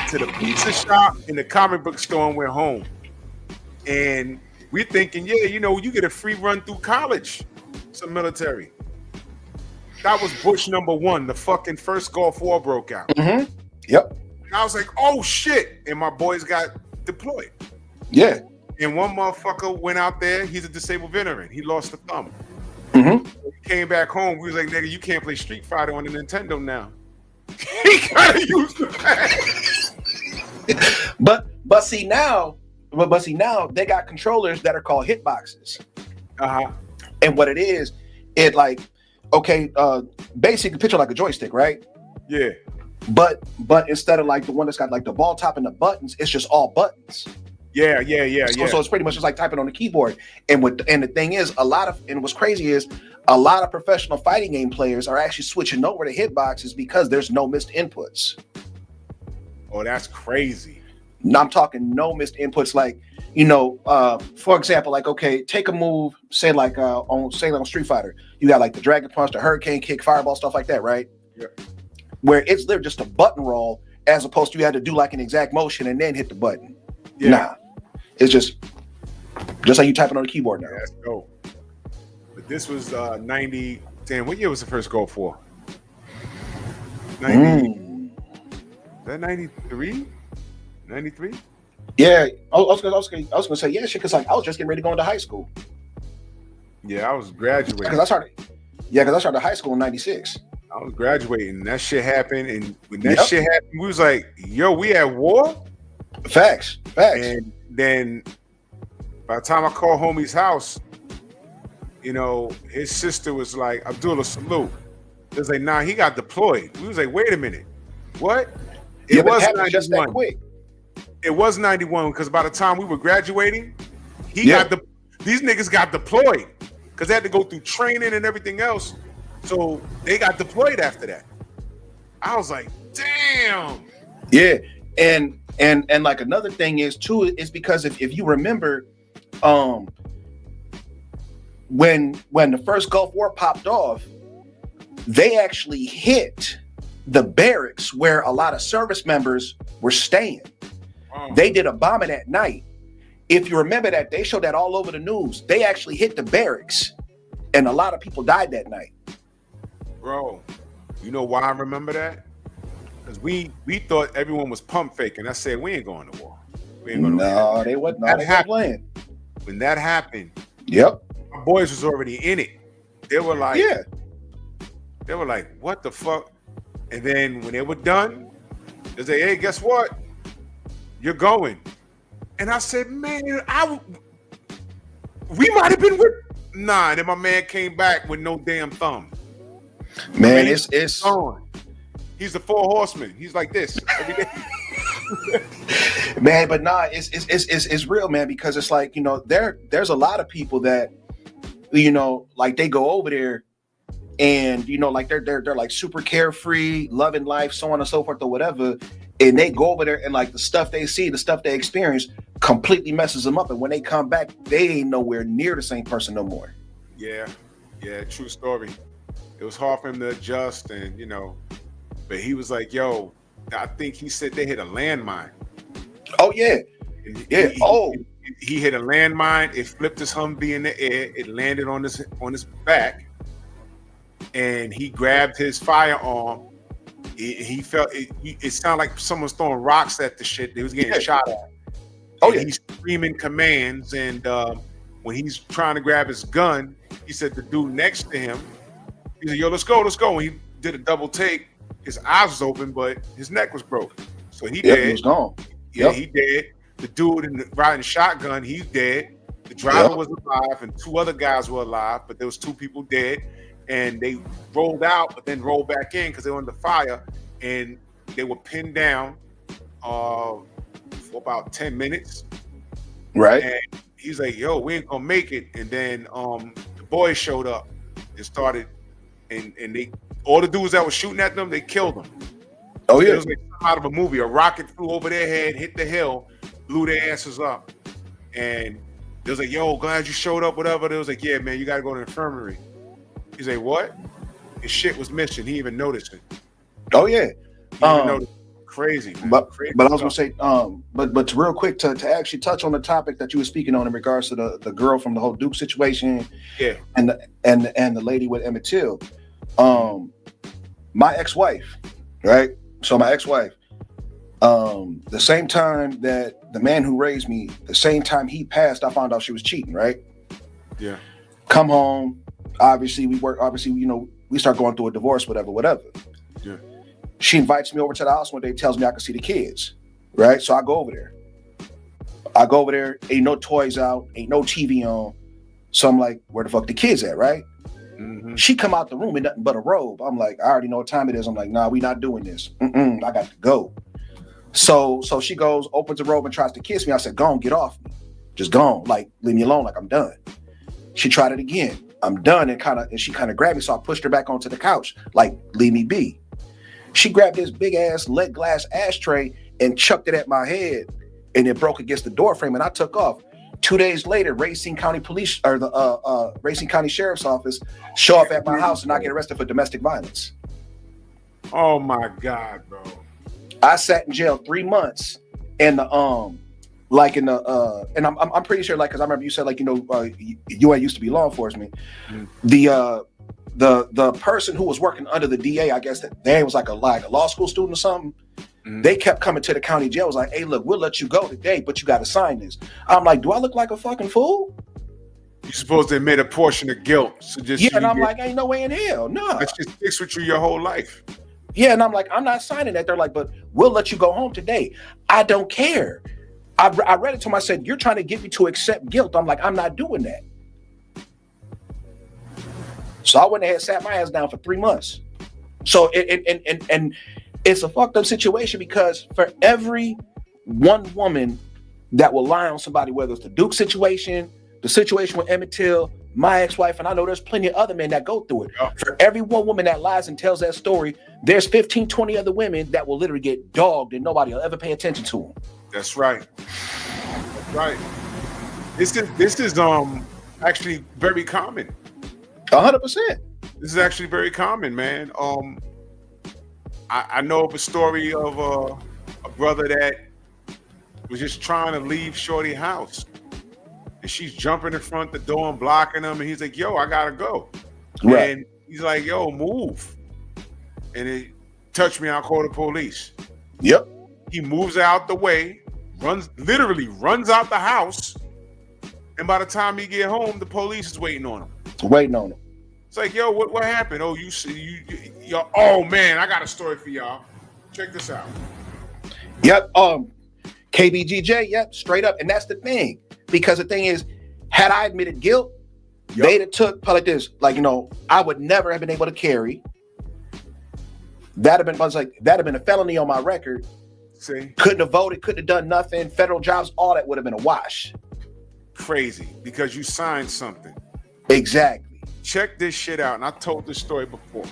to the pizza shop and the comic book store and went home. And We thinking, yeah, you get a free run through college, some military. That was Bush #1. The fucking first Gulf War broke out. Mm-hmm. Yep. And I was like, oh shit. And my boys got deployed. Yeah. And one motherfucker went out there. He's a disabled veteran. He lost a thumb. Mm-hmm. He came back home. We was like, nigga, you can't play Street Fighter on the Nintendo now. He gotta use the pad. But see now they got controllers that are called hitboxes. Uh-huh. And what it is, it like, okay, basically picture like a joystick, right? Yeah. But instead of like the one that's got like the ball top and the buttons, it's just all buttons. Yeah. So it's pretty much just like typing on the keyboard. And the thing is, what's crazy is a lot of professional fighting game players are actually switching over to hitboxes because there's no missed inputs. Oh, that's crazy. Now I'm talking no missed inputs, like, for example, like, okay, take a move, say like on Street Fighter, you got like the Dragon Punch, the Hurricane Kick, Fireball, stuff like that, right? Yeah. Where it's literally just a button roll, as opposed to you had to do like an exact motion and then hit the button. Yeah. Nah, it's just like you typing on the keyboard now. That's dope. But this was 90. Damn, what year was the first Gulf War? 90. Is that 93? 93? Yeah, I was gonna say yeah, shit, because like I was just getting ready to go into high school. Yeah, I was graduating. Because I started high school in '96. I was graduating. That shit happened, and when that shit happened, we was like, "Yo, we at war." Facts. And then by the time I called homie's house, his sister was like, "Abdullah, salute." It was like, "Nah, he got deployed." We was like, "Wait a minute, what?" It was 91. Just that quick. It was 91 because by the time we were graduating, these niggas got deployed because they had to go through training and everything else. So they got deployed after that. I was like, damn. Yeah, and like another thing is too is because if you remember, when the first Gulf War popped off, they actually hit the barracks where a lot of service members were staying. They did a bombing at night. If you remember that, they showed that all over the news. They actually hit the barracks, and a lot of people died that night. Bro, you know why I remember that? Because we thought everyone was pump faking. I said, we ain't going to war. We ain't going to war. No, they wasn't. No, they weren't playing. When that happened, yep, my boys was already in it. They were like, yeah. They were like, what the fuck? And then when they were done, they say, hey, guess what? You're going. And I said, man, we might have been with. Nah, and then my man came back with no damn thumb. Man, it's on. He's the 4 horsemen. He's like this every day. Man, but nah, it's real, man, because it's like, there's a lot of people that, like they go over there and, like they're like super carefree, loving life, so on and so forth or whatever. And they go over there and like the stuff they see, the stuff they experience completely messes them up. And when they come back, they ain't nowhere near the same person no more. Yeah, true story. It was hard for him to adjust and, but he was like, yo, I think he said they hit a landmine. Oh, yeah. He hit a landmine. It flipped his Humvee in the air. It landed on his back. And he grabbed his firearm. He felt it sounded like someone's throwing rocks at the shit. He was getting shot at. Oh, yeah. He's screaming commands. And when he's trying to grab his gun, he said the dude next to him, he said, yo, let's go. And he did a double take. His eyes was open, but his neck was broken. So he dead. He was gone. Yeah, he dead. The dude riding shotgun, he's dead. The driver was alive, and 2 other guys were alive, but there was 2 people dead. And they rolled out, but then rolled back in because they were under fire, and they were pinned down for about 10 minutes. Right. And he's like, yo, we ain't gonna make it. And then the boys showed up and started, and they all the dudes that were shooting at them, they killed them. Oh, yeah. It was like out of a movie. A rocket flew over their head, hit the hill, blew their asses up. And they was like, yo, glad you showed up, whatever. They was like, yeah, man, you gotta go to the infirmary. He's like, what? His shit was missing. He even noticed it. Oh, yeah. Crazy, man. But Crazy but I was stuff. gonna say, but real quick to actually touch on the topic that you were speaking on in regards to the girl from the whole Duke situation, Yeah. and the lady with Emmett Till, my ex-wife, right? So my ex-wife, the same time that the man who raised me, the same time he passed, I found out she was cheating, right? Yeah. Come home, obviously we start going through a divorce, whatever. Yeah. She invites me over to the house one day, tells me I can see the kids, right? So I go over there. Ain't no toys out, ain't no TV on. So I'm like, where the fuck the kids at, right? Mm-hmm. She come out the room in nothing but a robe. I'm like, I already know what time it is. I'm like, nah, we not doing this. I got to go. So she goes, opens the robe and tries to kiss me. I said, go on, get off me. Just go on, like, leave me alone, like I'm done. She tried it again. I'm done, and she kind of grabbed me, so I pushed her back onto the couch, like, leave me be. She grabbed this big ass lead glass ashtray and chucked it at my head, and it broke against the door frame, and I took off. 2 days later, Racine County Police or the Racine County Sheriff's Office show up at my house, and I get arrested for domestic violence. Oh my God, bro! I sat in jail 3 months, and I'm pretty sure, like, because I remember you said, like, you used to be law enforcement. Mm-hmm. The person who was working under the DA, I guess that they was like a law school student or something. Mm-hmm. They kept coming to the county jail. It was like, hey, look, we'll let you go today, but you got to sign this. I'm like, do I look like a fucking fool? You suppose they made a portion of guilt? So just and I'm like, ain't no way in hell, no. That just sticks with you your whole life. Yeah, and I'm like, I'm not signing that. They're like, but we'll let you go home today. I don't care. I read it to him. I said, you're trying to get me to accept guilt. I'm like, I'm not doing that. So I went ahead and sat my ass down for 3 months. So and it's a fucked up situation, because for every one woman that will lie on somebody, whether it's the Duke situation, the situation with Emmett Till, my ex-wife, and I know there's plenty of other men that go through it. Yeah. For every one woman that lies and tells that story, there's 15, 20 other women that will literally get dogged and nobody will ever pay attention to them. That's right. That's right. This is actually very common. 100%. This is actually very common, man. I know of a story of a brother that was just trying to leave Shorty's house, and she's jumping in front of the door and blocking him, and he's like, yo, I gotta go. Right. And he's like, yo, move. And he touched me, I'll call the police. Yep. He moves out the way, literally runs out the house, and by the time he get home, the police is waiting on him. It's like, yo, what happened? Oh, oh man, I got a story for y'all. Check this out. Yep. KBGJ, yep, straight up. And that's the thing. Because the thing is, had I admitted guilt, they'd have took probably this, like, I would never have been able to carry. That'd have been a felony on my record. See? Couldn't have voted, couldn't have done nothing. Federal jobs, all that would have been a wash. Crazy, because you signed something. Exactly. Check this shit out, and I told this story before.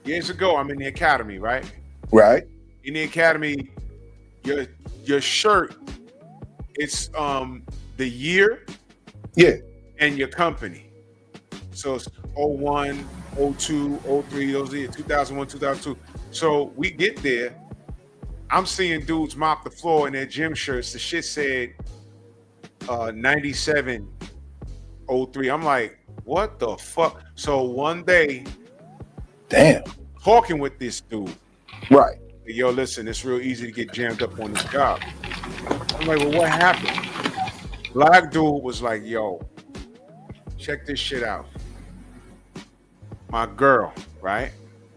Years ago, I'm in the academy, right? Right. In the academy, your shirt, it's the year, and your company. So it's 01, 02, 03, those are 2001, 2002. So we get there, I'm seeing dudes mop the floor in their gym shirts. The shit said 97, 03. I'm like, what the fuck? So one day, talking with this dude, right? Yo, listen, it's real easy to get jammed up on this job. I'm like, well, what happened? Black dude was like, yo, check this shit out. My girl, right?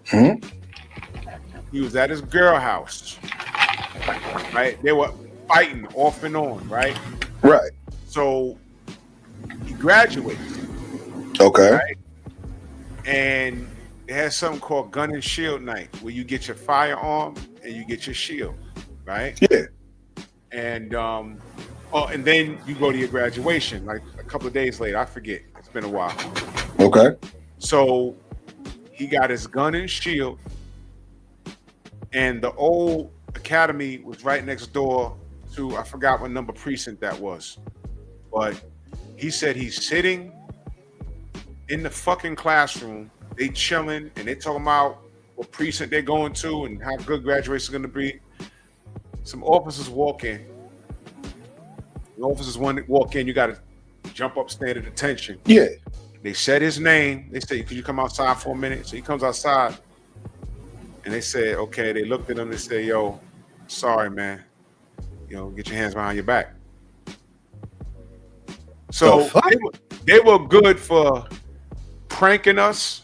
Mm-hmm. He was at his girl house, right? They were fighting off and on, right? Right. So he graduates. Okay. Right? And it has something called gun and shield night, where you get your firearm and you get your shield, right? Yeah. And and then you go to your graduation, like a couple of days later. I forget. It's been a while. Okay. So he got his gun and shield, and the old academy was right next door to, I forgot what number precinct that was, but he said he's sitting in the fucking classroom, they chilling, and they talking about what precinct they're going to and how good graduation is going to be. Some officers walk in. The officers walk in, you got to jump up, stand at attention. Yeah. They said his name. They said, could you come outside for a minute? So he comes outside. And they said, okay. They looked at him. They said, yo, sorry, man. Get your hands behind your back. So they were good for pranking us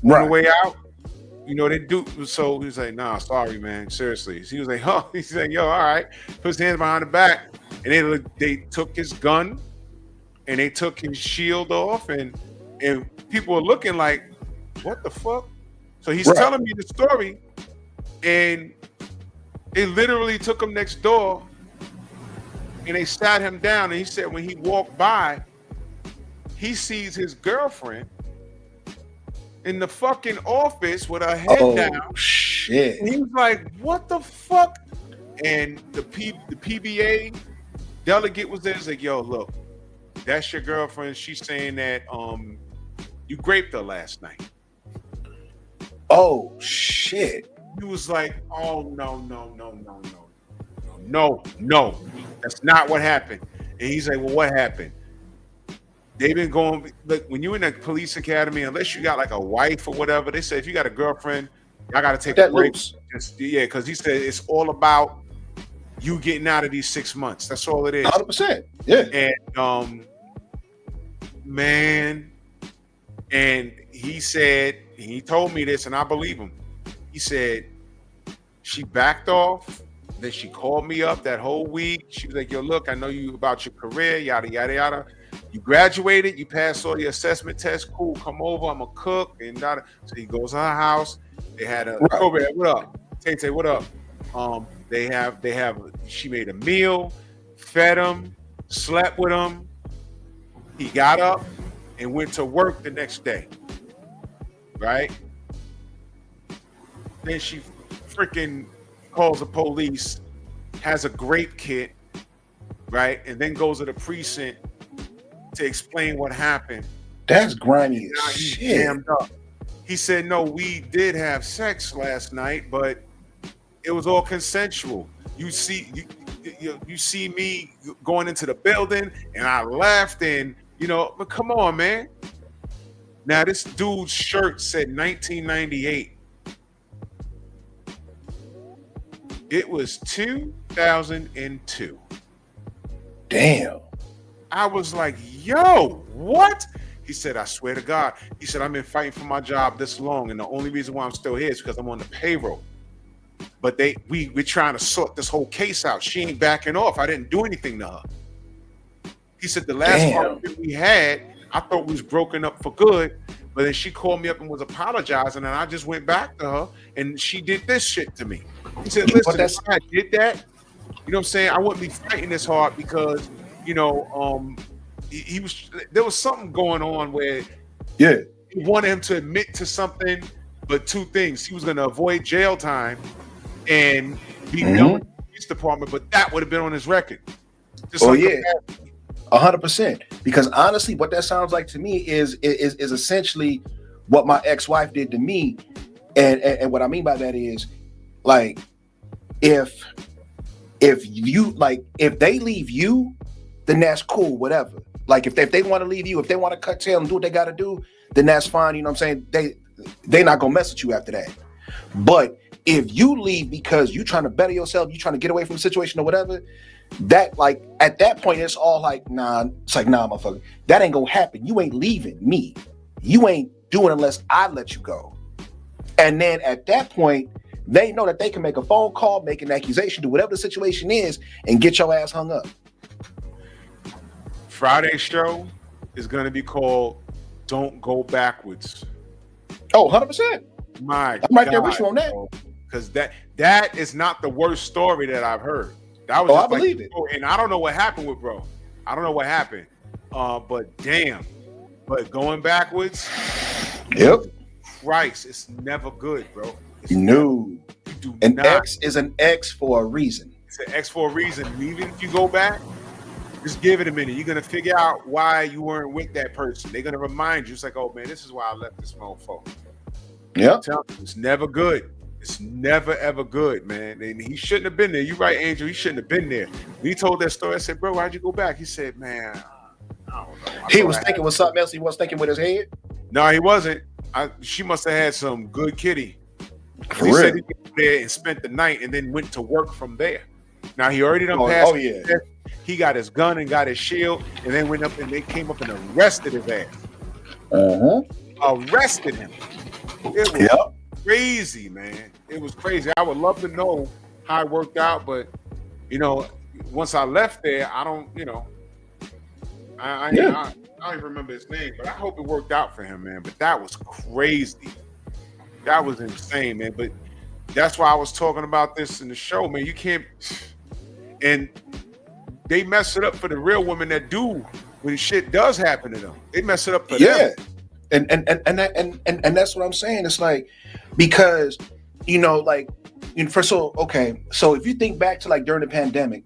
on the way out. They do. So he was like, nah, sorry, man. Seriously. He was like, oh, he's like, yo, all right. Put his hands behind the back. And they took his gun and they took his shield off. And people were looking like, what the fuck? So he's telling me the story. And they literally took him next door and they sat him down. And he said when he walked by, he sees his girlfriend in the fucking office with her head down. Shit. And he was like, what the fuck? And the PBA delegate was there. He's like, yo, look, that's your girlfriend. She's saying that you raped her last night. Oh, shit. He was like, oh, no. That's not what happened. And he's like, well, what happened? They've been going, look, when you're in a police academy, unless you got like a wife or whatever, they say if you got a girlfriend, y'all got to take a break. Because he said it's all about you getting out of these 6 months. That's all it is. 100%. Yeah. And, man, and he said, he told me this and I believe him. He said she backed off. Then she called me up that whole week. She was like, yo, look, I know you about your career, yada, yada, yada. You graduated, you passed all your assessment tests. Cool, come over, I'm a cook. And yada. So he goes to her house. They had a program. What up? Tay, what up? She made a meal, fed him, slept with him. He got up and went to work the next day. Right? Then she freaking calls the police, has a grape kit, right? And then goes to the precinct to explain what happened. That's grimy as shit. Jammed up. He said, no, we did have sex last night, but it was all consensual. You see me going into the building and I left and, but come on, man. Now, this dude's shirt said 1998. It was 2002. Damn. I was like, yo, what? He said, I swear to God. He said, I've been fighting for my job this long, and the only reason why I'm still here is because I'm on the payroll. But we're trying to sort this whole case out. She ain't backing off. I didn't do anything to her. He said the last argument we had, I thought we was broken up for good, but then she called me up and was apologizing, and I just went back to her, and she did this shit to me. He said, listen, if I did that, you know what I'm saying, I wouldn't be fighting this hard because, there was something going on where he wanted him to admit to something, but two things. He was going to avoid jail time and be done with the police department, but that would have been on his record. 100%. Because honestly, what that sounds like to me is essentially what my ex-wife did to me. And what I mean by that is, like, if they leave you, then that's cool, whatever. Like if they want to leave you, if they want to cut tail and do what they got to do, then that's fine. You know what I'm saying? They not gonna mess with you after that. But if you leave because you trying to better yourself, you trying to get away from the situation or whatever, that like at that point it's all like, nah. It's like, nah, motherfucker, that ain't gonna happen. You ain't leaving me. You ain't doing unless I let you go. And then at that point, they know that they can make a phone call, make an accusation, do whatever the situation is, and get your ass hung up. Friday's show is going to be called Don't Go Backwards. Oh, 100%. I'm right there with you on that. Because that is not the worst story that I've heard. That was I believe it. And I don't know what happened with bro. I don't know what happened. But damn. But going backwards. Yep. Christ, it's never good, bro. An X is an X for a reason. It's an X for a reason. Even if you go back, just give it a minute. You're going to figure out why you weren't with that person. They're going to remind you. It's like, oh, man, this is why I left this motherfucker. Yep. It's never good. It's never ever good, man. And he shouldn't have been there. You're right, Angel. He shouldn't have been there. When he told that story, I said, "Bro, why'd you go back?" He said, "Man, I don't know." He was thinking with something else. He was thinking with his head. No, he wasn't. She must have had some good kitty. For He real. said he went there and spent the night and then went to work from there. Now he already done Oh, passed. oh, yeah. He got his gun and got his shield, and then went up and they came up and arrested his ass. Arrested him. It was Yep. crazy, man. It was crazy. I would love to know how it worked out, but once I left there, I don't, I don't even remember his name, but I hope it worked out for him, man. But that was crazy. That was insane, man. But that's why I was talking about this in the show, man. You can't, and they mess it up for the real women that do when shit does happen to them. They mess it up for them. And that's what I'm saying. It's like, because so if you think back to like during the pandemic,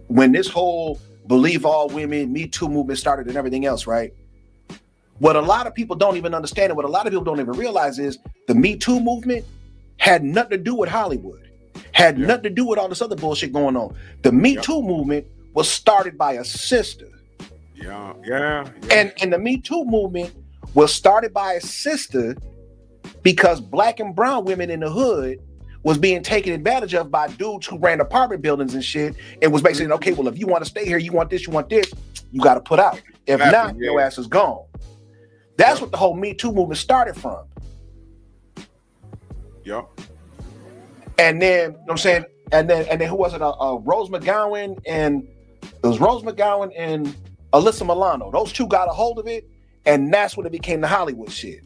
when this whole believe all women, Me Too movement started and everything else, right? What a lot of people don't even understand and what a lot of people don't even realize is the Me Too movement had nothing to do with Hollywood, had nothing to do with all this other bullshit going on. The Me Too movement was started by a sister. And the Me Too movement was started by a sister because black and brown women in the hood was being taken advantage of by dudes who ran apartment buildings and shit, and was basically, okay, well, if you want to stay here, you want this, you got to put out. If not, your ass is gone. That's what the whole Me Too movement started from. Yep. And then, you know what I'm saying? And then who was it? Rose McGowan and Alyssa Milano. Those two got a hold of it, and that's when it became the Hollywood shit.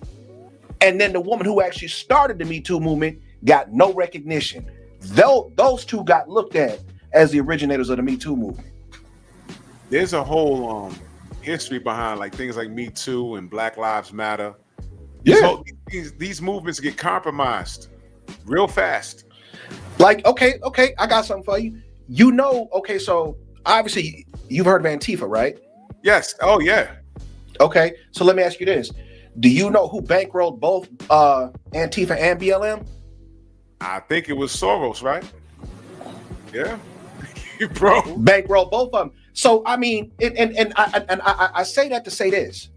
And then the woman who actually started the Me Too movement got no recognition. Those two got looked at as the originators of the Me Too movement. There's a whole history behind like things like Me Too and Black Lives Matter. These movements get compromised real fast. Like, okay, I got something for you. So obviously you've heard of Antifa, right? Yes. Oh yeah. Okay, so let me ask you this. Do you know who bankrolled both Antifa and BLM? I think it was Soros, right? Yeah. Bro. Bankrolled both of them. So I mean, I say that to say this.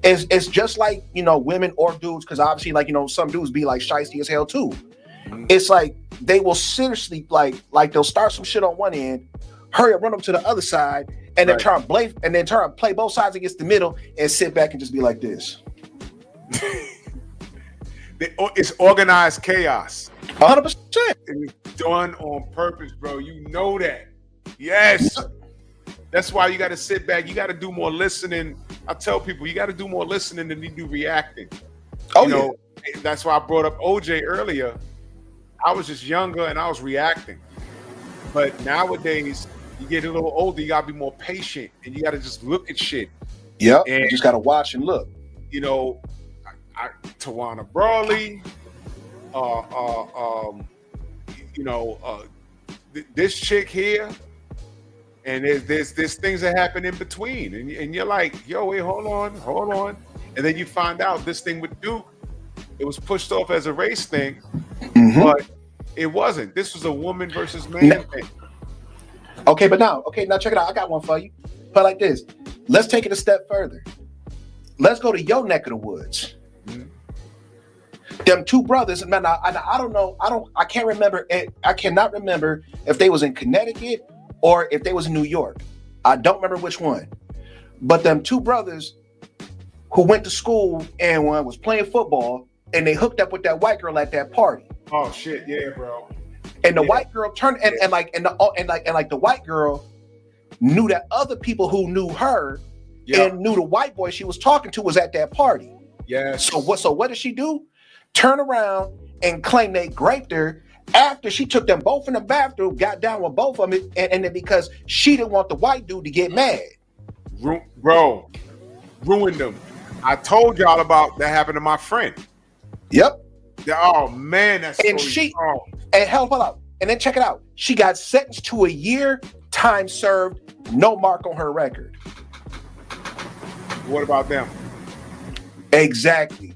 It's just like, women or dudes, because obviously, like, some dudes be like shiesty as hell too. Mm-hmm. It's like they will seriously like they'll start some shit on one end, hurry up, run up to the other side, and then try and play both sides against the middle and sit back and just be like this. It's organized chaos. 100%. It's done on purpose, bro. You know that. Yes. That's why you got to sit back. You got to do more listening. I tell people you got to do more listening than you do reacting. That's why I brought up OJ earlier. I was just younger and I was reacting. But nowadays, you get a little older, you got to be more patient and you got to just look at shit. Yep. And you just got to watch and look. Tawana Brawley, this chick here, and there's things that happen in between, and you're like, yo, wait, hold on, and then you find out this thing with Duke, it was pushed off as a race thing, but it wasn't. This was a woman versus man thing. Okay, now check it out. I got one for you. But like this, let's take it a step further. Let's go to your neck of the woods. Them two brothers, man. I don't know. I can't remember. I cannot remember if they was in Connecticut or if they was in New York. I don't remember which one. But them two brothers who went to school and was playing football, and they hooked up with that white girl at that party. Oh shit, yeah, bro. And the white girl turned and the white girl knew that other people who knew her and knew the white boy she was talking to was at that party. Yeah. So what did she do? Turn around and claim they raped her after she took them both in the bathroom, got down with both of them, and then because she didn't want the white dude to get mad. Bro, ruined them. I told y'all about that happened to my friend. Yep. Oh man, that's and hold up. And then check it out. She got sentenced to a year, time served, no mark on her record. What about them? Exactly.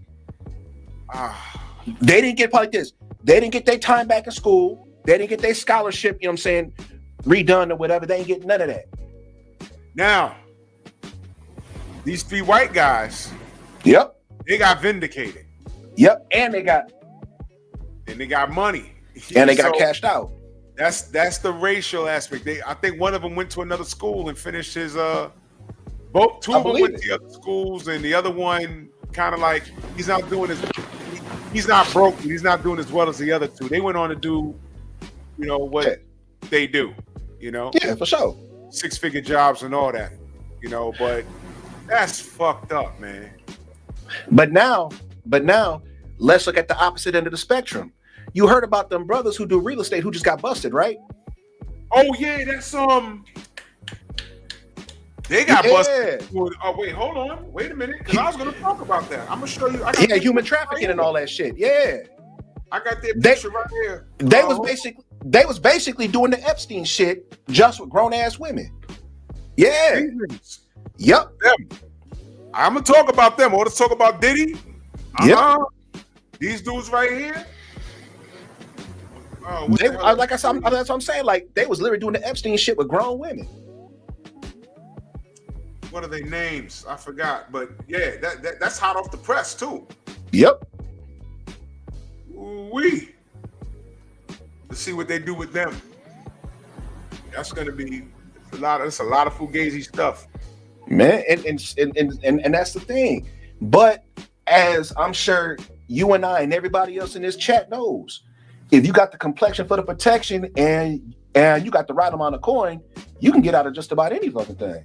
They didn't get like this. They didn't get their time back in school. They didn't get their scholarship, you know what I'm saying, redone or whatever. They ain't get none of that. Now, these 3 white guys, Yep. they got vindicated. Yep. And they got money. and they got cashed out. That's the racial aspect. I think one of them went to another school and finished his both 2 of them went to the other schools, and the other one kind of like he's not broke, he's not doing as well as the other 2. They went on to do, you know, what they do, you know. Yeah, for sure. 6-figure jobs and all that, you know, but that's fucked up, man. But now, let's look at the opposite end of the spectrum. You heard about them brothers who do real estate who just got busted, right? Oh yeah, that's they got busted. Oh wait, hold on, wait a minute, because I was gonna talk about that. I'm gonna show you. Human trafficking and all that shit. Yeah, I got that picture right here. They was basically doing the Epstein shit just with grown ass women. Yeah. Yep. Them. I'm gonna talk about them. Let's talk about Diddy. Yep. These dudes right here. Like I said, that's what I'm saying. Like they was literally doing the Epstein shit with grown women. What are their names? I forgot, but yeah, that's hot off the press too. Yep. Let's see what they do with them. That's gonna be a lot of fugazi stuff, man. And that's the thing. But as I'm sure you and I and everybody else in this chat knows, if you got the complexion for the protection and you got the right amount of coin, you can get out of just about any fucking thing.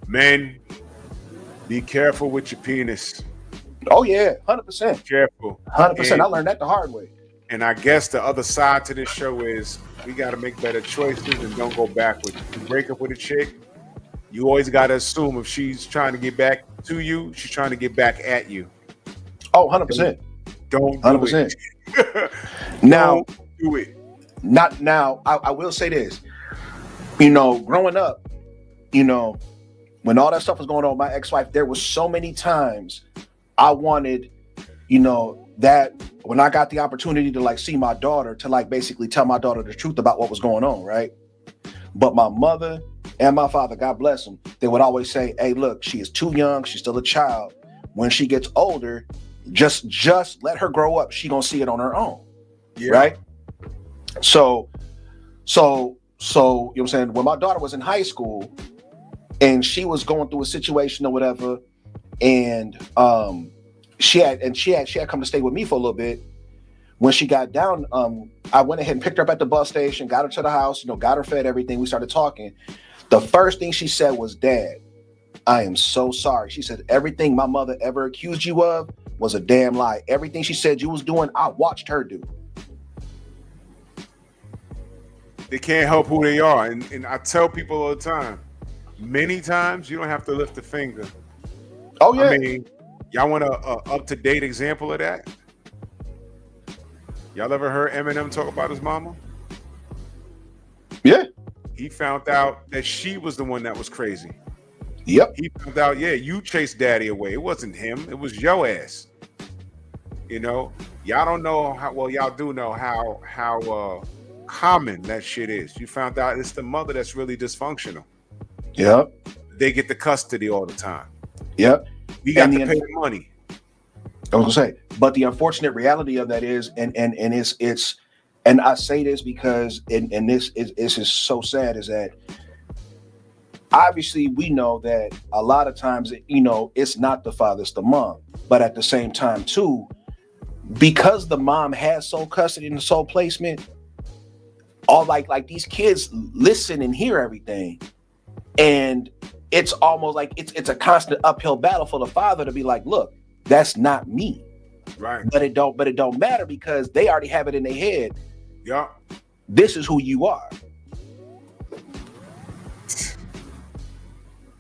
Men, be careful with your penis. Oh yeah, 100%. Careful. 100%. I learned that the hard way. And I guess the other side to this show is we got to make better choices and don't go backwards. If you break up with a chick, you always got to assume if she's trying to get back to you, she's trying to get back at you. Oh, 100%. Don't 100%. Now, do it. Not now. I will say this. You know, growing up, you know, when all that stuff was going on with my ex-wife, there was so many times I wanted, you know, that when I got the opportunity to like see my daughter, to like basically tell my daughter the truth about what was going on, right? But my mother and my father, God bless them, they would always say, hey, look, she is too young. She's still a child. When she gets older, just let her grow up. She gonna see it on her own. Yeah. Right? So, you know what I'm saying? When my daughter was in high school and she was going through a situation or whatever, and she had come to stay with me for a little bit. When she got down, I went ahead and picked her up at the bus station, got her to the house, you know, got her fed, everything. We started talking. The first thing she said was, Dad, I am so sorry. She said, everything my mother ever accused you of was a damn lie. Everything she said you was doing, I watched her do. They can't help who they are. And I tell people all the time, many times you don't have to lift a finger. Oh, yeah. I mean, y'all want a up-to-date example of that? Y'all ever heard Eminem talk about his mama? Yeah. He found out that she was the one that was crazy. Yep. He found out, yeah, you chased daddy away. It wasn't him. It was your ass. You know, y'all don't know how, well, y'all do know how common that shit is. You found out it's the mother that's really dysfunctional. Yep. They get the custody all the time. Yep. We got to pay the money. I was gonna say, but the unfortunate reality of that is, and it's, and I say this because, and this is so sad, is that obviously we know that a lot of times, you know, it's not the father, it's the mom. But at the same time too, because the mom has sole custody and sole placement, all like these kids listen and hear everything. And it's almost like it's a constant uphill battle for the father to be like, look, that's not me. Right. But it don't matter because they already have it in their head. Yeah. This is who you are.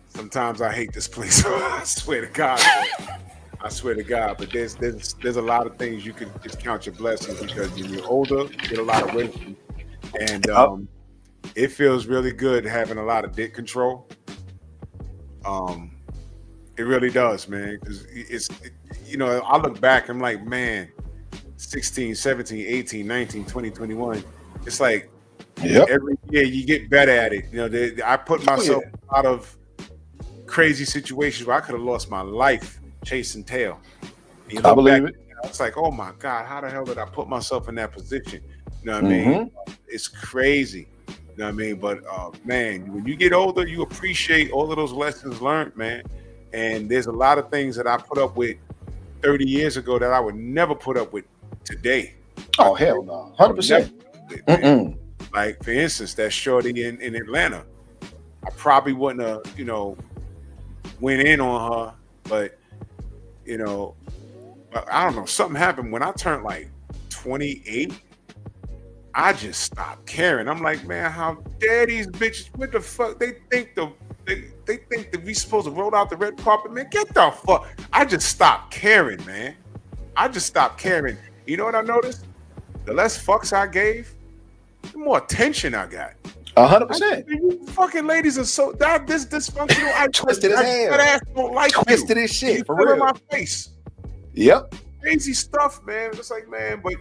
Sometimes I hate this place. I swear to God. I swear to God. But there's a lot of things you can just count your blessings because when you're older, you get a lot of wisdom. And it feels really good having a lot of dick control. It really does, man. Because I look back, I'm like, man, 16, 17, 18, 19, 20, 21. It's like Yep. every year you get better at it. I put myself out of crazy situations where I could have lost my life chasing tail. I believe it. It's like, oh my God, how the hell did I put myself in that position? You know what I mean? It's crazy. You know what I mean? But man, when you get older, you appreciate all of those lessons learned, man. And there's a lot of things that I put up with 30 years ago that I would never put up with today. Oh, hell no. 100%. Like, for instance, that shorty in Atlanta. I probably wouldn't have, went in on her, but, I don't know. Something happened when I turned like 28. I just stopped caring. I'm like, man, how dare these bitches? What the fuck? They think that we supposed to roll out the red carpet, man. Get the fuck. I just stopped caring, man. I just stopped caring. You know what I noticed? The less fucks I gave, the more attention I got. 100%. You fucking ladies are so this dysfunctional. I twisted as hell. That ass don't like twisted you. as shit. You For put real. in my face. Yep. Crazy stuff, man. It's like, man, but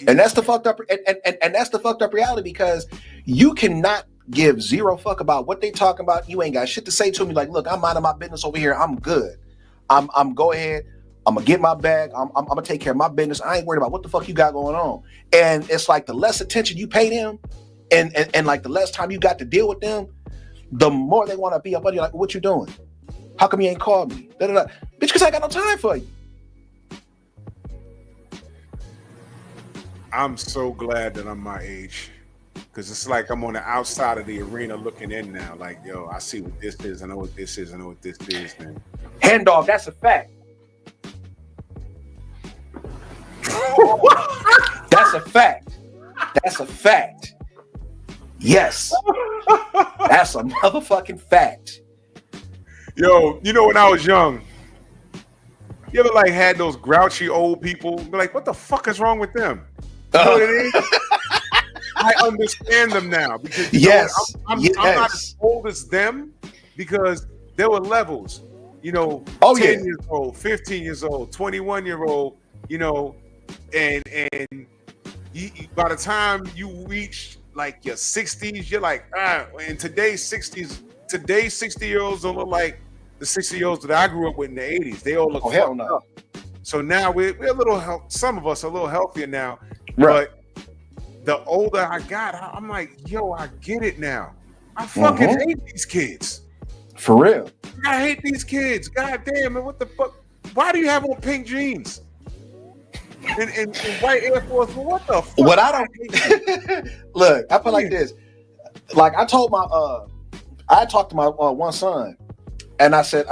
and that's the fucked up and that's the fucked up reality, because you cannot give zero fuck about what they talking about. You ain't got shit to say to me. Like, look, I'm minding my business over here. I'm good. I'm go ahead. I'm gonna get my bag. I'm gonna take care of my business. I ain't worried about what the fuck you got going on. And it's like the less attention you pay them, and like the less time you got to deal with them, the more they want to be up on you. Like, what you doing? How come you ain't called me? Da, da, da. Bitch, because I got no time for you. I'm so glad that I'm my age, because it's like I'm on the outside of the arena looking in now. Like, yo, I see what this is. I know what this is. I know what this is, man. Hand dog, that's a fact. That's a fact. That's a fact. Yes. That's a motherfucking fact. Yo, when I was young, you ever like had those grouchy old people be like, what the fuck is wrong with them? You know what it is? I understand them now, because yes. I'm not as old as them, because there were levels, 10 years old, 15 years old, 21-year-old, and by the time you reach like your 60s, you're like, and today's 60-year-olds don't look like the 60-year-olds that I grew up with in the 80s. They all look hell no. up. So now we're a little some of us are a little healthier now. Right. But the older I got, I'm like, yo, I get it now. I fucking hate these kids. For real. I hate these kids. God damn, man, what the fuck? Why do you have on pink jeans? And white Air Force? Well, what the fuck? What I don't look, I feel like this. Like I told I talked to my one son, and I said,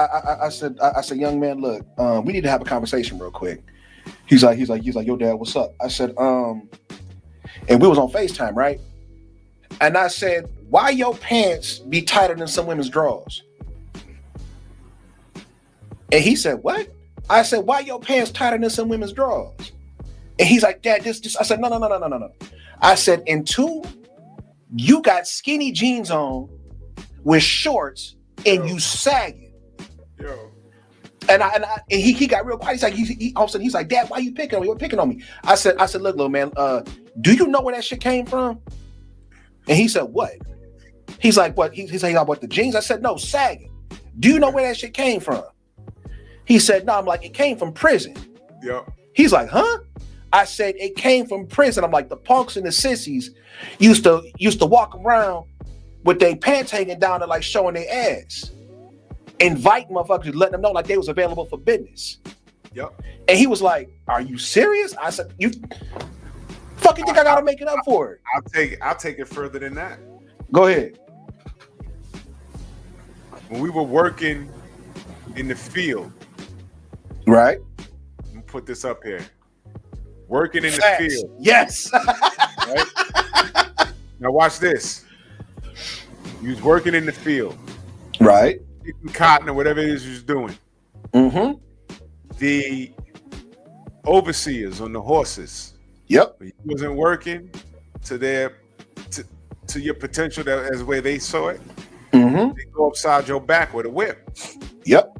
young man, look, we need to have a conversation real quick. He's like, yo, dad, what's up? I said, and we was on FaceTime, right? And I said, why your pants be tighter than some women's drawers? And he said, what? I said, why your pants tighter than some women's drawers? And he's like, Dad, this. I said, no. I said, in two, you got skinny jeans on with shorts and you sagging. Yo. And he got real quiet. He's like, he all of a sudden he's like, Dad, why you picking on me? You're picking on me. I said, look, little man, do you know where that shit came from? And he said, what? He's like, what? He's like, what, the jeans? I said, no, sagging. Do you know where that shit came from? He said, no. I'm like, it came from prison. Yep. He's like, huh? I said, it came from prison. I'm like, the punks and the sissies used to walk around with their pants hanging down and like showing their ass, inviting motherfuckers, letting them know like they was available for business. Yep. And he was like, are you serious? I said, you fucking think I gotta make it up for it? I'll take it further than that. Go ahead. When we were working in the field, right? I'm gonna put this up here. Working in Facts. the field. Yes. Right? Now watch this. You was working in the field. Right. Picking cotton or whatever it is you was doing. Mm-hmm. The overseers on the horses. Yep. You wasn't working to your potential, that as the way they saw it. Mm-hmm. They go upside your back with a whip. Yep.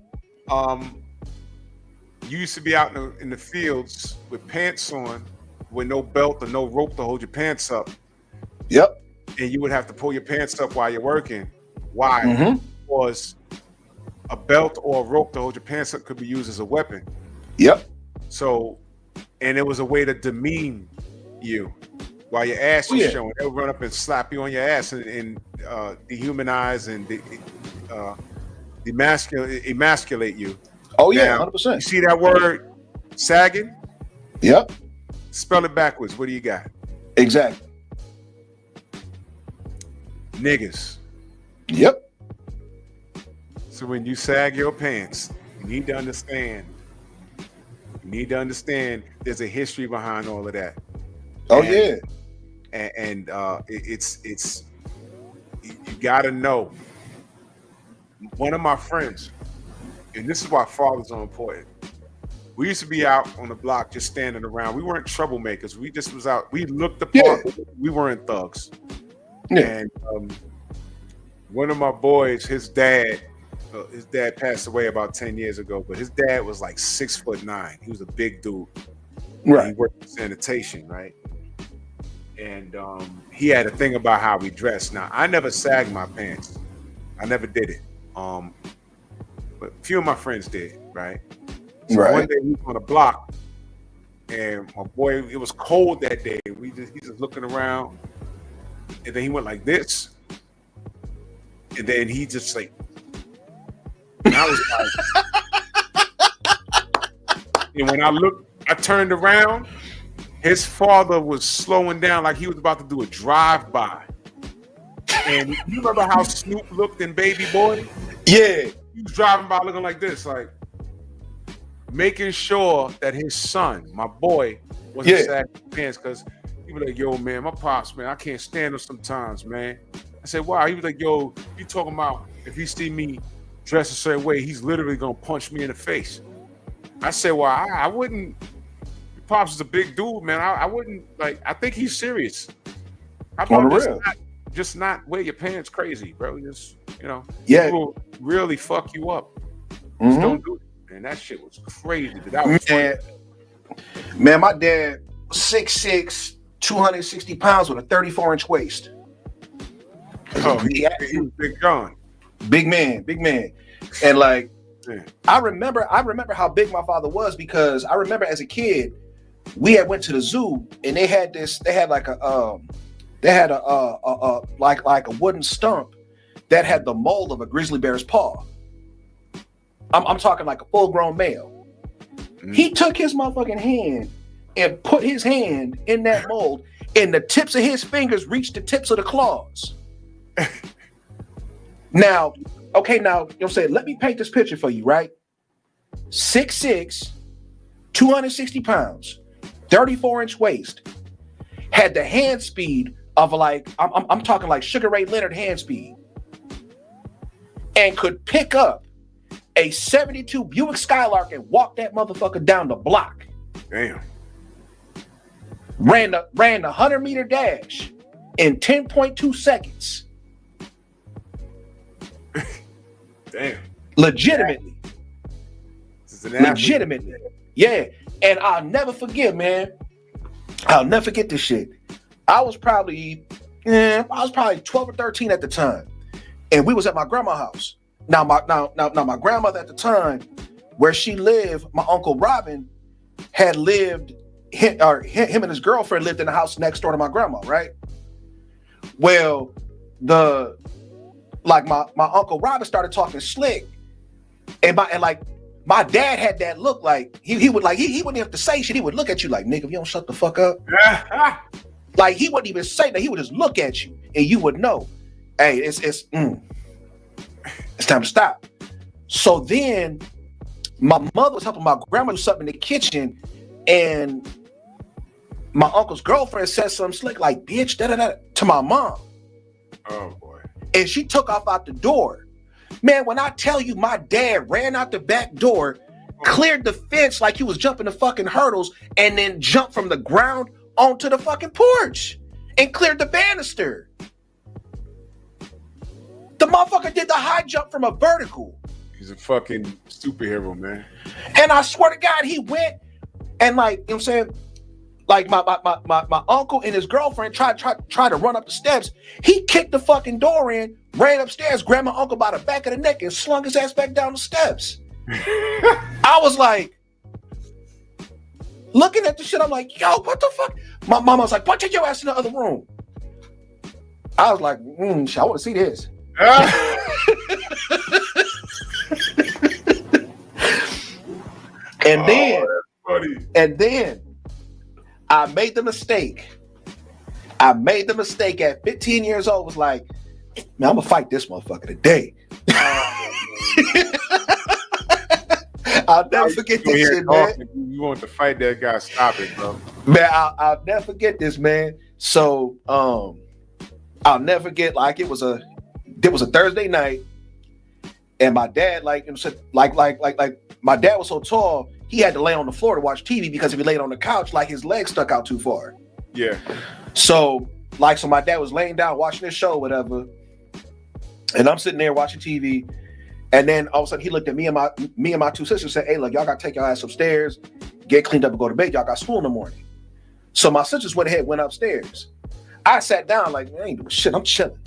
You used to be out in the fields with pants on, with no belt or no rope to hold your pants up, Yep. and you would have to pull your pants up while you're working. Why? Mm-hmm. Because a belt or a rope to hold your pants up could be used as a weapon. Yep. So, and it was a way to demean you while your ass was showing. They would run up and slap you on your ass and dehumanize and emasculate you. Oh yeah, Now, 100%. you see that word, sagging? Yep. Spell it backwards. What do you got? Exactly. Niggas. Yep. So when you sag your pants, you need to understand. There's a history behind all of that. Oh And- yeah. and it's you gotta know. One of my friends, and this is why fathers are important. We used to be out on the block just standing around. We weren't troublemakers. We just was out. We looked the part. We weren't thugs. Yeah. And one of my boys, his dad passed away about 10 years ago, but his dad was like 6'9". He was a big dude. Right. He worked in sanitation, right? And he had a thing about how we dressed. Now, I never sagged my pants. I never did it. But a few of my friends did, right? So one day we was on a block, and my boy, it was cold that day. He just looking around, and then he went like this, and then he just like, and I was like, and when I turned around, his father was slowing down like he was about to do a drive-by. And you remember how Snoop looked in Baby Boy? Yeah. He was driving by looking like this, like making sure that his son, my boy, wasn't sagging his pants, because he was like, yo, man, my pops, man, I can't stand him sometimes, man. I said, why? He was like, yo, you talking about if he see me dressed a certain way, he's literally gonna punch me in the face. I said, well, I wouldn't. Pops is a big dude, man. I wouldn't, like, I think he's serious. How about just not wear your pants crazy, bro? Just, it will really fuck you up. Just don't do it. And that shit was crazy. That was man, my dad, 6'6", 260 pounds with a 34-inch waist. Oh, he was Big John. Big man. And like, I remember how big my father was, because I remember as a kid, we had went to the zoo and they had like a wooden stump that had the mold of a grizzly bear's paw. I'm talking like a full-grown male. He took his motherfucking hand and put his hand in that mold, and the tips of his fingers reached the tips of the claws. Now, you know what I'm saying? Let me paint this picture for you, right? 6'6", 260 pounds, 34-inch waist, had the hand speed of like, I'm talking like Sugar Ray Leonard hand speed, and could pick up a 72 Buick Skylark and walk that motherfucker down the block. Damn. Ran the 100-meter dash in 10.2 seconds. Damn. Legitimately. Yeah. And I'll never forget, man. I'll never forget this shit. I was probably 12 or 13 at the time. And we was at my grandma's house. Now my grandmother at the time, where she lived, my Uncle Robin had lived, him and his girlfriend lived in the house next door to my grandma, right? Well, my Uncle Robin started talking slick, and my dad had that look, like he wouldn't have to say shit. He would look at you like, nigga, if you don't shut the fuck up. Like, he wouldn't even say that. He would just look at you, and you would know, hey, it's time to stop. So then my mother was helping my grandma do something in the kitchen, and my uncle's girlfriend said something slick like, bitch, da-da-da, to my mom. Oh boy. And she took off out the door. Man, when I tell you, my dad ran out the back door, cleared the fence like he was jumping the fucking hurdles, and then jumped from the ground onto the fucking porch and cleared the banister. The motherfucker did the high jump from a vertical. He's a fucking superhero, man. And I swear to God, he went and like, you know what I'm saying? Like my uncle and his girlfriend tried to run up the steps. He kicked the fucking door in, ran upstairs, grabbed my uncle by the back of the neck and slung his ass back down the steps. I was like, looking at the shit, I'm like, yo, what the fuck? My mama was like, take your ass in the other room. I was like, I want to see this. And then I made the mistake. At 15 years old, was like, man, I'm gonna fight this motherfucker today. I'll never forget this shit, man. You want to fight that guy? Stop it, bro. Man, I'll never forget this, man. So, I'll never forget. Like it was a Thursday night, and my dad, like my dad was so tall, he had to lay on the floor to watch TV because if he laid on the couch, like his legs stuck out too far. Yeah. So my dad was laying down watching this show, whatever, and I'm sitting there watching TV. And then all of a sudden he looked at me and my two sisters and said, hey, look, y'all got to take your ass upstairs, get cleaned up and go to bed. Y'all got school in the morning. So my sisters went upstairs. I sat down like, man, I ain't doing shit. I'm chilling.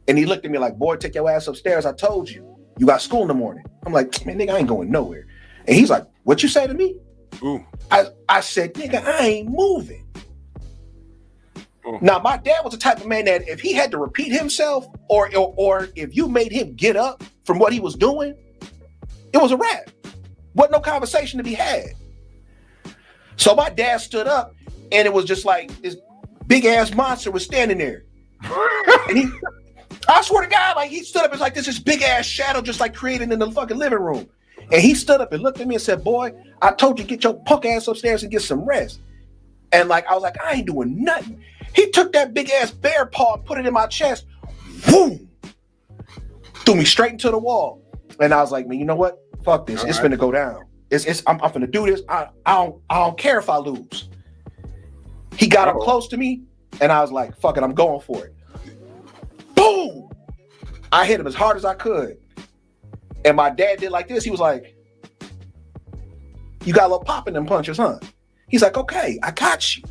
And he looked at me like, boy, take your ass upstairs. I told you, you got school in the morning. I'm like, man, nigga, I ain't going nowhere. And he's like, what you say to me? Ooh. I said, nigga, I ain't moving. Ooh. Now, my dad was the type of man that if he had to repeat himself or if you made him get up from what he was doing, it was a wrap. Wasn't no conversation to be had. So my dad stood up and it was just like this big ass monster was standing there. And I swear to God, like he stood up, it's like this big ass shadow just like created in the fucking living room. And he stood up and looked at me and said, boy, I told you get your punk ass upstairs and get some rest. And like I was like, I ain't doing nothing. He took that big ass bear paw and put it in my chest. Boom! Threw me straight into the wall. And I was like, man, you know what? Fuck this. It's finna go down. I'm finna do this. I don't care if I lose. He got up close to me and I was like, fuck it, I'm going for it. Boom! I hit him as hard as I could. And my dad did like this. He was like, you got a little pop in them punches, huh? He's like, okay, I got you.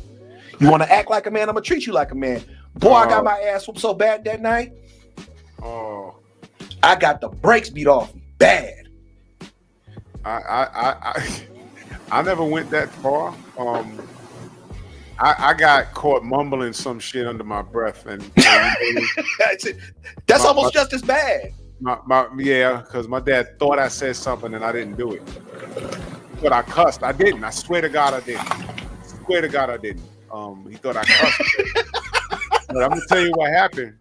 You want to act like a man? I'm gonna treat you like a man. Boy, I got my ass whooped so bad that night. Oh, I got the brakes beat off me bad. I never went that far. I got caught mumbling some shit under my breath, and that's almost just as bad. Because my dad thought I said something and I didn't do it. But I cussed. I didn't. I swear to God I didn't. He thought I cussed. But I'm gonna tell you what happened.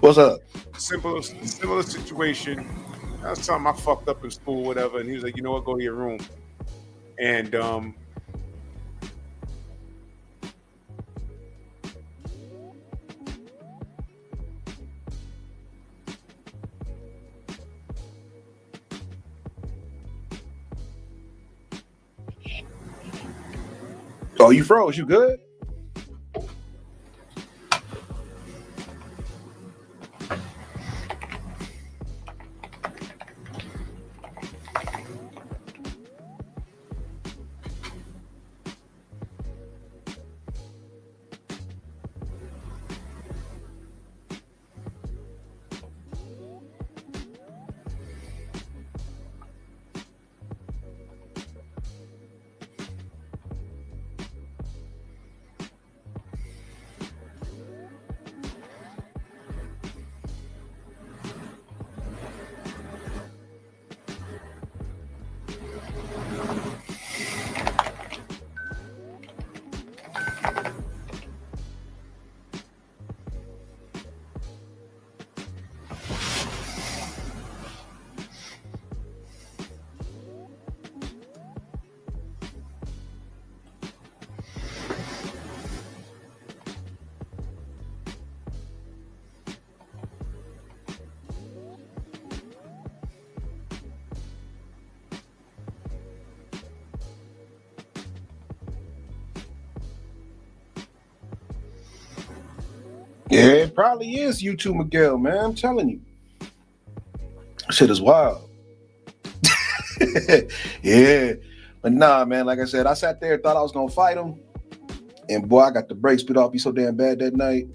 What's up? Similar situation. That's something I fucked up in school, whatever. And he was like, you know what, go to your room. And oh, you froze. You good? probably is YouTube Miguel, man. I'm telling you. Shit is wild. Yeah. But nah, man, like I said, I sat there, thought I was gonna fight him. And boy, I got the brakes spit off me so damn bad that night.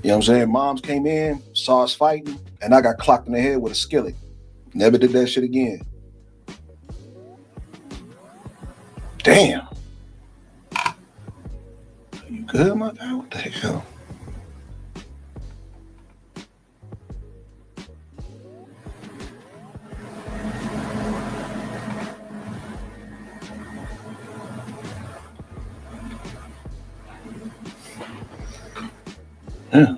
You know what I'm saying? Moms came in, saw us fighting, and I got clocked in the head with a skillet. Never did that shit again. Damn. Are you good, my guy? What the hell? Yeah.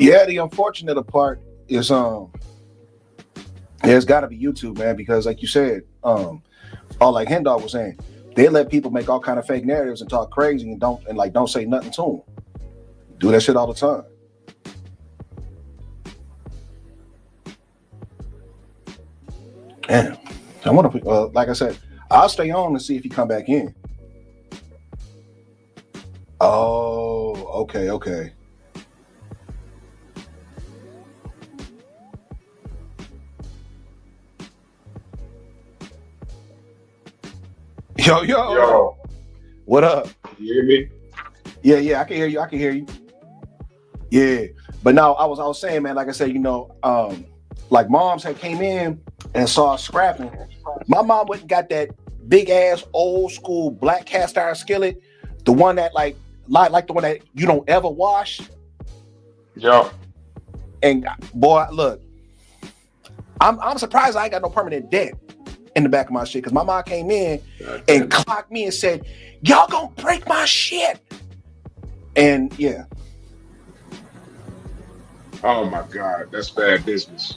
Yeah, the unfortunate part is there's got to be YouTube, man, because like you said, all like Hendog was saying, they let people make all kind of fake narratives and talk crazy and don't say nothing to them. Do that shit all the time. Damn. I want to, like I said, I'll stay on and see if he come back in. Oh, okay. Yo. What up? You hear me? Yeah, I can hear you. Yeah. But now I was saying, man, like I said, like moms had came in and saw us scrapping. My mom went and got that big ass old school black cast iron skillet, the one that like the one that you don't ever wash. Yo. And boy, look, I'm surprised I ain't got no permanent dent in the back of my shit, because my mom came in and clocked me and said, "Y'all gonna break my shit." And yeah. Oh my God, that's bad business.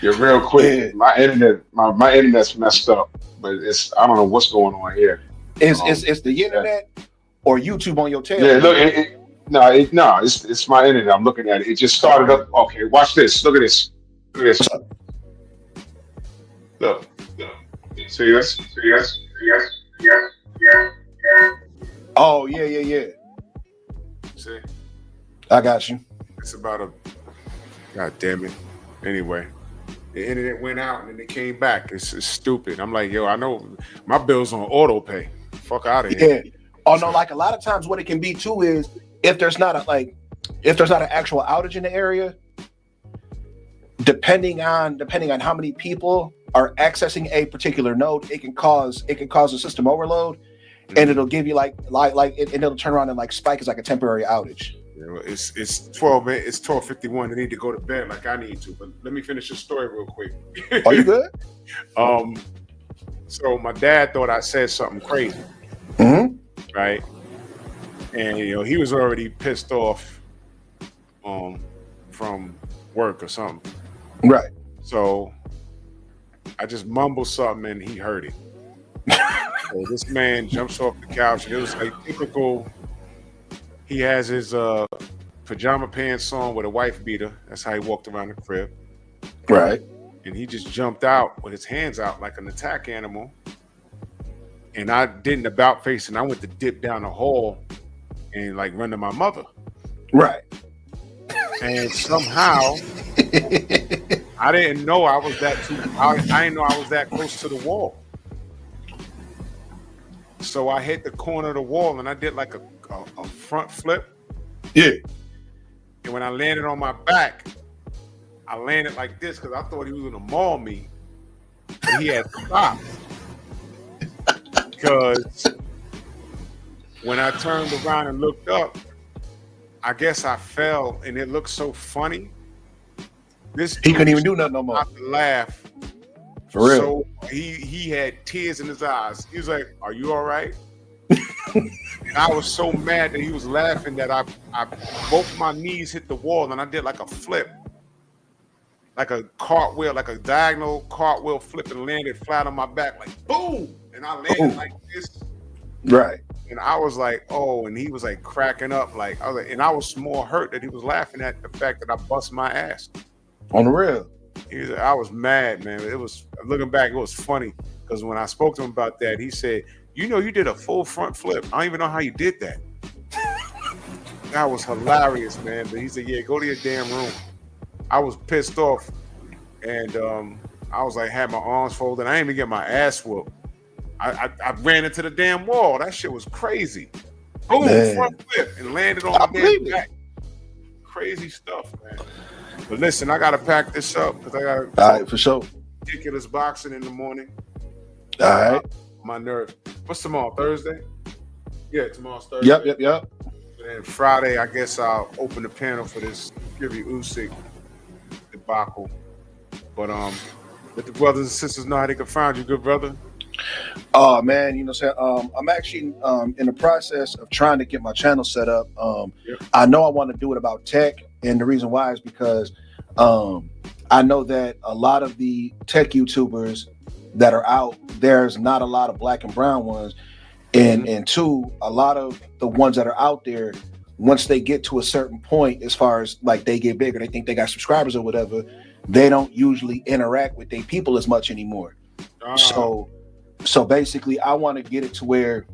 You're real quick. Yeah. My internet's messed up, but I don't know what's going on here. It's the internet or YouTube on your tail. Yeah, look, it's my internet. I'm looking at it. It just started up. Okay, watch this. Look at this. Look. See this? Oh yeah. See? I got you. It's about God damn it. Anyway, the internet went out and then it came back. It's stupid. I'm like, yo, I know my bill's on auto pay. Fuck out of here. Yeah. Oh no, like a lot of times what it can be too is if there's not an actual outage in the area, depending on how many people are accessing a particular node, it can cause a system overload, and it'll give you and it'll turn around and like spike as like a temporary outage. You know, it's 12:51. They need to go to bed like I need to. But let me finish the story real quick. Are you good? So my dad thought I said something crazy, right? And he was already pissed off, from work or something, right? So I just mumbled something and he heard it. So this man jumps off the couch and it was like typical. He has his pajama pants on with a wife beater. That's how he walked around the crib. Right. And he just jumped out with his hands out like an attack animal. And I did an about face and I went to dip down the hall and like run to my mother. Right. And somehow I didn't know I was that I didn't know I was that close to the wall. So I hit the corner of the wall and I did like a front flip. Yeah. And when I landed on my back, I landed like this because I thought he was gonna maul me. But he had stopped. Because when I turned around and looked up, I guess I fell and it looked so funny. He couldn't even do nothing no more. Not to laugh. For real. So he had tears in his eyes. He was like, "Are you all right?" I was so mad that he was laughing that I both my knees hit the wall and I did like a flip, like a cartwheel, like a diagonal cartwheel flip, and landed flat on my back, like boom, and I landed like this. Right. And I was like, oh, and he was like cracking up, like I was like, and I was more hurt that he was laughing at the fact that I bust my ass. On the real. I was mad, man. It was looking back, it was funny because when I spoke to him about that, he said, "You know, you did a full front flip. I don't even know how you did that." That was hilarious, man. But he said, "Yeah, go to your damn room." I was pissed off, and I was like, had my arms folded. I didn't even get my ass whooped. I ran into the damn wall. That shit was crazy. Boom, Man. front flip and landed on my damn back. Crazy stuff, man. But listen, I gotta pack this up because I got all right, for sure. ridiculous boxing in the morning. All right. My nerve. What's tomorrow? Thursday? Yeah, tomorrow's Thursday. Yep. And Friday, I guess I'll open the panel for this Fury Usyk debacle. But let the brothers and sisters know how they can find you, good brother. Oh man, you know what I'm saying? I'm actually in the process of trying to get my channel set up. Yep. I know I want to do it about tech, and the reason why is because I know that a lot of the tech YouTubers that are out, there's not a lot of black and brown ones. And two, a lot of the ones that are out there, once they get to a certain point, as far as like they get bigger, they think they got subscribers or whatever, they don't usually interact with their people as much anymore. So basically I want to get it to where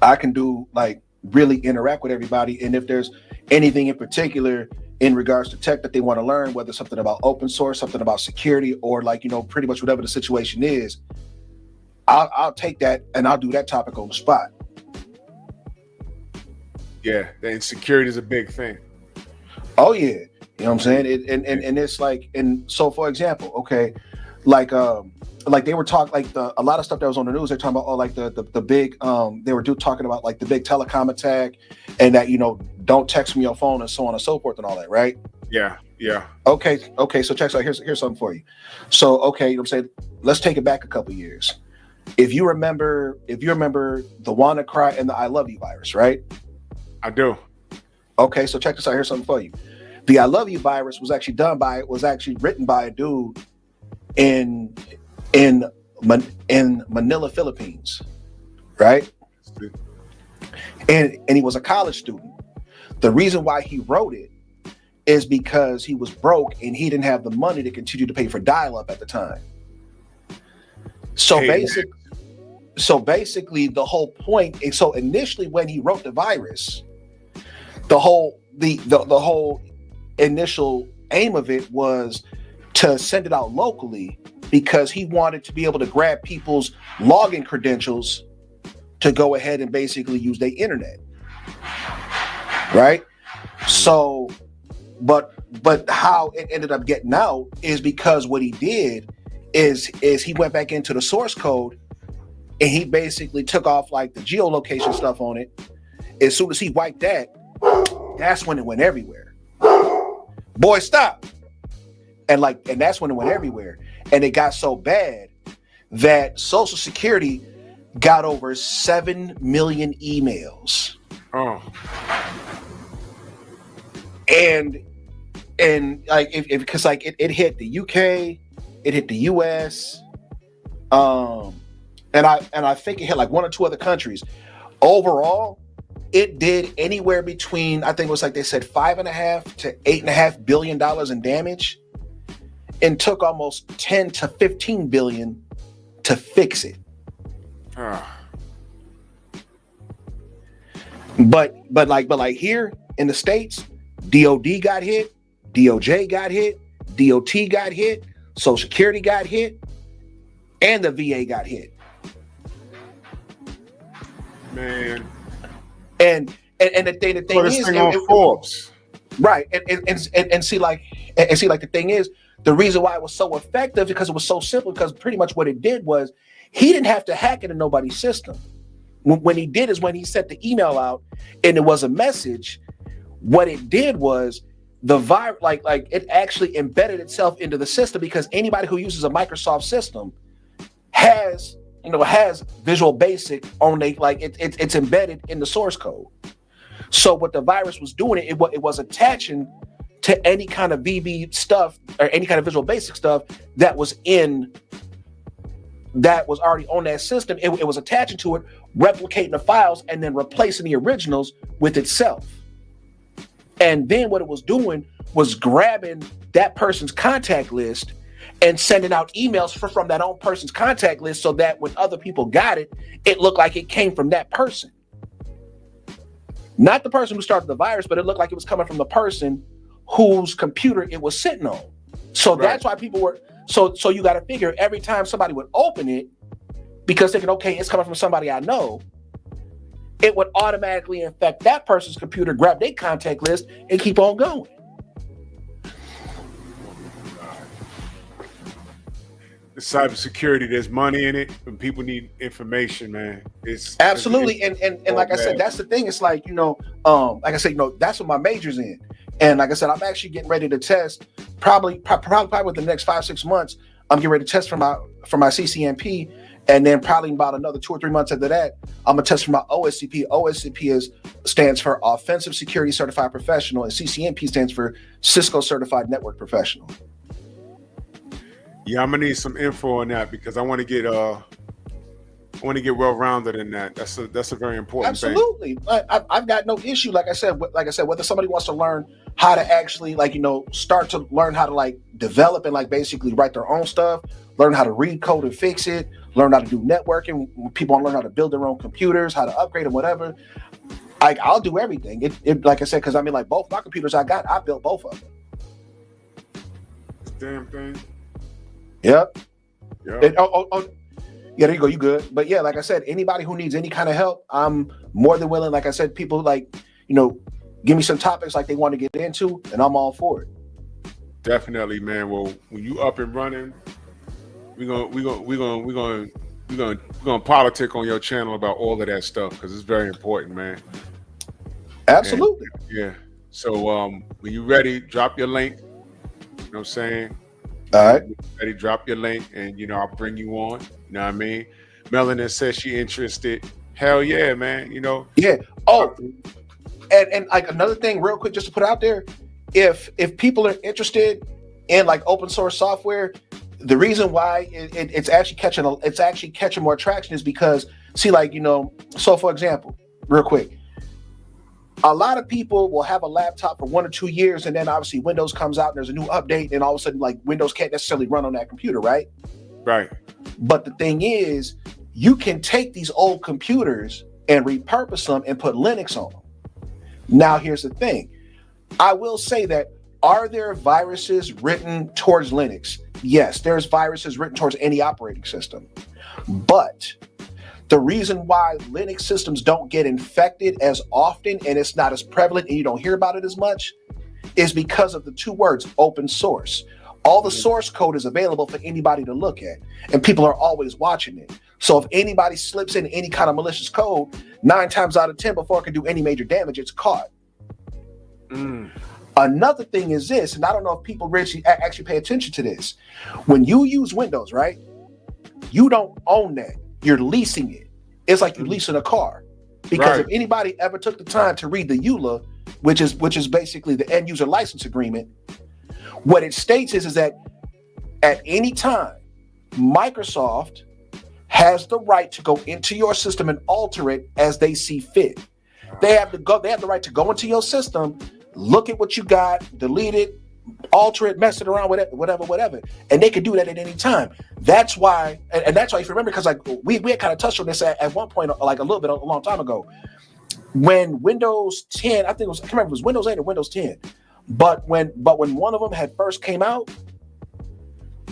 I can do like really interact with everybody. And if there's anything in particular in regards to tech that they want to learn, whether something about open source, something about security, or like, you know, pretty much whatever the situation is, I'll take that and I'll do that topic on the spot. Yeah, and security is a big thing. Oh yeah, you know what I'm saying? And it's like, and so for example, okay, like they were talking like a lot of stuff that was on the news. They're talking about like the big they were talking about like the big telecom attack, and that, you know, don't text me your phone and so on and so forth and all that, right? Yeah. Okay. So check out, here's something for you. So okay, you know what I'm saying? Let's take it back a couple years. If you remember the WannaCry and the I Love You virus, right? I do. Okay, so check this out. Here's something for you. The I Love You virus was actually written by a dude in Manila, Philippines, right? And he was a college student. The reason why he wrote it is because he was broke and he didn't have the money to continue to pay for dial-up at the time. So basically the whole point, so initially when he wrote the virus, the whole initial aim of it was to send it out locally because he wanted to be able to grab people's login credentials to go ahead and basically use their internet. Right? So, but how it ended up getting out is because what he did is he went back into the source code and he basically took off like the geolocation stuff on it. As soon as he wiped that, that's when it went everywhere. Boy, stop. And that's when it went everywhere. And it got so bad that Social Security got over 7 million emails. Oh. And like because like it hit the UK, it hit the US, and I think it hit like one or two other countries. Overall, it did anywhere between, I think it was like they said $5.5 to $8.5 billion in damage, and took almost 10 to 15 billion to fix it. But like here in the States, DOD got hit, DOJ got hit, DOT got hit, Social Security got hit, and the VA got hit. Man. And the thing is, on Forbes. Right. And see like the thing is, the reason why it was so effective because it was so simple, because pretty much what it did was he didn't have to hack into nobody's system. When he did is when he sent the email out and it was a message, what it did was the virus, like it actually embedded itself into the system, because anybody who uses a Microsoft system has Visual Basic on it's embedded in the source code. So what the virus was doing, it was attaching to any kind of VB stuff or any kind of Visual Basic stuff that was already on that system. It was attaching to it, replicating the files and then replacing the originals with itself. And then what it was doing was grabbing that person's contact list and sending out emails from that own person's contact list so that when other people got it, it looked like it came from that person. Not the person who started the virus, but it looked like it was coming from the person whose computer it was sitting on. So that's why people were, so you got to figure every time somebody would open it, because thinking, okay, it's coming from somebody I know, it would automatically infect that person's computer, grab their contact list, and keep on going. The cybersecurity, there's money in it, and people need information, man. It's absolutely, and like I said, that's the thing. It's like, like I said, that's what my major's in. And like I said, I'm actually getting ready to test probably within the next 5-6 months. I'm getting ready to test for my CCNP, and then probably about another 2 or 3 months after that, I'm gonna test for my OSCP. OSCP stands for Offensive Security Certified Professional, and CCNP stands for Cisco Certified Network Professional. Yeah, I'm gonna need some info on that because I want to get well-rounded in that. That's a very important thing. Absolutely. I've got no issue. Like I said, whether somebody wants to learn how to actually start to learn how to develop and basically write their own stuff, learn how to read code and fix it, learn how to do networking. People want to learn how to build their own computers, how to upgrade them, whatever. I'll do everything. It like I said, because both my computers I built both of them. Damn thing. Yep. Yeah. Yeah, there you go. You good. But yeah, like I said, anybody who needs any kind of help, I'm more than willing. Like I said, people give me some topics they want to get into, and I'm all for it. Definitely, man. Well, when you up and running, we're gonna politic on your channel about all of that stuff because it's very important, man. Absolutely. And, yeah. So when you ready, drop your link. You know what I'm saying? All right. Ready, drop your link, and I'll bring you on. You know what I mean? Melanin says she interested. Hell yeah, man. Yeah. Oh, and another thing, real quick, just to put out there, if people are interested in open source software, the reason why it's actually catching more traction is because so for example, real quick, a lot of people will have a laptop for 1 or 2 years, and then obviously Windows comes out and there's a new update, and all of a sudden Windows can't necessarily run on that computer, right? Right. But the thing is, you can take these old computers and repurpose them and put Linux on them. Now, here's the thing. I will say that, are there viruses written towards Linux? Yes, there's viruses written towards any operating system. But the reason why Linux systems don't get infected as often and it's not as prevalent and you don't hear about it as much is because of the 2 words, open source. All the source code is available for anybody to look at, and people are always watching it. So if anybody slips in any kind of malicious code, 9 times out of 10, before it can do any major damage, it's caught. Another thing is this, and I don't know if people really actually pay attention to this. When you use Windows, right, you don't own that. You're leasing it. It's like you're leasing a car. Because if anybody ever took the time to read the EULA, which is basically the end user license agreement, what it states is that at any time, Microsoft has the right to go into your system and alter it as they see fit. They have the right to go into your system, look at what you got, delete it, alter it, mess it around, whatever. And they can do that at any time. That's why, and that's why, if you remember, because we had kind of touched on this at one point, a long time ago, when Windows 10, I can't remember if it was Windows 8 or Windows 10, but when one of them had first came out,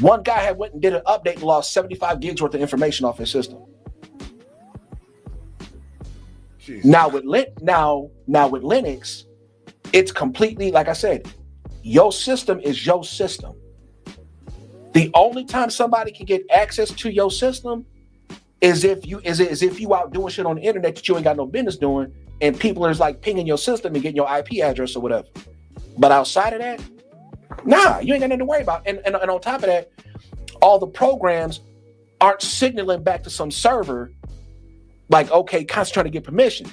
one guy had went and did an update and lost 75 gigs worth of information off his system. Jesus. Now with Linux, it's completely, like I said, your system is your system. The only time somebody can get access to your system is if you out doing shit on the internet that you ain't got no business doing, and people are pinging your system and getting your IP address or whatever. But outside of that, nah, you ain't got nothing to worry about. And on top of that, all the programs aren't signaling back to some server okay, concentrate to get permission.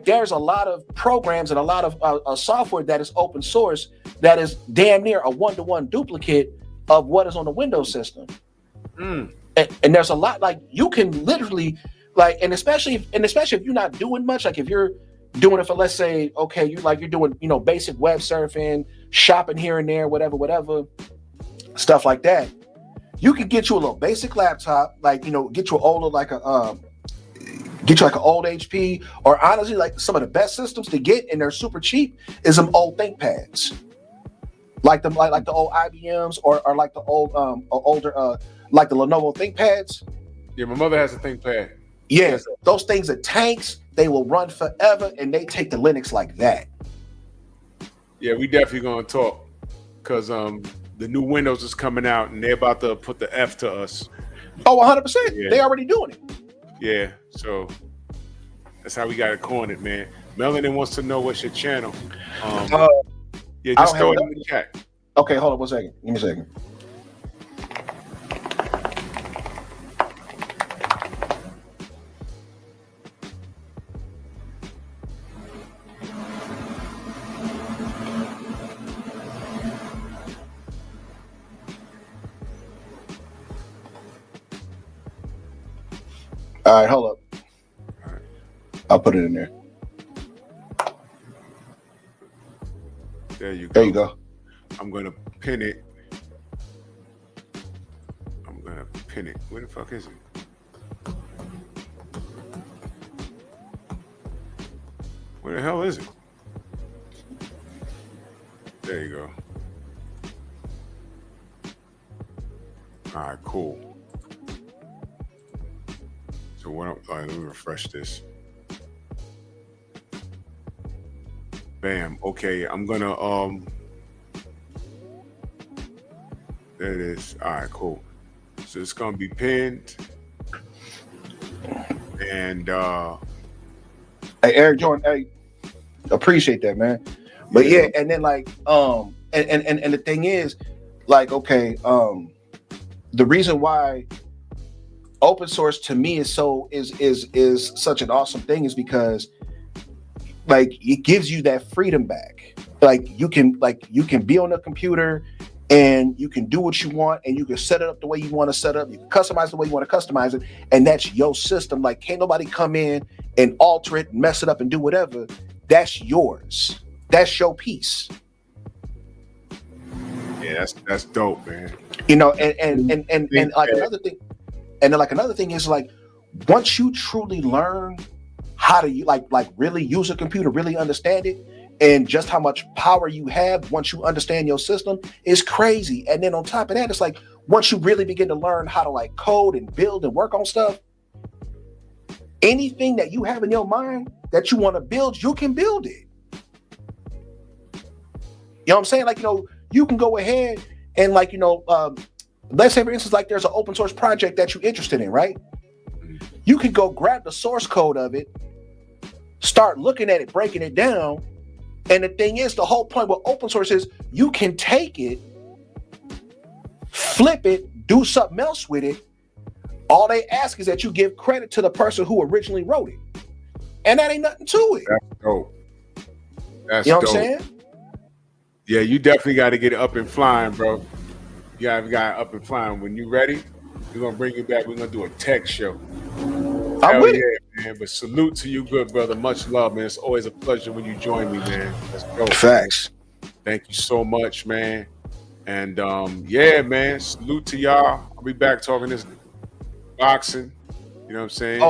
There's a lot of programs and a lot of software that is open source that is damn near a 1-to-1 duplicate of what is on the Windows system. And there's a lot, you can literally like, and especially if you're not doing much, like if you're doing it for, let's say, okay, you're doing, you know, basic web surfing, shopping here and there, whatever, stuff like that. You can get you a little basic laptop, like, you know, get you an old like an old HP, or honestly, like some of the best systems to get, and they're super cheap, is some old ThinkPads, like the old IBMs or like the old older like the Lenovo ThinkPads. Yeah, my mother has a ThinkPad. Yeah, Yes. those things are tanks. They will run forever, and they take the Linux like that. Yeah, we definitely gonna talk, because the new Windows is coming out, and they're about to put the F to us. Oh, 100%. Yeah. They already doing it. Yeah, so that's how we got it cornered, man. Melanin wants to know what's your channel. Yeah, I just don't throw have it in the chat. Okay, hold on 1 second. Give me a second. All right, hold up. All right. I'll put it in there. There you go. There you go. I'm gonna pin it. Where the fuck is it? Where the hell is it? There you go. All right, cool. So what? All right, let me refresh this. Bam. Okay, I'm gonna there it is. All right, cool. So it's gonna be pinned, and Hey, Eric Jordan, hey, appreciate that, man. But yeah, and then like and the thing is, like, okay, the reason why open source to me is such an awesome thing is because, like, it gives you that freedom back. Like you can be on the computer and you can do what you want, and you can set it up the way you want to set up. You can customize the way you want to customize it, and that's your system. Like, can't nobody come in and alter it, and mess it up, and do whatever. That's yours. That's your piece. yeah, that's dope, man. You know, and like another thing, and then like another thing is, like, once you truly learn how to like really use a computer, really understand it, and just how much power you have once you understand your system is crazy. And then on top of that, it's like, once you really begin to learn how to like code and build and work on stuff, anything that you have in your mind that you want to build, you can build it. You know what I'm saying? Like, you know, you can go ahead and, like, you know, let's say, for instance, like, there's an open source project that you're interested in, right? You can go grab the source code of it, start looking at it, breaking it down. And the thing is, the whole point with open source is you can take it, flip it, do something else with it. All they ask is that you give credit to the person who originally wrote it. And that ain't nothing to it. That's dope. That's You know what dope. I'm saying? Yeah, you definitely got to get it up and flying, bro. You got it up and flying. When you ready, we're gonna bring you back. We're gonna do a tech show. I'm with it. Yeah, man. But salute to you, good brother. Much love, man. It's always a pleasure when you join me, man. Let's go. Facts. Thank you so much, man. And yeah, man. Salute to y'all. I'll be back talking this boxing. You know what I'm saying?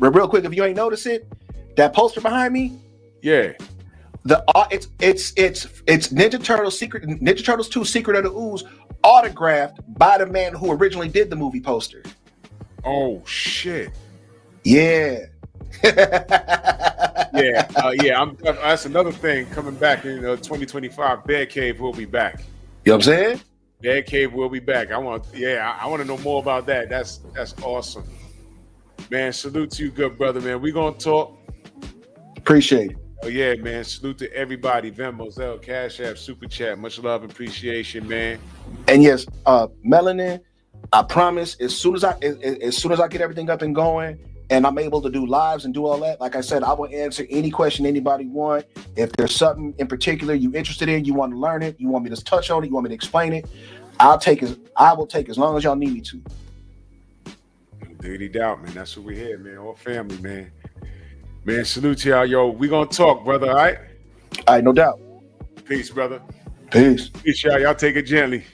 Real quick, if you ain't noticed it, that poster behind me, yeah. It's Ninja Turtles 2 Secret of the Ooze, autographed by the man who originally did the movie poster. Oh shit. Yeah. Yeah. That's another thing coming back in 2025. Bear Cave will be back. You know what I'm saying? Bear Cave will be back. I want to know more about that. That's awesome. Man, salute to you, good brother, man. We gonna talk. Appreciate it. Oh yeah, man. Salute to everybody. Venmo, Zelle, Cash App, Super Chat. Much love and appreciation, man. And yes, Melanin, I promise, as soon as I get everything up and going and I'm able to do lives and do all that, like I said, I will answer any question anybody want. If there's something in particular you interested in, you want to learn it, you want me to touch on it, you want me to explain it, I will take as long as y'all need me to. Diggity doubt, man. That's what we here, man. All family, man. Man, salute to y'all. Yo, we gonna talk, brother, all right? All right, no doubt. Peace, brother. Peace. Peace, y'all. Y'all take it gently.